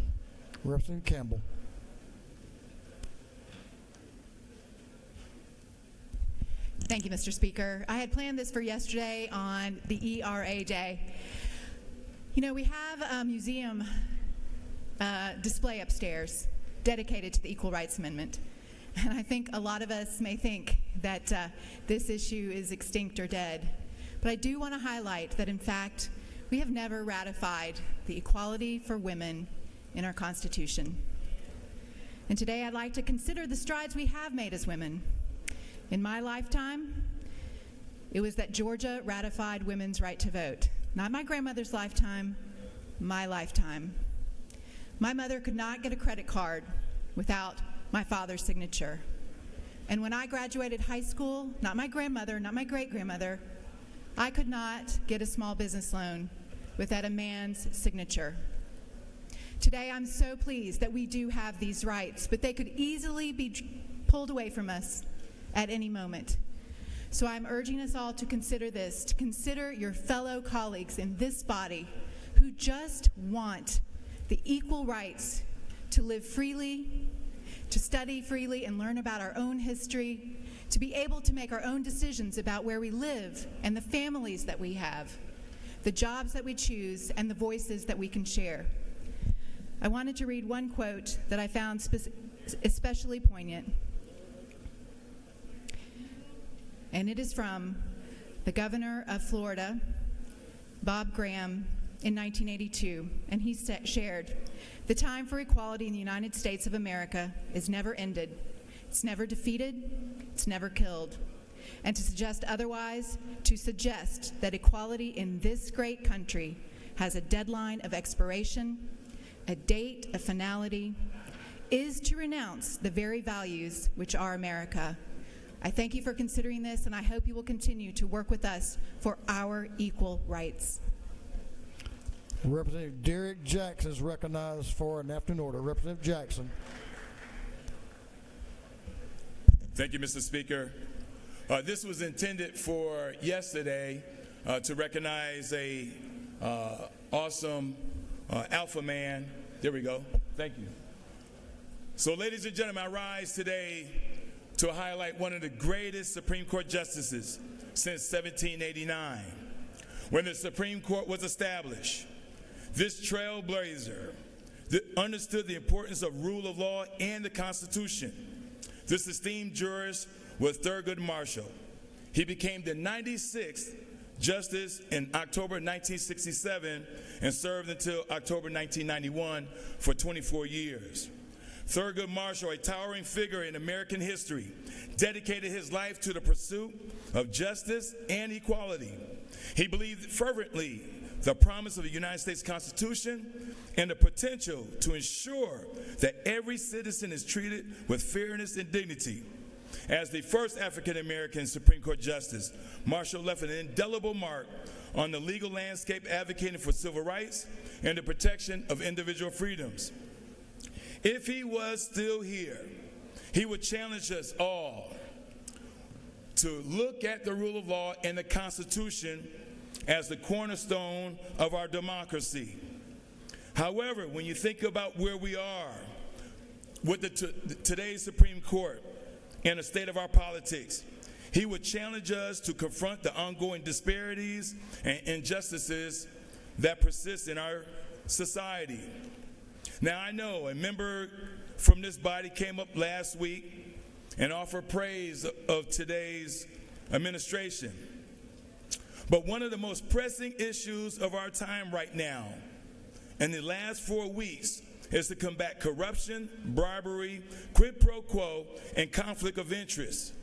Representative Campbell. Thank you, Mr. Speaker. I had planned this for yesterday on the ERA Day. You know, we have a museum display upstairs dedicated to the Equal Rights Amendment. And I think a lot of us may think that this issue is extinct or dead. But I do want to highlight that, in fact, we have never ratified the equality for women in our Constitution. And today I'd like to consider the strides we have made as women. In my lifetime, it was that Georgia ratified women's right to vote. Not my grandmother's lifetime, my lifetime. My mother could not get a credit card without my father's signature. And when I graduated high school, not my grandmother, not my great-grandmother, I could not get a small business loan without a man's signature. Today, I'm so pleased that we do have these rights, but they could easily be pulled away from us at any moment. So I'm urging us all to consider this, to consider your fellow colleagues in this body who just want the equal rights to live freely, to study freely and learn about our own history, to be able to make our own decisions about where we live and the families that we have, the jobs that we choose, and the voices that we can share. I wanted to read one quote that I found especially poignant. And it is from the governor of Florida, Bob Graham, in 1982. And he shared, "The time for equality in the United States of America is never ended. It's never defeated. It's never killed. And to suggest otherwise, to suggest that equality in this great country has a deadline of expiration, a date of finality, is to renounce the very values which are America." I thank you for considering this, and I hope you will continue to work with us for our equal rights. Representative Derek Jackson is recognized for an afternoon order. Representative Jackson. Thank you, Mr. Speaker. This was intended for yesterday to recognize a awesome alpha man. There we go. Thank you. So, ladies and gentlemen, I rise today to highlight one of the greatest Supreme Court justices since 1789, when the Supreme Court was established. This trailblazer understood the importance of rule of law and the Constitution. This esteemed jurist was Thurgood Marshall. He became the 96th justice in October 1967 and served until October 1991 for 24 years. Thurgood Marshall, a towering figure in American history, dedicated his life to the pursuit of justice and equality. He believed fervently the promise of the United States Constitution and the potential to ensure that every citizen is treated with fairness and dignity. As the first African-American Supreme Court justice, Marshall left an indelible mark on the legal landscape, advocating for civil rights and the protection of individual freedoms. If he was still here, he would challenge us all to look at the rule of law and the Constitution as the cornerstone of our democracy. However, when you think about where we are with today's Supreme Court and the state of our politics, he would challenge us to confront the ongoing disparities and injustices that persist in our society. Now, I know a member from this body came up last week and offered praise of today's administration. But one of the most pressing issues of our time right now, in the last 4 weeks, is to combat corruption, bribery, quid pro quo, and conflict of interest.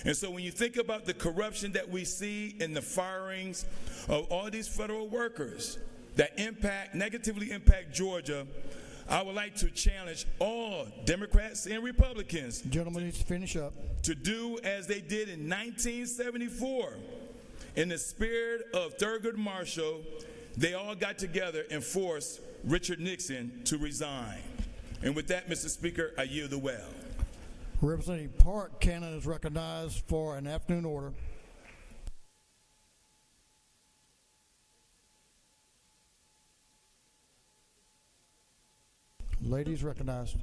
And so when you think about the corruption that we see in the firings of all these federal workers that negatively impact Georgia, I would like to challenge all Democrats and Republicans. Gentlemen, needs to finish up. To do as they did in 1974. In the spirit of Thurgood Marshall, they all got together and forced Richard Nixon to resign. And with that, Mr. Speaker, I yield the well. Representative Park Cannon is recognized for an afternoon order. Ladies recognized.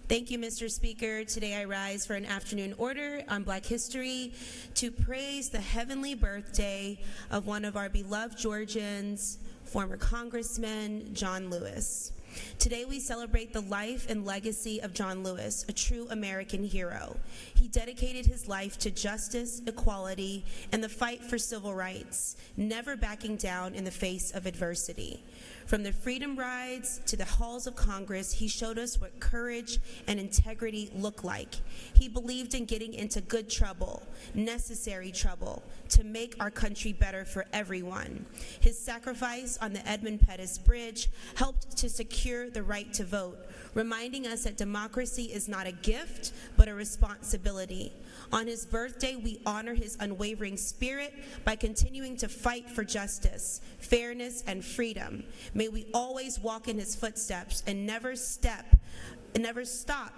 Thank you, Mr. Speaker. Today I rise for an afternoon order on Black history to praise the heavenly birthday of one of our beloved Georgians, former Congressman John Lewis. Today we celebrate the life and legacy of John Lewis, a true American hero. He dedicated his life to justice, equality, and the fight for civil rights, never backing down in the face of adversity. From the freedom rides to the halls of Congress, he showed us what courage and integrity look like. He believed in getting into good trouble, necessary trouble, to make our country better for everyone. His sacrifice on the Edmund Pettus Bridge helped to secure the right to vote, reminding us that democracy is not a gift, but a responsibility. On his birthday, we honor his unwavering spirit by continuing to fight for justice, fairness, and freedom. May we always walk in his footsteps and never step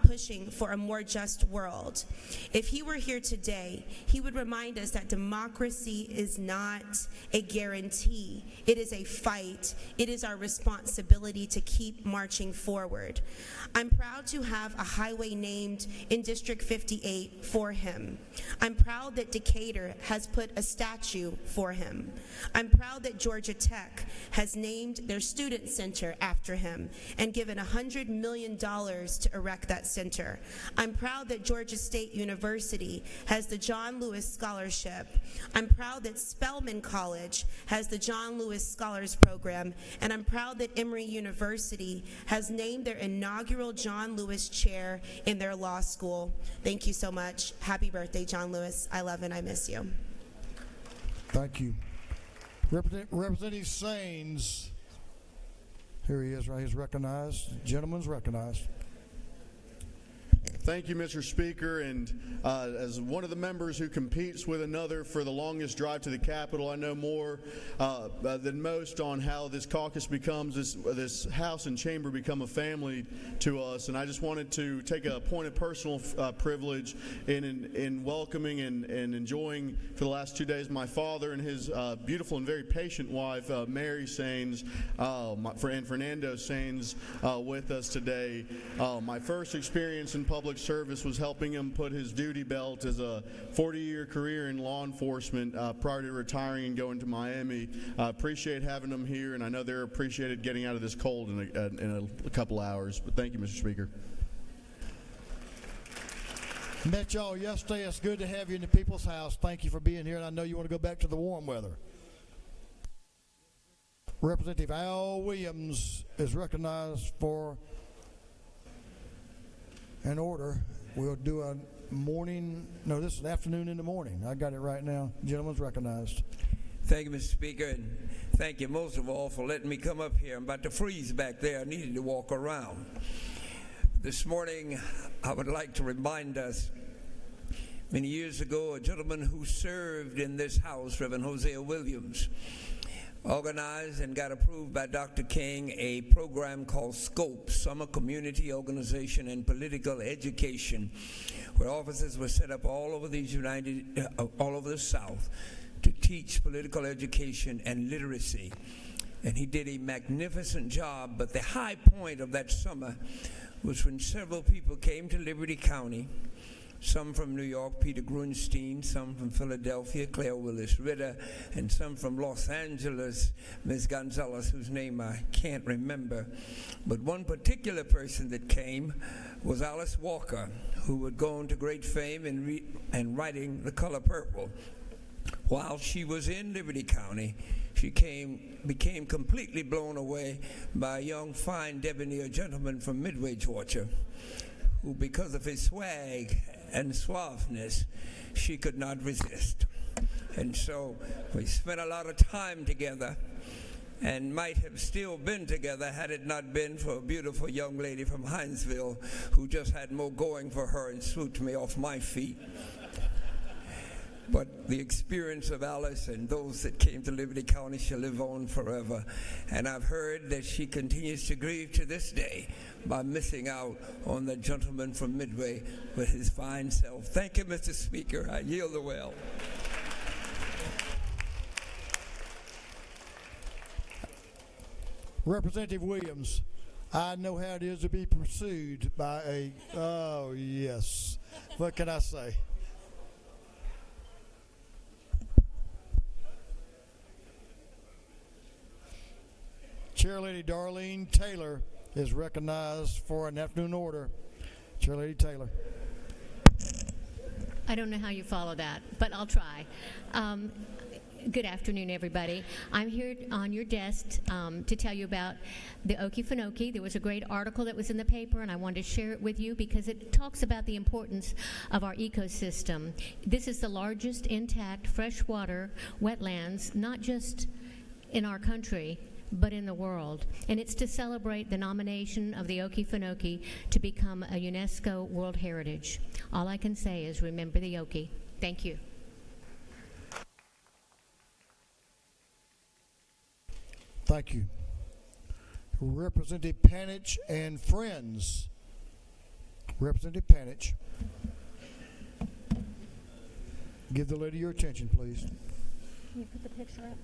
pushing for a more just world. If he were here today, he would remind us that democracy is not a guarantee. It is a fight. It is our responsibility to keep marching forward. I'm proud to have a highway named in District 58 for him. I'm proud that Decatur has put a statue for him. I'm proud that Georgia Tech has named their student center after him and given $100 million to erect that center. I'm proud that Georgia State University has the John Lewis Scholarship. I'm proud that Spelman College has the John Lewis Scholars Program, and I'm proud that Emory University has named their inaugural John Lewis Chair in their law school. Thank you so much. Happy birthday, John Lewis. I love and I miss you. Thank you. Representative Saines, here he is, right? He's recognized. Gentleman's recognized. Thank you, Mr. Speaker. And as one of the members who competes with another for the longest drive to the Capitol, I know more than most on how this caucus becomes, this House and Chamber become a family to us. And I just wanted to take a point of personal privilege in welcoming and enjoying for the last 2 days my father and his beautiful and very patient wife, Mary Saines, and Fernando Saines with us today. My first experience in public service was helping him put his duty belt as a 40-year career in law enforcement prior to retiring and going to Miami. I appreciate having them here, and I know they're appreciated getting out of this cold in a couple hours. But thank you, Mr. Speaker. Met y'all yesterday. It's good to have you in the People's House. Thank you for being here, and I know you want to go back to the warm weather. Representative Al Williams is recognized for an order. We'll do a this is an afternoon in the morning. I got it right now. Gentleman's recognized. Thank you, Mr. Speaker, and thank you most of all for letting me come up here. I'm about to freeze back there. I needed to walk around. This morning, I would like to remind us, many years ago, a gentleman who served in this House, Reverend Hosea Williams, organized and got approved by Dr. King a program called SCOPE, Summer Community Organization and Political Education, where offices were set up all over all over the South to teach political education and literacy. And he did a magnificent job, but the high point of that summer was when several people came to Liberty County, some from New York, Peter Grunstein, some from Philadelphia, Claire Willis Ritter, and some from Los Angeles, Ms. Gonzalez, whose name I can't remember. But one particular person that came was Alice Walker, who would go on to great fame in writing The Color Purple. While she was in Liberty County, she became completely blown away by a young, fine, debonair gentleman from Midway, Georgia, who, because of his swag and suaveness, she could not resist. And so we spent a lot of time together and might have still been together had it not been for a beautiful young lady from Hinesville who just had more going for her and swooped me off my feet. But the experience of Alice and those that came to Liberty County shall live on forever. And I've heard that she continues to grieve to this day by missing out on the gentleman from Midway with his fine self. Thank you, Mr. Speaker. I yield the well. Representative Williams, I know how it is to be pursued by oh yes, what can I say? Chairlady Darlene Taylor is recognized for an afternoon order. Chairlady Taylor. I don't know how you follow that, but I'll try. Good afternoon, everybody. I'm here on your desk to tell you about the Okefenokee. There was a great article that was in the paper, and I wanted to share it with you because it talks about the importance of our ecosystem. This is the largest intact freshwater wetlands, not just in our country, but in the world. And it's to celebrate the nomination of the Okefenokee to become a UNESCO World Heritage. All I can say is remember the Okie. Thank you. Thank you. Representative Panich and friends Representative Panich. Give the lady your attention, please. Can you put the picture up?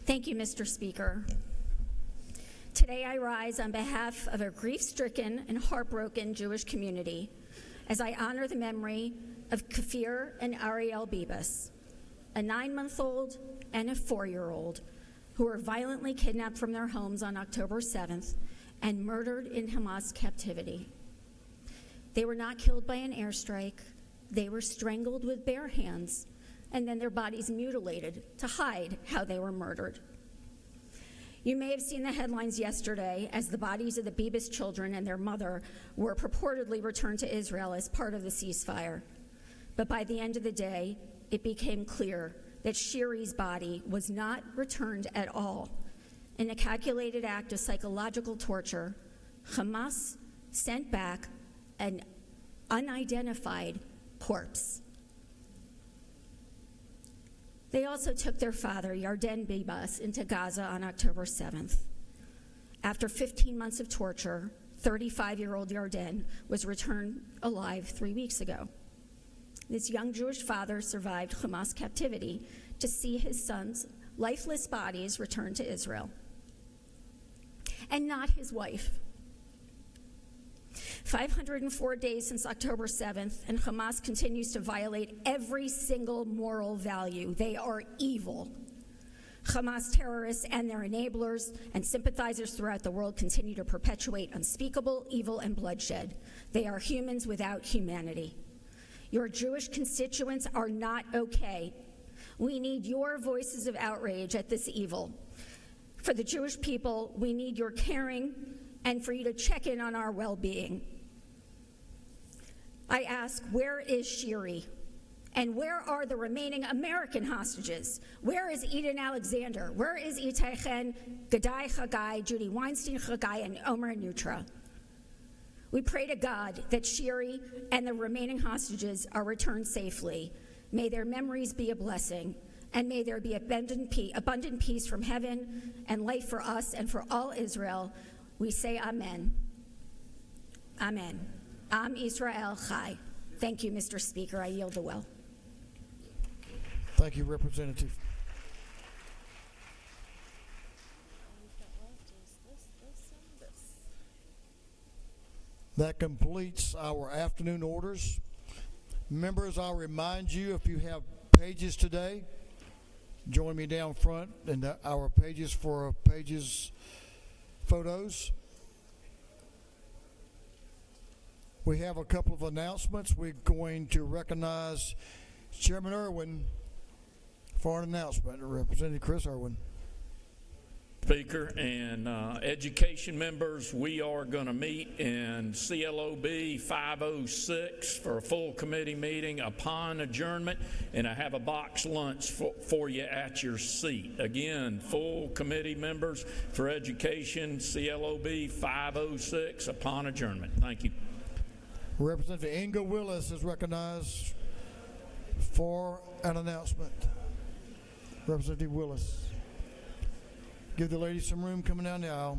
Thank you, Mr. Speaker. Today I rise on behalf of a grief-stricken and heartbroken Jewish community as I honor the memory of Kfir and Ariel Bibas, a 9-month-old and a 4-year-old who were violently kidnapped from their homes on October 7th and murdered in Hamas captivity. They were not killed by an airstrike. They were strangled with bare hands and then their bodies mutilated to hide how they were murdered. You may have seen the headlines yesterday as the bodies of the Bibas children and their mother were purportedly returned to Israel as part of the ceasefire. But by the end of the day, it became clear that Shiri's body was not returned at all. In a calculated act of psychological torture, Hamas sent back an unidentified corpse. They also took their father, Yarden Bibas, into Gaza on October 7th. After 15 months of torture, 35-year-old Yarden was returned alive 3 weeks ago. This young Jewish father survived Hamas captivity to see his son's lifeless bodies returned to Israel, and not his wife. 504 days since October 7th, and Hamas continues to violate every single moral value. They are evil. Hamas terrorists and their enablers and sympathizers throughout the world continue to perpetuate unspeakable evil and bloodshed. They are humans without humanity. Your Jewish constituents are not okay. We need your voices of outrage at this evil. For the Jewish people, we need your caring and for you to check in on our well-being. I ask, where is Shiri? And where are the remaining American hostages? Where is Eden Alexander? Where is Itai Chen, Gadai Chagai, Judy Weinstein Chagai, and Omer Nutra? We pray to God that Shiri and the remaining hostages are returned safely. May their memories be a blessing, and may there be abundant peace from heaven and life for us and for all Israel. We say amen. Amen. Am Israel Chai. Thank you, Mr. Speaker. I yield the well. Thank you, Representative. That completes our afternoon orders. Members, I'll remind you, if you have pages today, join me down front in our pages for pages photos. We have a couple of announcements. We're going to recognize Chairman Irwin for an announcement. Representative Chris Irwin. Speaker and education members, we are going to meet in CLOB 506 for a full committee meeting upon adjournment, and I have a box lunch for you at your seat. Again, full committee members for education, CLOB 506 upon adjournment. Thank you. Representative Inga Willis is recognized for an announcement. Representative Willis. Give the lady some room coming down the aisle.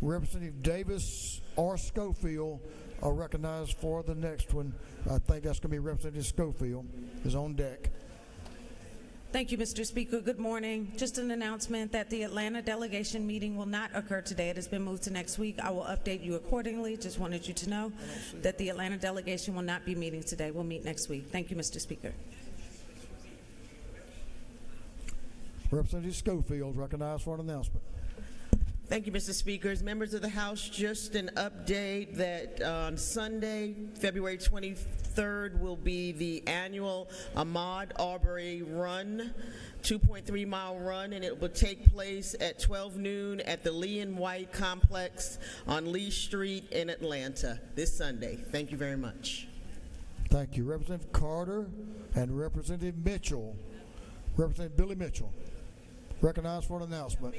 Representative Davis or Schofield are recognized for the next one. I think that's going to be Representative Schofield is on deck. Thank you, Mr. Speaker. Good morning. Just an announcement that the Atlanta delegation meeting will not occur today. It has been moved to next week. I will update you accordingly. Just wanted you to know that the Atlanta delegation will not be meeting today. We'll meet next week. Thank you, Mr. Speaker. Representative Schofield recognized for an announcement. Thank you, Mr. Speakers. Members of the House, just an update that on Sunday, February 23rd, will be the annual Ahmaud Arbery Run, 2.3-mile run, and it will take place at 12 noon at the Lee and White Complex on Lee Street in Atlanta this Sunday. Thank you very much. Thank you. Representative Carter and Representative Mitchell. Representative Billy Mitchell recognized for an announcement.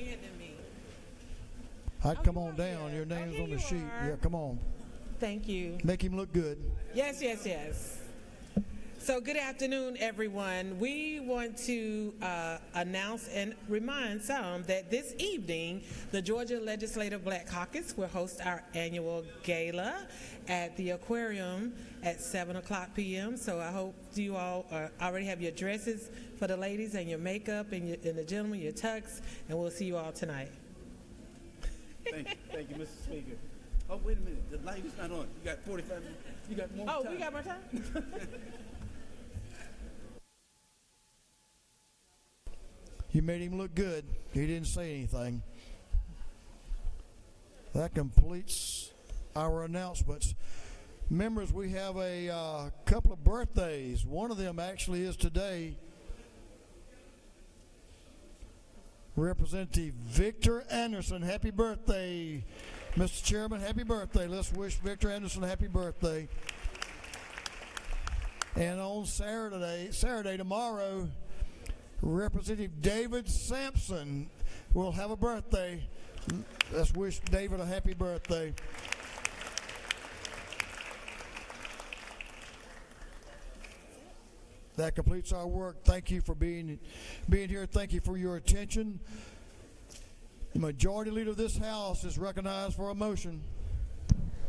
I'd come on down. Your name's on the sheet. Yeah, come on. Thank you. Make him look good. Yes, yes, yes. So good afternoon, everyone. We want to announce and remind some that this evening, the Georgia Legislative Black Caucus will host our annual gala at the aquarium at 7 o'clock p.m. So I hope you all already have your dresses for the ladies and your makeup and the gentlemen, your tux, and we'll see you all tonight. Thank you, Mr. Speaker. Oh, wait a minute. The light is not on. You got 45 minutes. You got more time. Oh, we got more time? You made him look good. He didn't say anything. That completes our announcements. Members, we have a couple of birthdays. One of them actually is today. Representative Victor Anderson, happy birthday. Mr. Chairman, happy birthday. Let's wish Victor Anderson happy birthday. And on Saturday tomorrow, Representative David Sampson will have a birthday. Let's wish David a happy birthday. That completes our work. Thank you for being here. Thank you for your attention. The majority leader of this House is recognized for a motion.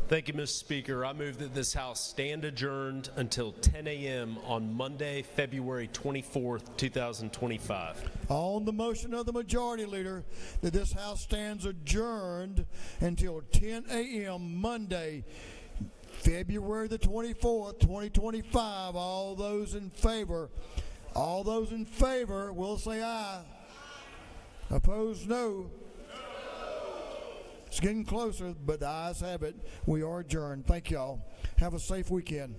Thank you, Mr. Speaker. I move that this House stand adjourned until 10 a.m. on Monday, February 24th, 2025. On the motion of the majority leader that this House stands adjourned until 10 a.m. Monday, February the 24th, 2025. All those in favor will say aye. Opposed, no. It's getting closer, but the ayes have it. We are adjourned. Thank y'all. Have a safe weekend.